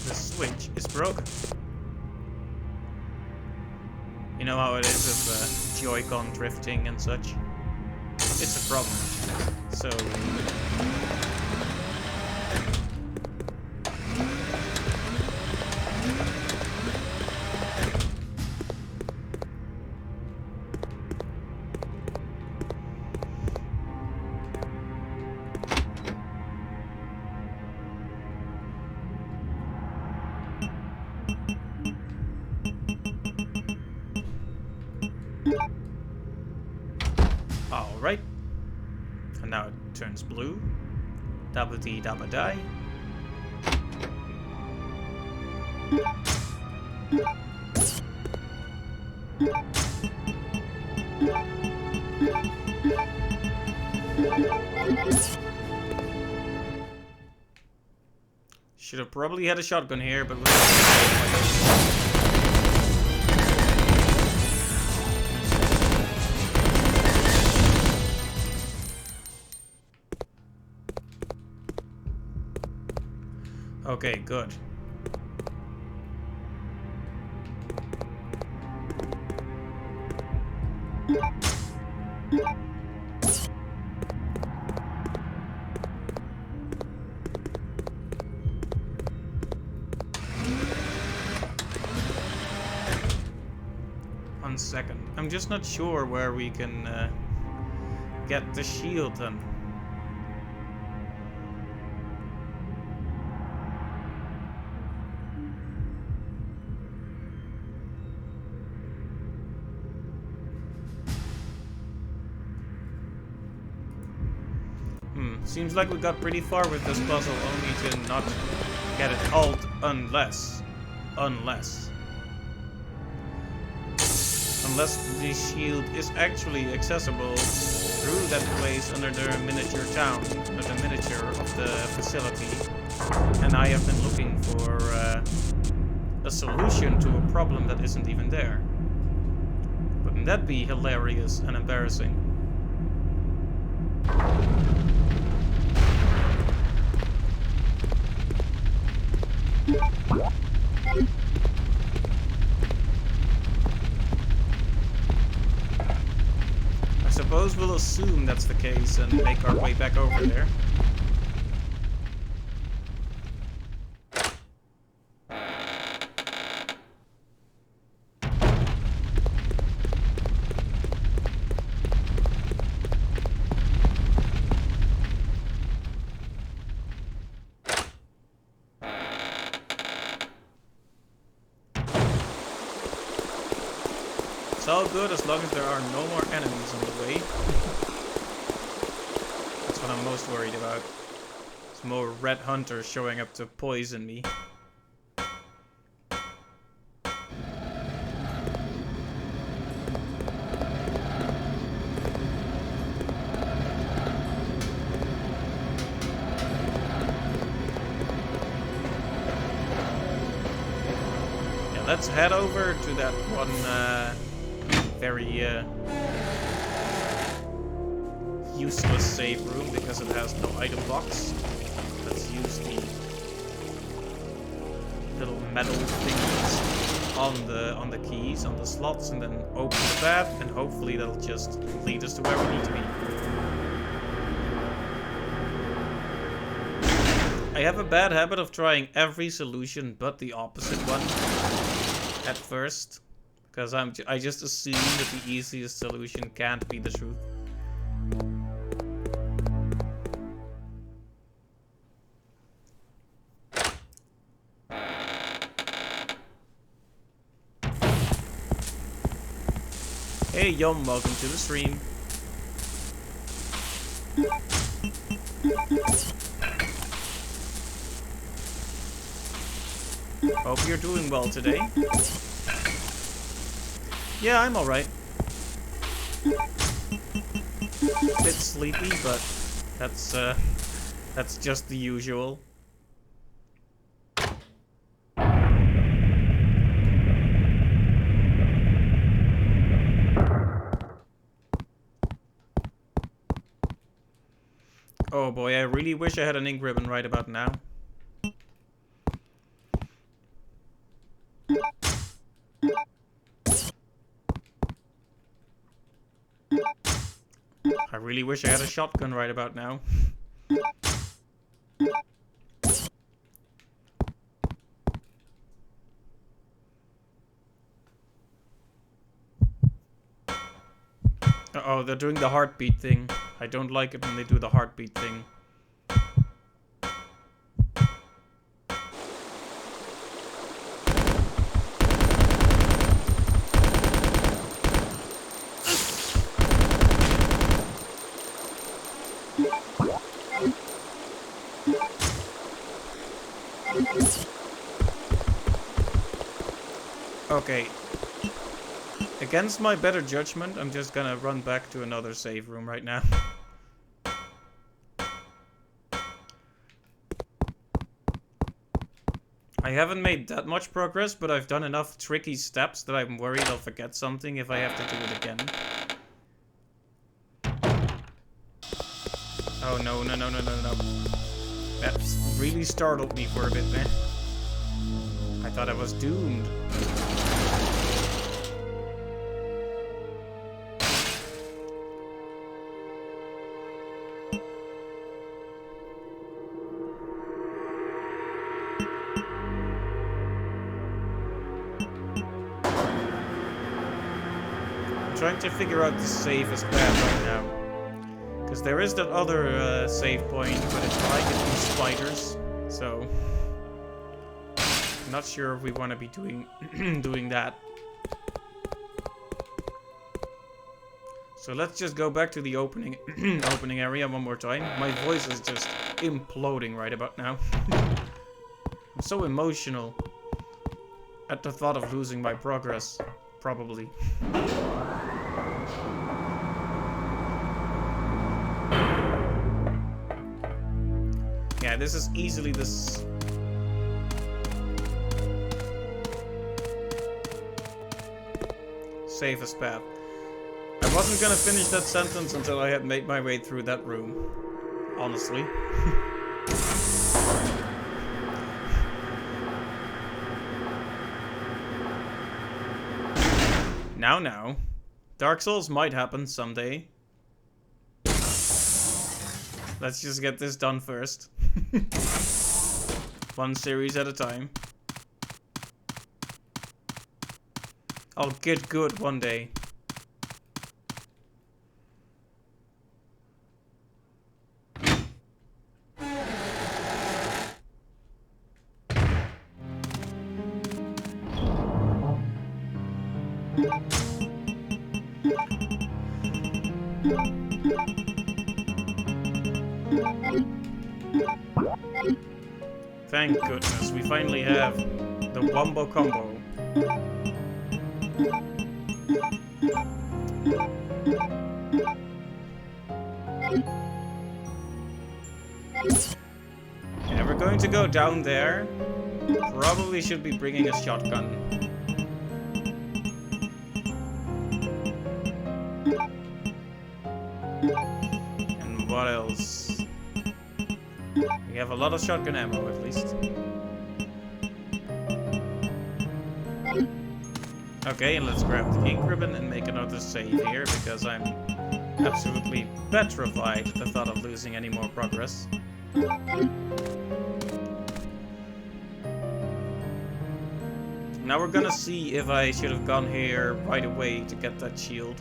The switch is broken. You know how it is with Joy-Con drifting and such? It's a problem. So... Alright. And now it turns blue. Double D, double die. Should have probably had a shotgun here, but okay, good. One second. I'm just not sure where we can get the shield then. Seems like we got pretty far with this puzzle, only to not get it alt unless the shield is actually accessible through that place under the miniature town, or the miniature of the facility. And I have been looking for a solution to a problem that isn't even there. Wouldn't that be hilarious and embarrassing? I suppose we'll assume that's the case and make our way back over there. It's all good as long as there are no more enemies in the way. That's what I'm most worried about. There's more red hunters showing up to poison me. Yeah, let's head over to that one very useless save room because it has no item box. Let's use the little metal things on the keys, on the slots, and then open the path, and hopefully that'll just lead us to where we need to be. I have a bad habit of trying every solution but the opposite one at first. Because I just assume that the easiest solution can't be the truth. Hey Yum, welcome to the stream. Hope you're doing well today. Yeah, I'm alright. Bit sleepy, but that's just the usual. Oh boy, I really wish I had an ink ribbon right about now. I really wish I had a shotgun right about now. Uh-oh, they're doing the heartbeat thing. I don't like it when they do the heartbeat thing. Okay. Against my better judgment, I'm just gonna run back to another save room right now. I haven't made that much progress, but I've done enough tricky steps that I'm worried I'll forget something if I have to do it again. Oh no, no, no, no, no, no. That really startled me for a bit there. I thought I was doomed. I'm trying to figure out the safest path right now. Because there is that other save point, but it's like these spiders, so I'm not sure if we want to be doing doing that. So let's just go back to the opening opening area one more time. My voice is just imploding right about now. I'm so emotional at the thought of losing my progress, probably. Yeah, this is easily this. Safest path. I wasn't gonna finish that sentence until I had made my way through that room. Honestly. Now. Dark Souls might happen someday. Let's just get this done first. One series at a time. I'll get good one day. Thank goodness, we finally have the Wombo Combo. Yeah, we're going to go down there. Probably should be bringing a shotgun. And what else? We have a lot of shotgun ammo, at least. Okay, and let's grab the ink ribbon and make another save here, because I'm absolutely petrified at the thought of losing any more progress. Now we're gonna see if I should have gone here right away to get that shield.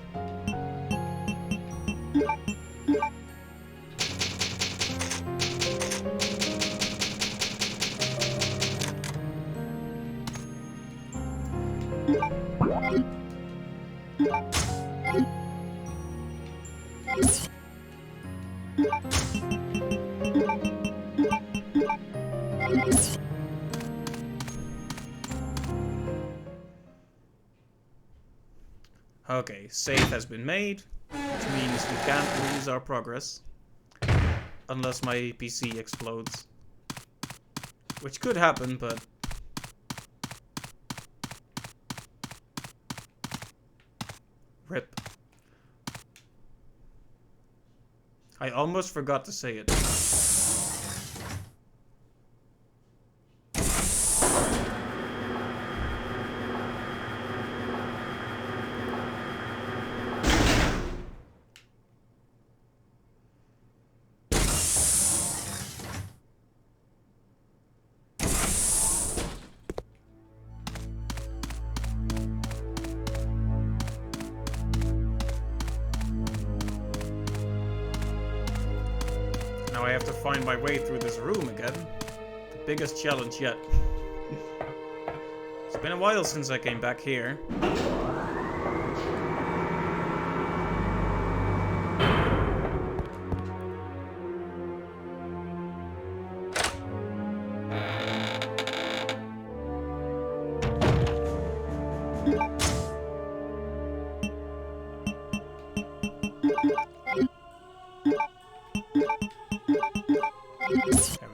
Okay, save has been made, which means we can't lose our progress. Unless my PC explodes. Which could happen, but... RIP. I almost forgot to say it. Now I have to find my way through this room again. The biggest challenge yet. It's been a while since I came back here.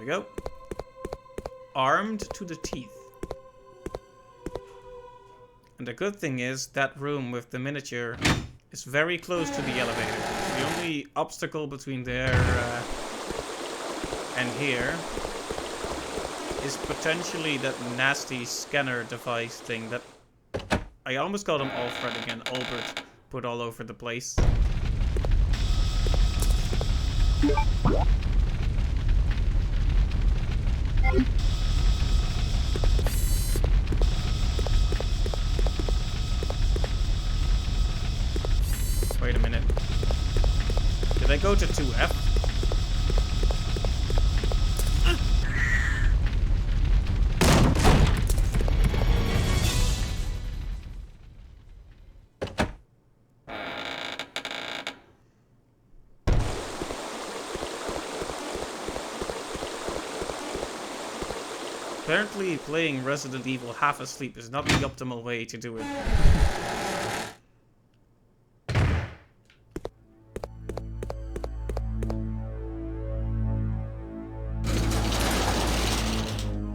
we go. Armed to the teeth. And the good thing is that room with the miniature is very close to the elevator. The only obstacle between there and here is potentially that nasty scanner device thing that I almost called him Alfred again. Albert put all over the place. Wait a minute. Did I go to 2F? Apparently playing Resident Evil half asleep is not the optimal way to do it.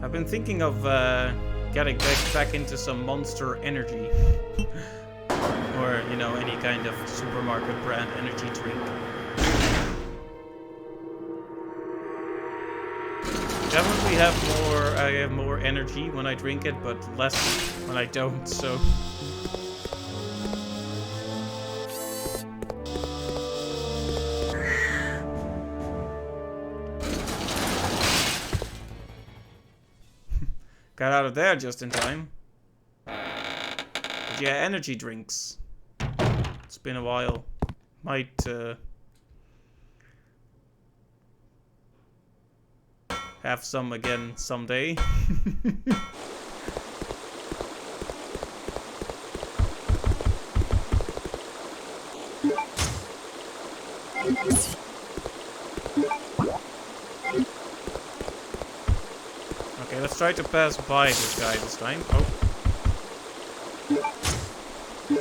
I've been thinking of getting back into some Monster Energy. Or, you know, any kind of supermarket brand energy drink. Definitely I have more energy when I drink it, but less when I don't, so... Got out of there just in time. But yeah, energy drinks. It's been a while. Might, have some again someday. Okay, let's try to pass by this guy this time. Oh.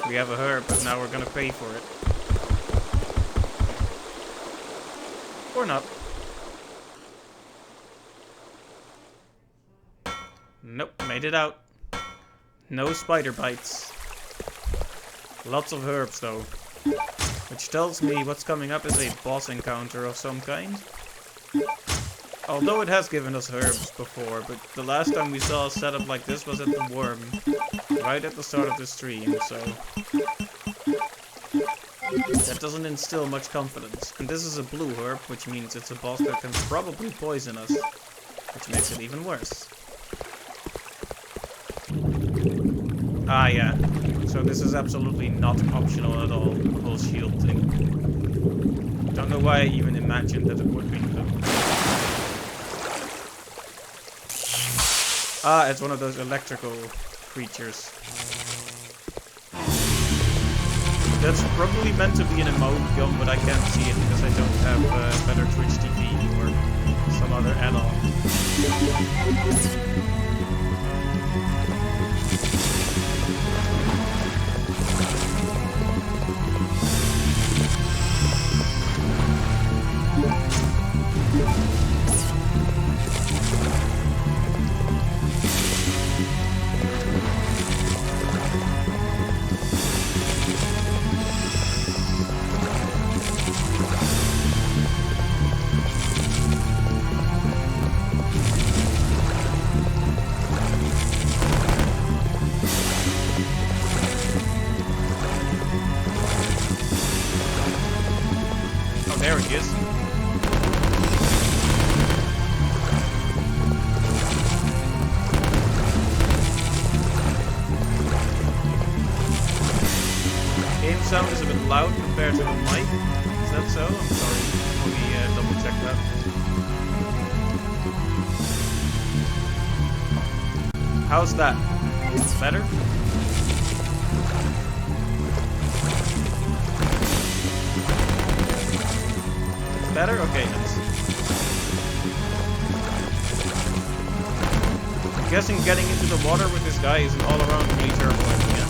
We have a herb, but now we're gonna pay for it. Or not. Nope, made it out. No spider bites. Lots of herbs though. Which tells me what's coming up is a boss encounter of some kind. Although it has given us herbs before, but the last time we saw a setup like this was at the worm. Right at the start of the stream, so... that doesn't instill much confidence. And this is a blue herb, which means it's a boss that can probably poison us. Which makes it even worse. Ah, yeah. So this is absolutely not optional at all, the whole shield thing. Don't know why I even imagined that it would be, though. Ah, it's one of those electrical creatures. That's probably meant to be an emote gun, but I can't see it because I don't have better Twitch TV or some other add-on. There he is. Game sound is a bit loud compared to the mic. Is that so? I'm sorry. Let me double check that. How's that? Better? Better? Okay, nice. I'm guessing getting into the water with this guy is an all-around really terrible idea.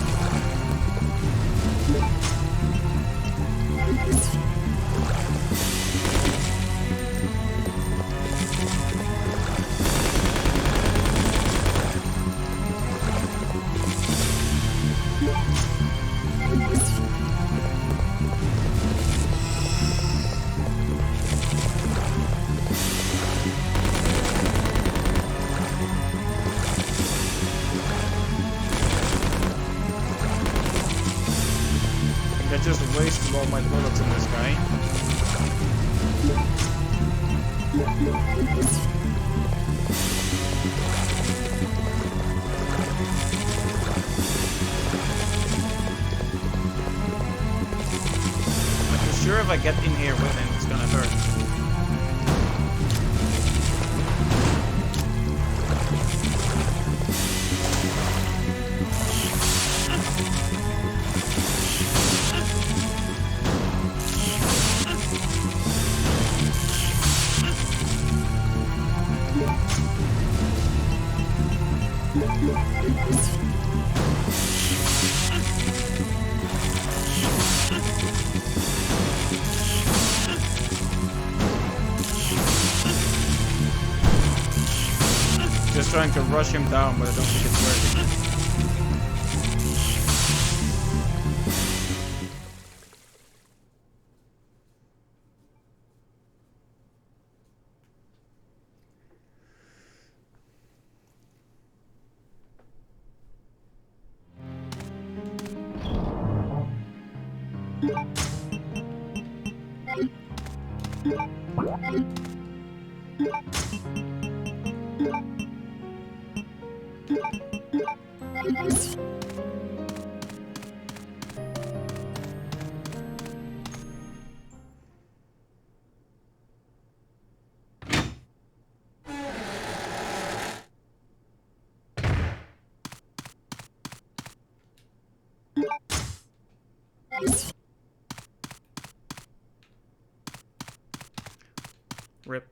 just wasted all my bullets on this guy. I'm sure if I get in here with him, it's gonna hurt. Just trying to rush him down, but I don't think it's working. Rip.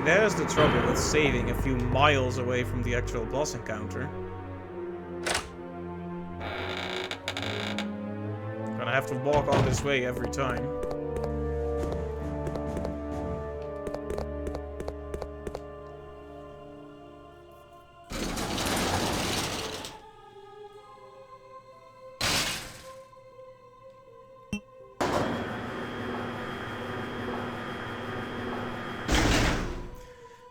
There's the trouble with saving a few miles away from the actual boss encounter. Gonna have to walk all this way every time.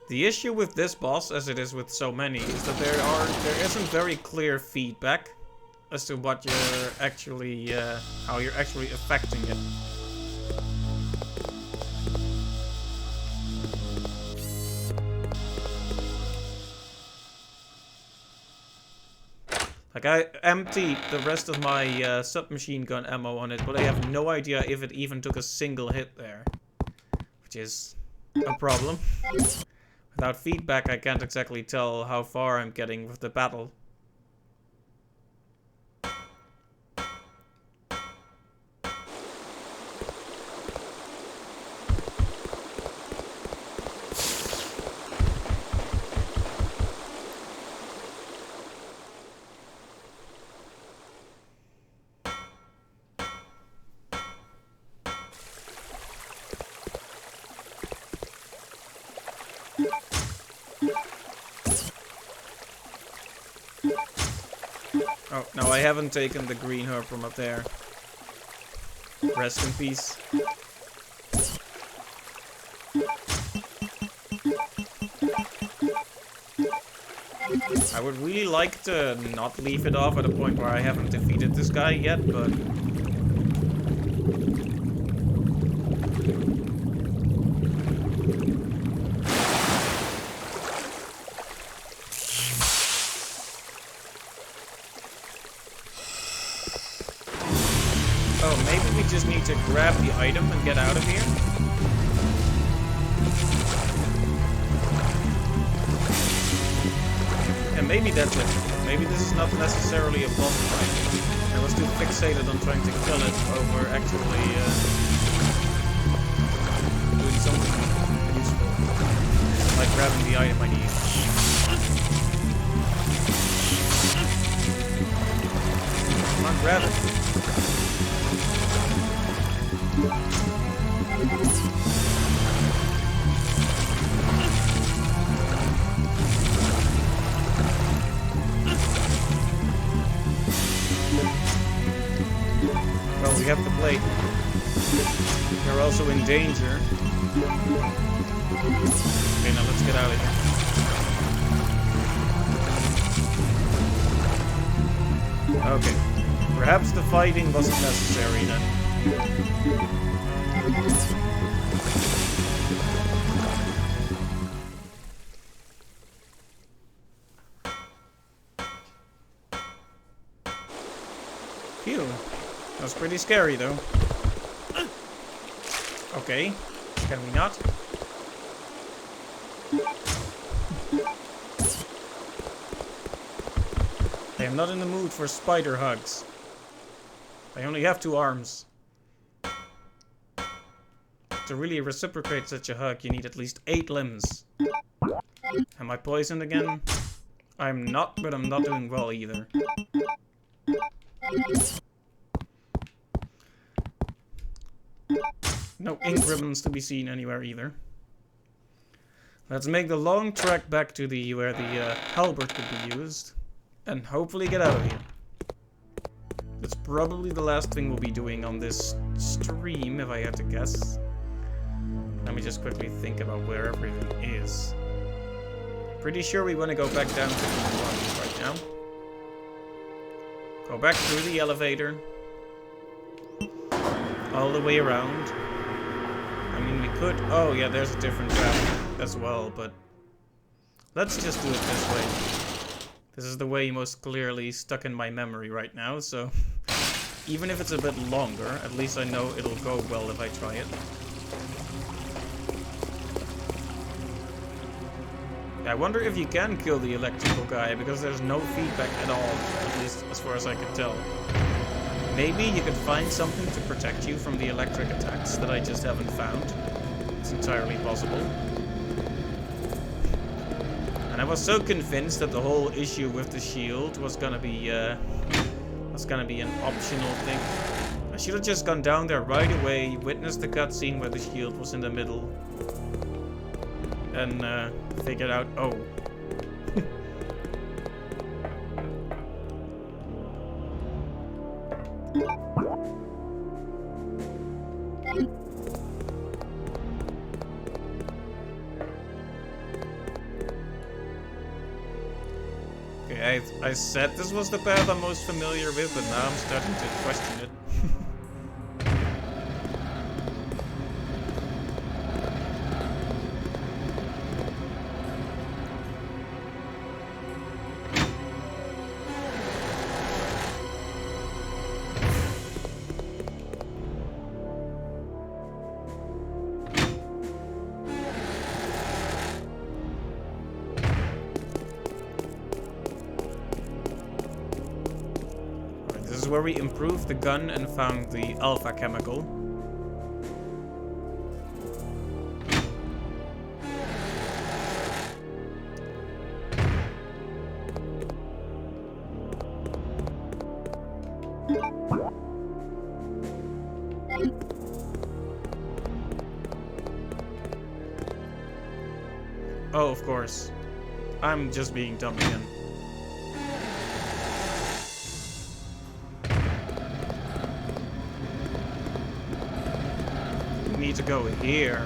The issue with this boss, as it is with so many, is that there isn't very clear feedback as to what you're actually, how you're actually affecting it. Like, I emptied the rest of my submachine gun ammo on it, but I have no idea if it even took a single hit there, which is a problem. Without feedback, I can't exactly tell how far I'm getting with the battle. Oh, no, I haven't taken the green herb from up there. Rest in peace. I would really like to not leave it off at a point where I haven't defeated this guy yet, but... Oh, maybe we just need to grab the item and get out of here? And maybe that's it. maybe this is not necessarily a boss fight. I was too fixated on trying to kill it over actually doing something useful. Like grabbing the item I need. Come on, grab it. Well, we have the plate. We're also in danger. Okay, now let's get out of here. Okay. Perhaps the fighting wasn't necessary then. Phew. That was pretty scary though. Okay. Can we not? I am not in the mood for spider hugs. I only have 2 arms. To really reciprocate such a hug, you need at least 8 limbs. Am I poisoned again? I'm not, but I'm not doing well either. No ink ribbons to be seen anywhere either. Let's make the long trek back to the where the halberd could be used. And hopefully get out of here. That's probably the last thing we'll be doing on this stream, if I had to guess. Let me just quickly think about where everything is. Pretty sure we want to go back down to B1 right now. Go back through the elevator. All the way around. I mean, we could... Oh, yeah, there's a different route as well, but... Let's just do it this way. This is the way most clearly stuck in my memory right now, so... Even if it's a bit longer, at least I know it'll go well if I try it. I wonder if you can kill the electrical guy, because there's no feedback at all, at least as far as I can tell. Maybe you could find something to protect you from the electric attacks that I just haven't found. It's entirely possible. And I was so convinced that the whole issue with the shield was gonna be an optional thing. I should have just gone down there right away, witnessed the cutscene where the shield was in the middle, and figured out, oh. Okay, I said this was the path I'm most familiar with, but now I'm starting to question it. Where we improved the gun and found the alpha chemical. Oh, of course. I'm just being dumb again. Need to go here.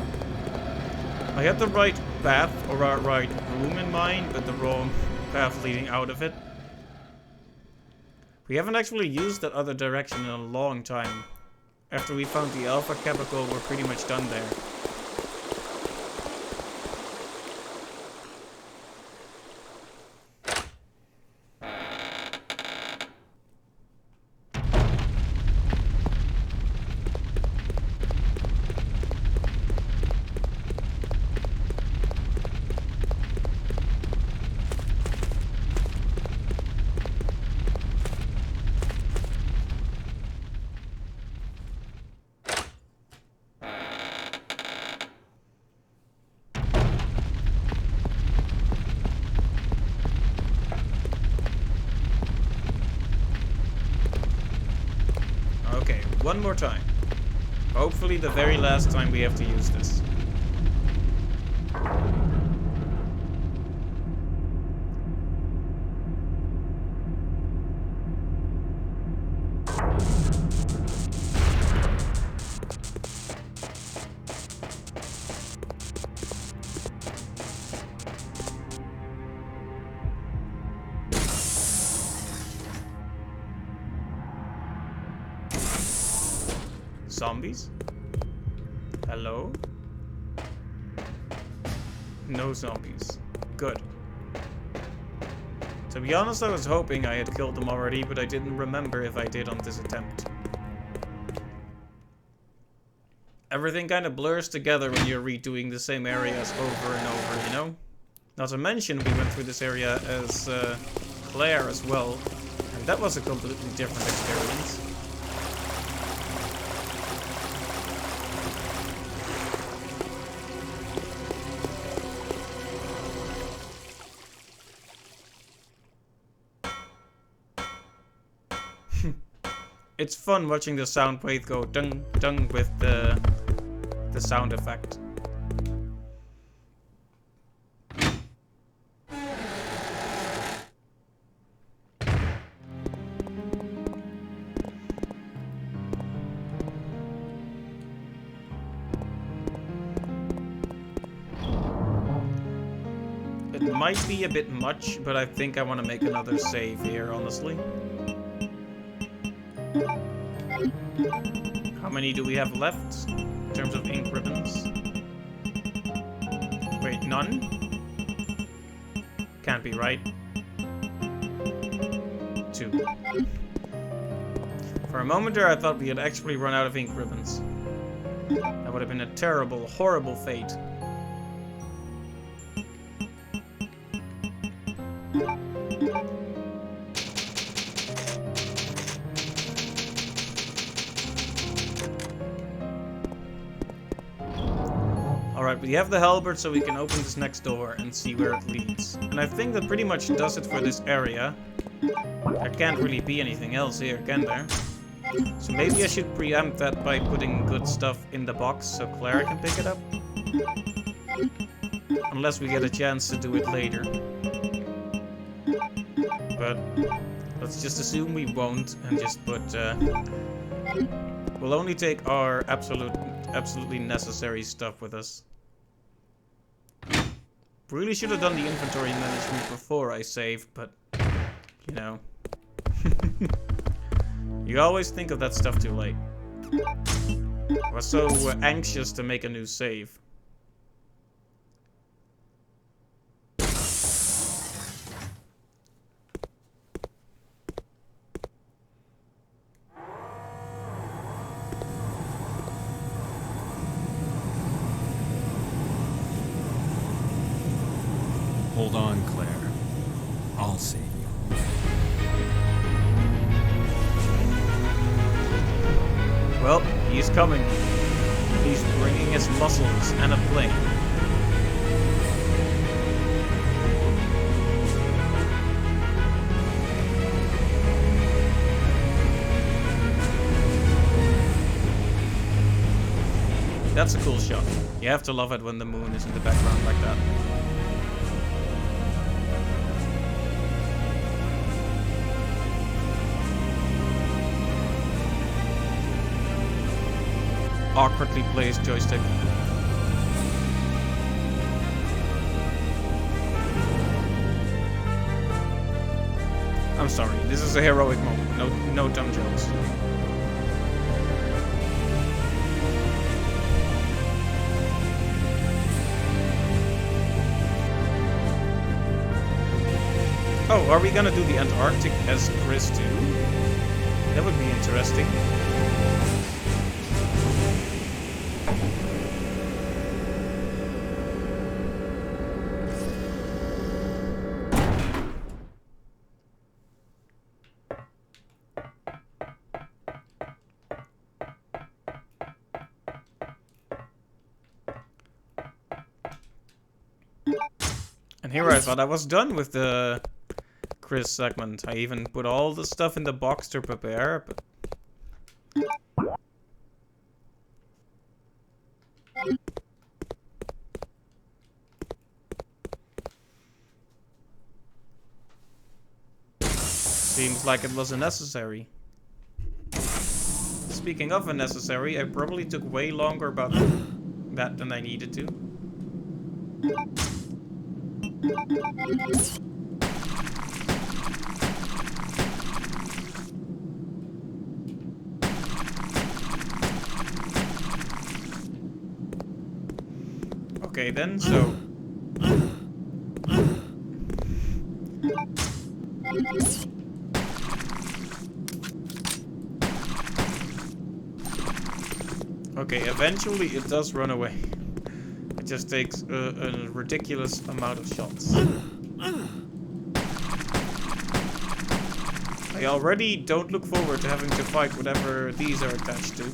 I had the right path or right room in mind, but the wrong path leading out of it. We haven't actually used that other direction in a long time. After we found the alpha chemical, we're pretty much done there. one more time. Hopefully the very last time we have to use this. Zombies? Hello? No zombies. Good. To be honest, I was hoping I had killed them already, but I didn't remember if I did on this attempt. Everything kind of blurs together when you're redoing the same areas over and over, you know? Not to mention, we went through this area as Claire as well, and that was a completely different experience. It's fun watching the sound wave go dung dung with the sound effect. It might be a bit much, but I think I want to make another save here, honestly. How many do we have left in terms of ink ribbons? Wait, none? Can't be right. 2. For a moment there I thought we had actually run out of ink ribbons. That would have been a terrible, horrible fate. Alright, we have the halberd, so we can open this next door and see where it leads. And I think that pretty much does it for this area. There can't really be anything else here, can there? So maybe I should preempt that by putting good stuff in the box so Clara can pick it up. Unless we get a chance to do it later. But let's just assume we won't and just put... we'll only take our absolutely necessary stuff with us. Really should have done the inventory management before I saved, but, you know. You always think of that stuff too late. I was so anxious to make a new save. Hold on, Claire. I'll save you. Well, he's coming. He's bringing his muscles and a plane. That's a cool shot. You have to love it when the moon is in the background like that. Awkwardly placed joystick. I'm sorry, this is a heroic moment. No dumb jokes. Oh, are we gonna do the Antarctic as Chris too? That would be interesting. And here I thought I was done with the Chris segment. I even put all the stuff in the box to prepare, but Seems like it was unnecessary. Speaking of unnecessary, I probably took way longer about that than I needed to. Okay then, so... Okay, eventually it does run away. It just takes a ridiculous amount of shots. I already don't look forward to having to fight whatever these are attached to.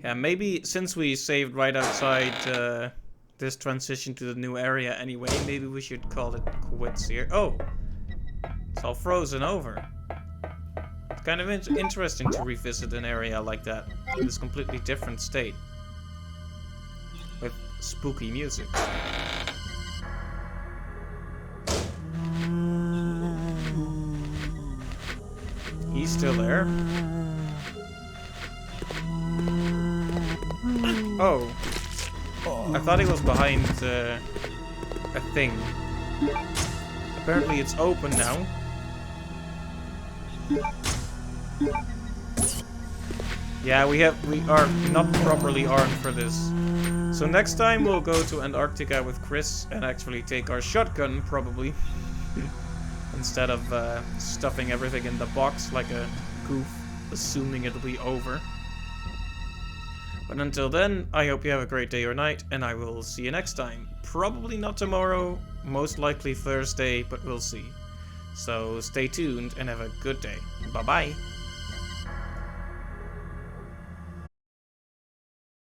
Yeah, maybe since we saved right outside this transition to the new area anyway, maybe we should call it quits here. Oh! It's all frozen over. It's kind of interesting to revisit an area like that in this completely different state. With spooky music. He's still there. Oh. I thought he was behind a thing. Apparently it's open now. Yeah, we are not properly armed for this. So next time we'll go to Antarctica with Chris and actually take our shotgun, probably. Instead of stuffing everything in the box like a goof, assuming it'll be over. But until then, I hope you have a great day or night, and I will see you next time. Probably not tomorrow, most likely Thursday, but we'll see. So stay tuned and have a good day. Bye-bye.